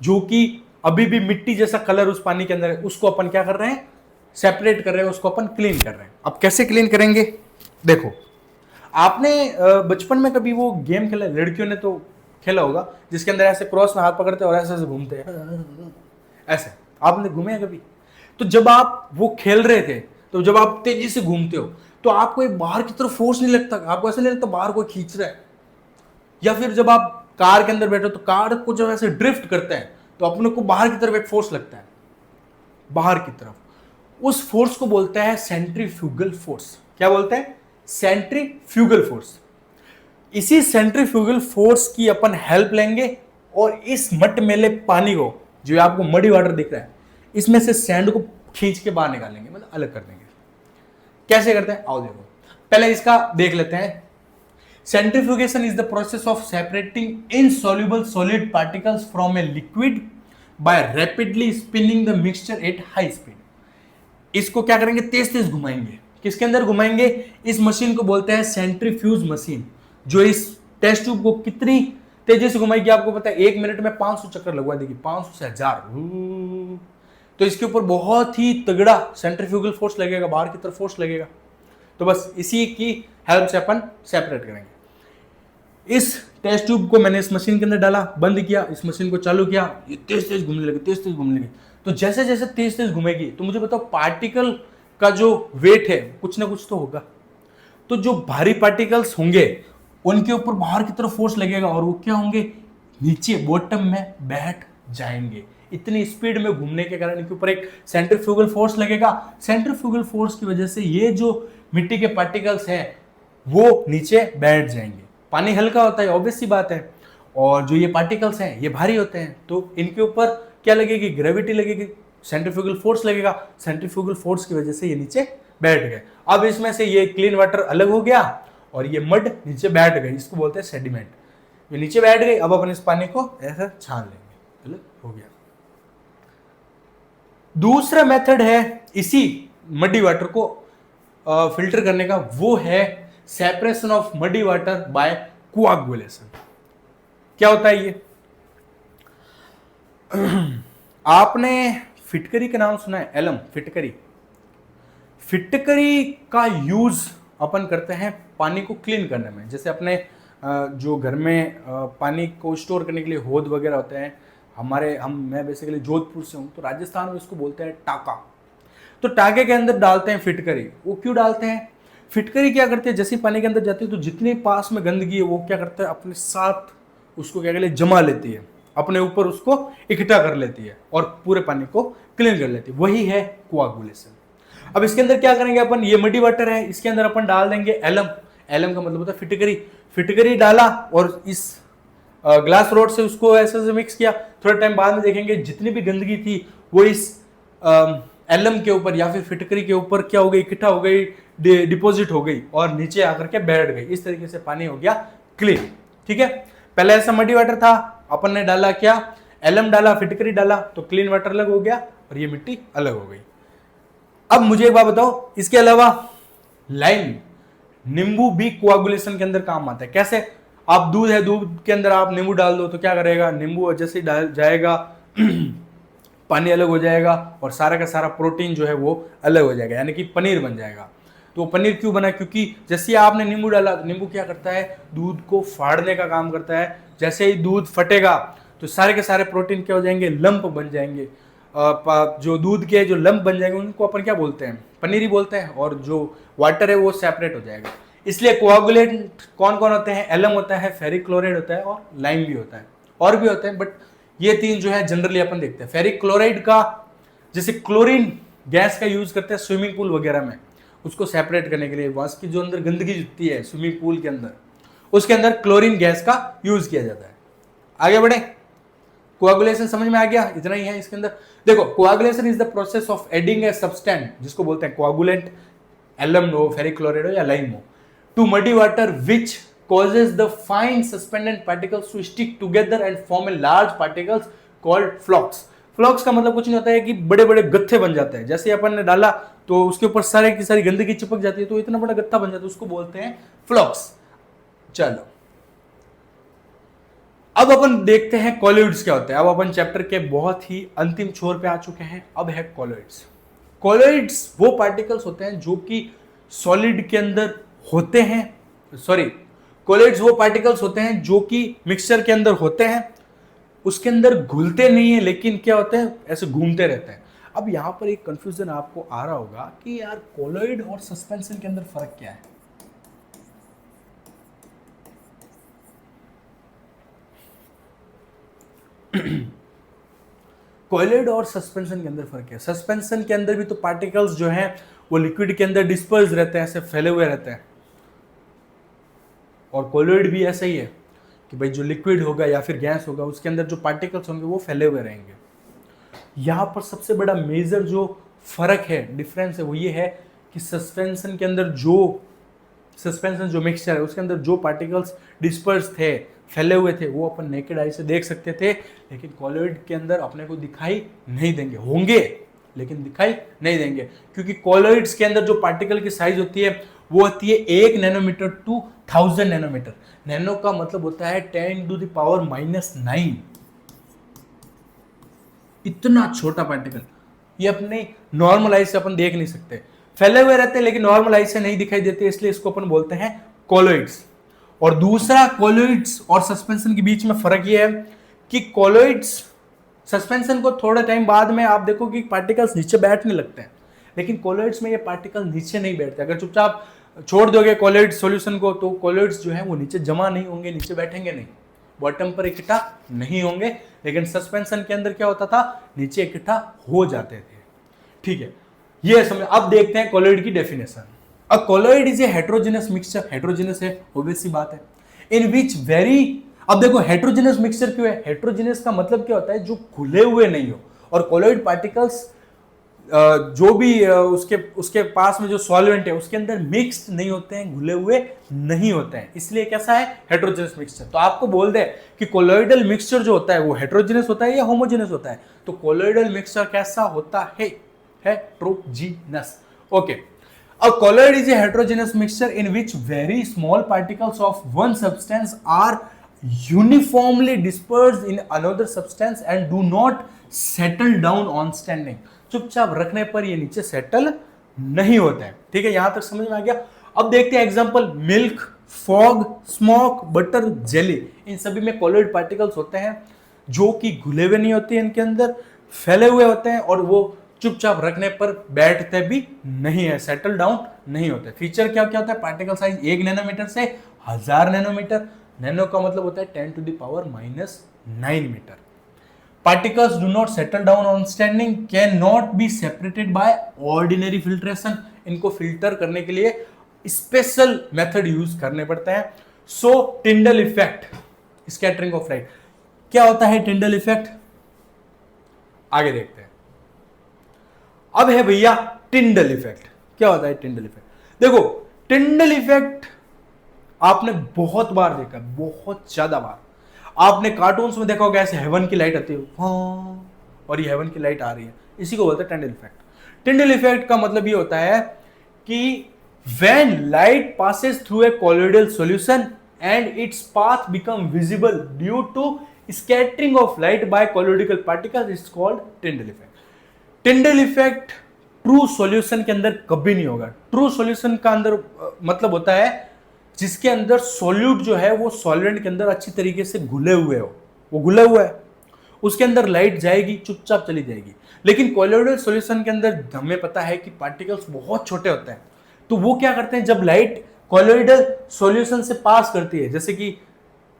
जो कि अभी भी मिट्टी जैसा कलर उस पानी के अंदर है, उसको अपन क्या कर रहे हैं, सेपरेट कर रहे हैं, उसको अपन क्लीन कर रहे हैं। अब कैसे क्लीन करेंगे, देखो आपने बचपन में कभी वो गेम खेला, लड़कियों ने तो खेला होगा, जिसके अंदर ऐसे क्रॉस में हाथ पकड़ते और ऐसे ऐसे घूमते हैं, ऐसे आपने घूमे कभी? तो जब आप वो खेल रहे थे, तो जब आप तेजी से घूमते हो तो आपको एक बाहर की तरफ फोर्स नहीं लगता, आपको ऐसा नहीं लगता बाहर कोई खींच रहा है? या फिर जब आप कार के अंदर बैठो तो कार को जब ऐसे ड्रिफ्ट करते हैं तो अपने को बाहर की तरफ एक फोर्स लगता है, बाहर की तरफ, उस फोर्स को बोलते हैं सेंट्रीफ्यूगल फोर्स। क्या बोलते हैं, सेंट्रीफ्यूगल फोर्स। इसी सेंट्रीफ्यूगल फोर्स की अपन हेल्प लेंगे और इस मटमैले पानी को, जो आपको मडी वाटर दिख रहा है, इसमें से सैंड को खींच के बाहर निकालेंगे, मतलब अलग कर देंगे। कैसे करते हैं आओ देखो, पहले इसका देख लेते हैं। Centrifugation is the process of separating insoluble solid particles from a liquid bye rapidly spinning the mixture at high speed. इसको क्या करेंगे, तेज तेज घुमाएंगे। किसके अंदर घुमाएंगे, इस मशीन को बोलते हैं सेंट्रीफ्यूज मशीन, जो इस टेस्ट ट्यूब को कितनी तेजी से घुमाएगी आपको पता है, 1 मिनट में 500 चक्कर लगवा देगी, 500 से 1000। तो इसके ऊपर बहुत ही तगड़ा सेंट्रीफ्यूगल फोर्स लगेगा, बाहर की तरफ फोर्स लगेगा। तो बस इसी की हेल्प से अपन सेपरेट करेंगे। इस टेस्ट ट्यूब को मैंने इस मशीन के अंदर डाला, बंद किया, इस मशीन को चालू किया, ये तेज तेज घूमने लगे, तेज तेज घूमने लगे। तो जैसे जैसे तेज तेज घूमेगी, तो मुझे बताओ पार्टिकल का जो वेट है कुछ ना कुछ तो होगा। तो जो भारी पार्टिकल्स होंगे उनके ऊपर बाहर की तरफ फोर्स लगेगा और वो क्या होंगे, नीचे बॉटम में बैठ जाएंगे। इतनी स्पीड में घूमने के कारण इनके ऊपर एक सेंट्रीफ्यूगल फोर्स लगेगा। सेंट्रीफ्यूगल फोर्स की वजह से ये जो मिट्टी के पार्टिकल्स हैं वो नीचे बैठ जाएंगे। पानी हल्का होता है, ऑब्वियस सी बात है, और जो ये पार्टिकल्स हैं ये भारी होते हैं, तो इनके ऊपर क्या लगेगी, ग्रेविटी लगेगी, सेंट्रीफ्यूगल फोर्स लगेगा। सेंट्रीफ्यूगल फोर्स की वजह से ये नीचे बैठ गए। अब इसमें से ये क्लीन वाटर अलग हो गया और ये मड नीचे बैठ गई, इसको बोलते हैं सेडिमेंट। ये नीचे बैठ गई, अब अपन इस पानी को ऐसा छान लेंगे, अलग हो गया। दूसरा मेथड है इसी मडी वाटर को फिल्टर करने का, वो है separation of muddy water bye coagulation. क्या होता है ये, आपने फिटकरी का नाम सुना है? एलम, फिटकरी। फिटकरी का यूज अपन करते हैं पानी को क्लीन करने में। जैसे अपने जो घर में पानी को स्टोर करने के लिए होद वगैरह होते हैं, मैं बेसिकली जोधपुर से हूँ, तो राजस्थान में इसको बोलते हैं टाका। तो टाके के अंदर डालते हैं फिटकरी। वो क्यों डालते हैं? फिटकरी क्या करती है, जैसे पानी के अंदर जाती है तो जितनी पास में गंदगी है वो क्या करता है, अपने साथ उसको क्या कहते हैं, जमा लेती है, अपने ऊपर उसको इकट्ठा कर लेती है और पूरे पानी को क्लीन कर लेती है। वही है कोआगुलेशन। अब इसके अंदर क्या करेंगे अपन, ये मडी वाटर है, इसके अंदर अपन डाल देंगे एलम। एलम का मतलब होता है फिटकरी। फिटकरी डाला और इस ग्लास रोड से उसको ऐसे मिक्स किया। थोड़ा टाइम बाद में देखेंगे जितनी भी गंदगी थी वो इस एलम के ऊपर या फिर फिटकरी के ऊपर क्या हो गई, इकट्ठा हो गई, डिपॉजिट हो गई और नीचे आकर के बैठ गई। इस तरीके से पानी हो गया क्लीन। ठीक है, पहले ऐसा मडी वाटर था, अपन ने डाला क्या, एलम डाला, फिटकरी डाला, तो क्लीन वाटर अलग हो गया और ये मिट्टी अलग हो गई। अब मुझे एक बात बताओ, इसके अलावा लाइम, नींबू भी कोआगुलेशन के अंदर काम आता है। कैसे? आप दूध है, दूध के अंदर आप नींबू डाल दो तो क्या करेगा, नींबू जैसे ही डाल जाएगा पानी अलग हो जाएगा और सारा का सारा प्रोटीन जो है वो अलग हो जाएगा, यानी कि पनीर बन जाएगा। तो पनीर क्यों बना? क्योंकि जैसे आपने नींबू डाला तो नींबू क्या करता है, दूध को फाड़ने का काम करता है। जैसे ही दूध फटेगा तो सारे के सारे प्रोटीन क्या हो जाएंगे, लंप बन जाएंगे। जो दूध के जो लंप बन जाएंगे उनको अपन क्या बोलते हैं, पनीर ही बोलते हैं, और जो वाटर है वो सेपरेट हो जाएगा। इसलिए कोआगुलेंट कौन कौन होते हैं, एलम होता है, फेरिक क्लोराइड होता है और लाइम भी होता है। और भी होते हैं बट ये तीन जो है जनरली अपन देखते हैं। फेरिक क्लोराइड का जैसे क्लोरीन गैस का यूज करते हैं स्विमिंग पूल वगैरह में, उसको सेपरेट करने के लिए, वहां की जो अंदर गंदगी जुटती है स्विमिंग पूल के अंदर, उसके अंदर क्लोरीन गैस का यूज किया जाता है। आगे बढ़े, कोआगुलेशन समझ में आ गया? इतना ही है इसके अंदर। देखो, coagulation is the process of adding a substance, जिसको बोलते हैं कोआगुलेंट, एलम हो, फेरिक क्लोराइड हो या लाइम हो, to muddy water which causes the fine suspended particles to stick together and form a large particles called flocks. फ्लॉक्स का मतलब कुछ नहीं होता है कि बड़े बड़े गत्थे बन जाते हैं। जैसे अपन ने डाला तो उसके ऊपर सारे की सारी गंदगी चिपक जाती है तो इतना बड़ा गत्था बन जाता है, उसको बोलते हैं फ्लॉक्स। चलो अब अपन देखते हैं कॉलोइड्स क्या होते हैं। अब अपन चैप्टर के बहुत ही अंतिम छोर पे आ चुके हैं। अब है कॉलोइड्स। कॉलोइड्स वो पार्टिकल्स होते हैं जो कि सॉलिड के अंदर होते हैं, कॉलोइड्स वो पार्टिकल्स होते हैं जो कि मिक्सचर के अंदर होते हैं, उसके अंदर घुलते नहीं है लेकिन क्या होते हैं, ऐसे घूमते रहते हैं। अब यहां पर एक कंफ्यूजन आपको आ रहा होगा कि यार कॉलोइड और सस्पेंशन के अंदर फर्क क्या है। कॉलोइड और सस्पेंशन के अंदर फर्क है। सस्पेंशन के अंदर भी तो पार्टिकल्स जो हैं वो लिक्विड के अंदर डिस्पर्स रहते हैं, ऐसे फैले हुए रहते हैं, और कॉलोइड भी ऐसा ही है कि भाई जो लिक्विड होगा या फिर गैस होगा उसके अंदर जो पार्टिकल्स होंगे वो फैले हुए रहेंगे। यहाँ पर सबसे बड़ा मेजर जो फर्क है, डिफरेंस है, वो ये है कि सस्पेंशन के अंदर जो मिक्सचर है उसके अंदर जो पार्टिकल्स डिस्पर्स थे, फैले हुए थे, वो अपन नेकेड आई से देख सकते थे, लेकिन कॉलोइड के अंदर अपने को दिखाई नहीं देंगे, होंगे लेकिन दिखाई नहीं देंगे, क्योंकि कॉलोइड्स के अंदर जो पार्टिकल की साइज होती है वो होती है 1 नैनोमीटर टू 1000 नैनोमीटर। नैनो का मतलब होता है 10⁻⁹। इतना छोटा पार्टिकल ये अपने नॉर्मल आई से अपन देख नहीं सकते, फैले हुए रहते हैं लेकिन नॉर्मल आई से नहीं दिखाई देते, इसलिए इसको अपन बोलते हैं कॉलोइड्स। और दूसरा, कॉलोइड्स और सस्पेंशन के बीच में फर्क ये है कि कॉलोइड्स सस्पेंशन को थोड़ा टाइम बाद में आप देखो कि पार्टिकल्स नीचे बैठने लगते हैं, लेकिन कॉलोइड्स में ये पार्टिकल नीचे नहीं बैठते। अगर चुपचाप छोड़ दोगे कॉलोइड सॉल्यूशन को तो कॉलोइड्स जो है वो नीचे जमा नहीं होंगे, नीचे बैठेंगे नहीं, बॉटम पर इकट्ठा नहीं होंगे, लेकिन सस्पेंशन के अंदर क्या होता था, नीचे इकट्ठा हो जाते थे। ठीक है, ये समझ। अब देखते हैं कॉलोइड की definition. A colloid is a heterogeneous mixture, heterogeneous है, ऑब्वियस सी बात है, इन विच वेरी, अब देखो हेट्रोजेनस मिक्सचर क्यों है, हेट्रोजेनस का मतलब क्या होता है, जो खुले हुए नहीं हो, और कॉलोइड पार्टिकल्स जो भी उसके पास में जो सॉल्वेंट है उसके अंदर मिक्स्ड नहीं होते हैं, घुले हुए नहीं होते हैं, इसलिए कैसा है, हेट्रोजेनस मिक्सचर। तो आपको बोल दे कि कोलोइडल मिक्सचर जो होता है वो हेट्रोजेनस होता है या होमोजेनस होता है, तो कोलोइडल मिक्सचर कैसा होता है, heterogeneous. Okay, a colloid is a heterogeneous mixture in which very small particles of one substance are uniformly disperse in another substance and do not settle down on standing. चुपचाप रखने पर ये नीचे settle नहीं होता है। ठीक है, यहां तक समझ में आ गया। अब देखते हैं example, milk, fog, smoke, butter, jelly, इन सभी में कॉलोइड पार्टिकल्स होते हैं जो कि घुले हुए नहीं होते हैं, इनके अंदर फैले हुए होते हैं और वो चुपचाप रखने पर बैठते भी नहीं है, सेटल डाउन नहीं होते। फीचर क्या क्या होता है? पार्टिकल साइज 1 नैनोमीटर से 1000 नैनोमीटर, नैनो का मतलब होता है 10 to the power -9 metre. Particles do not settle down on standing, cannot be separated by ordinary filtration। इनको फिल्टर करने के लिए स्पेशल मेथड यूज करने पड़ते हैं। So Tyndall effect, scattering of light, क्या होता है टिंडल इफेक्ट? आगे देखते हैं। अब है भैया टिंडल इफेक्ट। क्या होता है टिंडल इफेक्ट? देखो, टिंडल इफेक्ट आपने बहुत बार देखा, बहुत ज्यादा बार। आपने कार्टून्स में देखा होगा, ऐसे हेवन की लाइट आती है और ये हेवन की लाइट आ रही है, इसी को बोलते हैं टिंडल इफेक्ट। टिंडल इफेक्ट का मतलब ये होता है कि when light passes through a colloidal solution and its path become visible due to scattering of light by colloidal particles, it's called Tyndall effect। Tyndall effect true solution के अंदर कभी नहीं होगा। ट्रू सॉल्यूशन का अंदर मतलब होता है जिसके अंदर सॉल्यूट जो है वो सॉल्वेंट के अंदर अच्छी तरीके से घुले हुए हो, वो घुला हुआ है, उसके अंदर लाइट जाएगी, चुपचाप चली जाएगी। लेकिन कॉलोइडल सॉल्यूशन के अंदर हमें पता है कि पार्टिकल्स बहुत छोटे होते हैं, तो वो क्या करते हैं, जब लाइट कॉलोइडल सॉल्यूशन से पास करती है, जैसे कि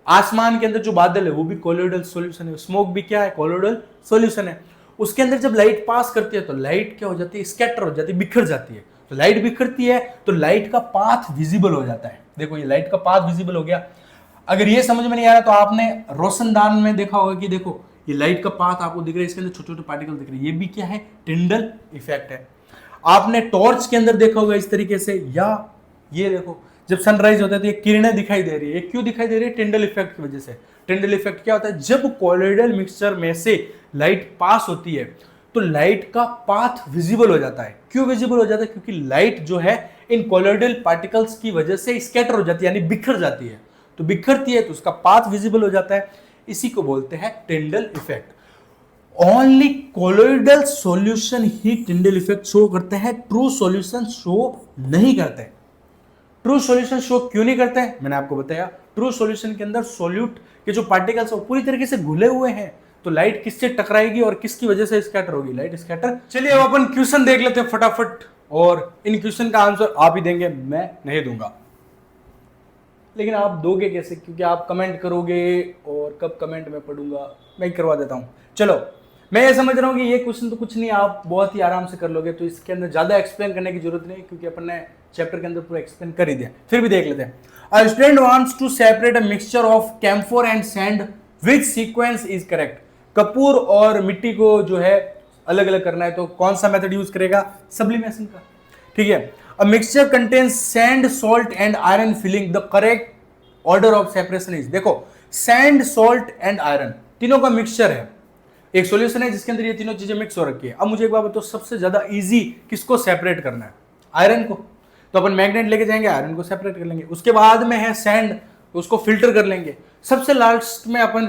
आसमान के अंदर जो बादल है वो भी कॉलोइडल सॉल्यूशन है, स्मोक भी क्या है, कॉलोइडल सॉल्यूशन है। उसके अंदर जब लाइट पास करती है तो लाइट क्या हो जाती है, स्कैटर हो जाती है, बिखर जाती है। तो लाइट बिखरती है तो लाइट का पाथ विजिबल हो जाता है। देखो ये लाइट का पाथ विजिबल हो गया। अगर ये समझ में नहीं आ रहा तो आपने रोशनदान में देखा होगा कि देखो ये लाइट का पाथ आपको दिख रहा है, इसके अंदर छोटे छोटे पार्टिकल दिख रहे हैं, ये भी क्या है, टिंडल इफेक्ट है। आपने टॉर्च के अंदर देखा होगा इस तरीके से, या ये देखो जब सनराइज होता है तो ये किरणें दिखाई दे रही है, ये क्यों दिखाई दे रही है, टिंडल इफेक्ट की वजह से। टिंडल इफेक्ट क्या होता है, जब कॉलोइडल मिक्सचर में से लाइट पास होती है तो लाइट का पाथ विजिबल हो जाता है। क्यों विजिबल हो जाता है, क्योंकि लाइट जो है इन कॉलोइडल पार्टिकल्स की वजह से स्कैटर हो जाती है, यानी बिखर जाती है। तो बिखरती है तो उसका पाथ विजिबल हो जाता है, इसी को बोलते हैं Tyndall effect. Only colloidal solution ही टिंडल इफेक्ट शो करते हैं, ट्रू सॉल्यूशन शो नहीं करते। ट्रू सॉल्यूशन शो क्यों नहीं करते हैं, मैंने आपको बताया। ट्रू सॉल्यूशन के अंदर सॉल्यूट के जो पार्टिकल्स पूरी तरीके से घुले हुए हैं, तो लाइट किससे टकराएगी और किसकी वजह से स्कैटर होगी, लाइट स्कैटर। चलिए अब अपन क्वेश्चन देख लेते हैं फटाफट, और इन क्वेश्चन का आंसर आप ही देंगे, मैं नहीं दूंगा। लेकिन आप दोगे कैसे, क्योंकि आप कमेंट करोगे और कब कमेंट में पढ़ूंगा, मैं ही करवा देता हूं। चलो मैं ये समझ रहा हूं कि ये क्वेश्चन तो कुछ नहीं, आप बहुत ही आराम से कर लोगे, तो इसके अंदर ज्यादा एक्सप्लेन करने की जरूरत नहीं, क्योंकि अपन ने चैप्टर के अंदर पूरा एक्सप्लेन कर ही दिया। फिर भी देख लेते हैं। A student wants to separate a mixture of camphor and sand, which sequence is correct. कपूर और मिट्टी को जो है अलग अलग करना है, तो कौन सा मेथड यूज करेगा, सब्लिमेशन का। ठीक है। A mixture contains sand, salt and iron filling, the correct order of separation is. देखो सैंड, सॉल्ट एंड आयरन तीनों का मिक्सचर है, एक सॉल्यूशन है जिसके अंदर ये तीनों चीजें मिक्स हो रखी है। अब मुझे एक बात बताओ, सबसे ज्यादा इजी किसको सेपरेट करना है, आयरन को। तो अपन मैग्नेट लेके जाएंगे, आयरन को सेपरेट कर लेंगे। उसके बाद में है सैंड, उसको फिल्टर कर लेंगे। सबसे लास्ट में अपन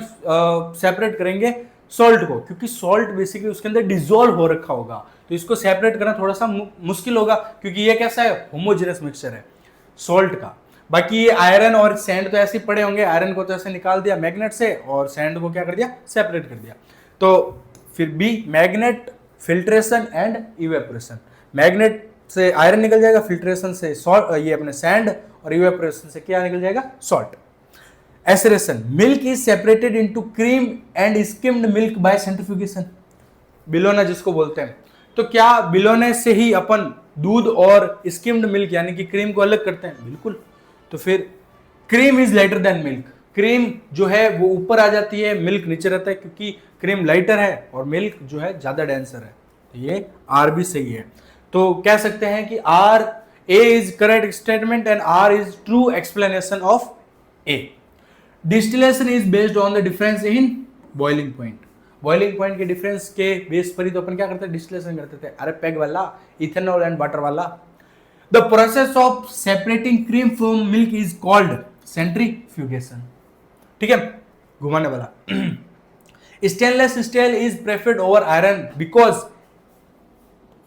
सेपरेट करेंगे सॉल्ट को, क्योंकि सॉल्ट बेसिकली उसके अंदर डिजोल्व हो रखा होगा, तो इसको सेपरेट करना थोड़ा सा मुश्किल होगा, क्योंकि ये कैसा है, होमोजेनस मिक्सचर है सॉल्ट का। बाकी ये आयरन और सैंड तो ऐसे ही पड़े होंगे, आयरन को तो ऐसे निकाल दिया मैग्नेट से, और सैंड को क्या कर दिया, सेपरेट कर दिया। तो फिर B, magnet, filtration and evaporation. Magnet से आयरन निकल जाएगा, फिल्ट्रेशन से सॉल्ट, ये अपने सैंड, और इवेपोरेशन से क्या निकल जाएगा, salt. Aeration, milk is separated into cream and skimmed milk by centrifugation, बिलोना जिसको बोलते हैं। तो क्या बिलोने से ही अपन दूध और स्किम्ड मिल्क यानी कि क्रीम को अलग करते हैं, बिल्कुल। तो फिर cream is lighter than milk, cream जो है वो ऊपर आ जाती है, मिल्क नीचे रहता है, क्योंकि क्रीम लाइटर है और मिल्क जो है ज्यादा डेंसर है। तो ये आर भी सही है। तो कह सकते हैं कि R, A is correct statement and R is true explanation of A. Distillation is based on the difference in boiling point, boiling point के डिफरेंस के बेस पर ही तो अपन क्या करते हैं, डिस्टिलेशन करते थे। अरे पैग वाला, इथेनॉल एंड वाटर वाला। The process of separating cream from milk is called centrifugation. ठीक है, घुमाने वाला। Stainless steel is preferred over iron because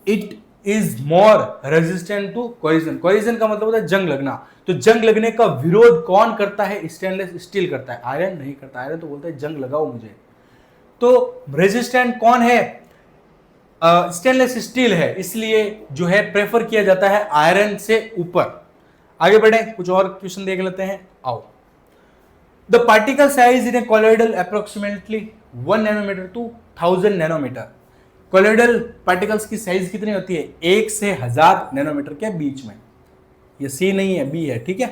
it is more resistant to collision. Collision का मतलब होता है जंग लगना, तो जंग लगने का विरोध कौन करता है? स्टेनलेस स्टील करता है, आयरन नहीं करता। आयरन तो बोलता है जंग लगाओ मुझे। तो रेजिस्टेंट कौन है? स्टेनलेस स्टील है, इसलिए जो है प्रेफर किया जाता है आयरन से ऊपर। आगे बढ़े, कुछ और क्वेश्चन देख लेते हैं, आओ। The particle size in a colloidal approximately 1 nanometre to 1000 nanometre. Colloidal particles की साइज कितनी होती है? 1 से 1000 नैनोमीटर के बीच में। ये सी नहीं है, बी है, ठीक है।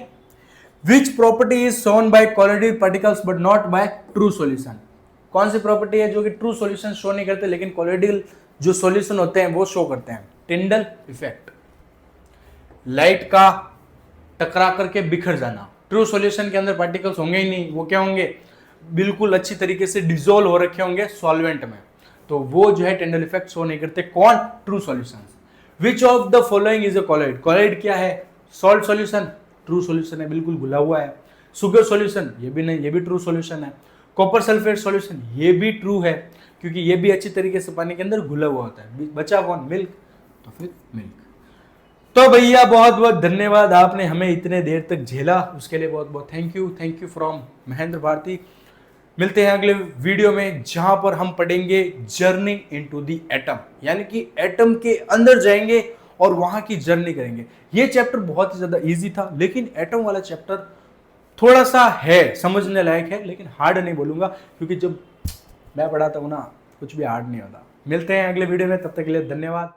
Which property is shown by colloidal particles but not by true solution. कौन सी प्रॉपर्टी है जो कि ट्रू सॉल्यूशन शो नहीं करते लेकिन कॉलोइडल जो सॉल्यूशन होते हैं वो शो करते हैं? टिंडल इफेक्ट, लाइट का टकरा करके बिखर जाना। ट्रू सॉल्यूशन के अंदर पार्टिकल्स होंगे ही नहीं, वो क्या होंगे? बिल्कुल अच्छी तरीके से डिसॉल्व हो रखे होंगे सॉल्वेंट में, तो वो जो है टिंडल इफेक्ट शो नहीं करते। कौन? True solution. Which of the following is a colloid. Colloid क्या है? सॉल्ट सॉल्यूशन, ट्रू सॉल्यूशन है, बिल्कुल घुला हुआ है। सुगर सॉल्यूशन, ये भी नहीं, ये भी ट्रू सॉल्यूशन है। कॉपर सल्फेट सॉल्यूशन, ये भी ट्रू है क्योंकि ये भी अच्छी तरीके से पानी के अंदर घुला हुआ होता है। बचा कौन? मिल्क, तो फिर मिल्क। तो भैया बहुत बहुत धन्यवाद, आपने हमें इतने देर तक झेला, उसके लिए बहुत बहुत thank you from Mahendra Bharti. मिलते हैं अगले वीडियो में जहां पर हम पढ़ेंगे जर्नी इनटू द एटम, यानी कि एटम के अंदर जाएंगे और वहां की जर्नी करेंगे। ये चैप्टर बहुत ही ज्यादा इजी था, लेकिन एटम वाला चैप्टर थोड़ा सा है समझने लायक है, लेकिन हार्ड नहीं बोलूंगा क्योंकि जब मैं पढ़ाता हूं ना कुछ भी हार्ड नहीं होता। मिलते हैं अगले वीडियो में, तब तक के लिए धन्यवाद।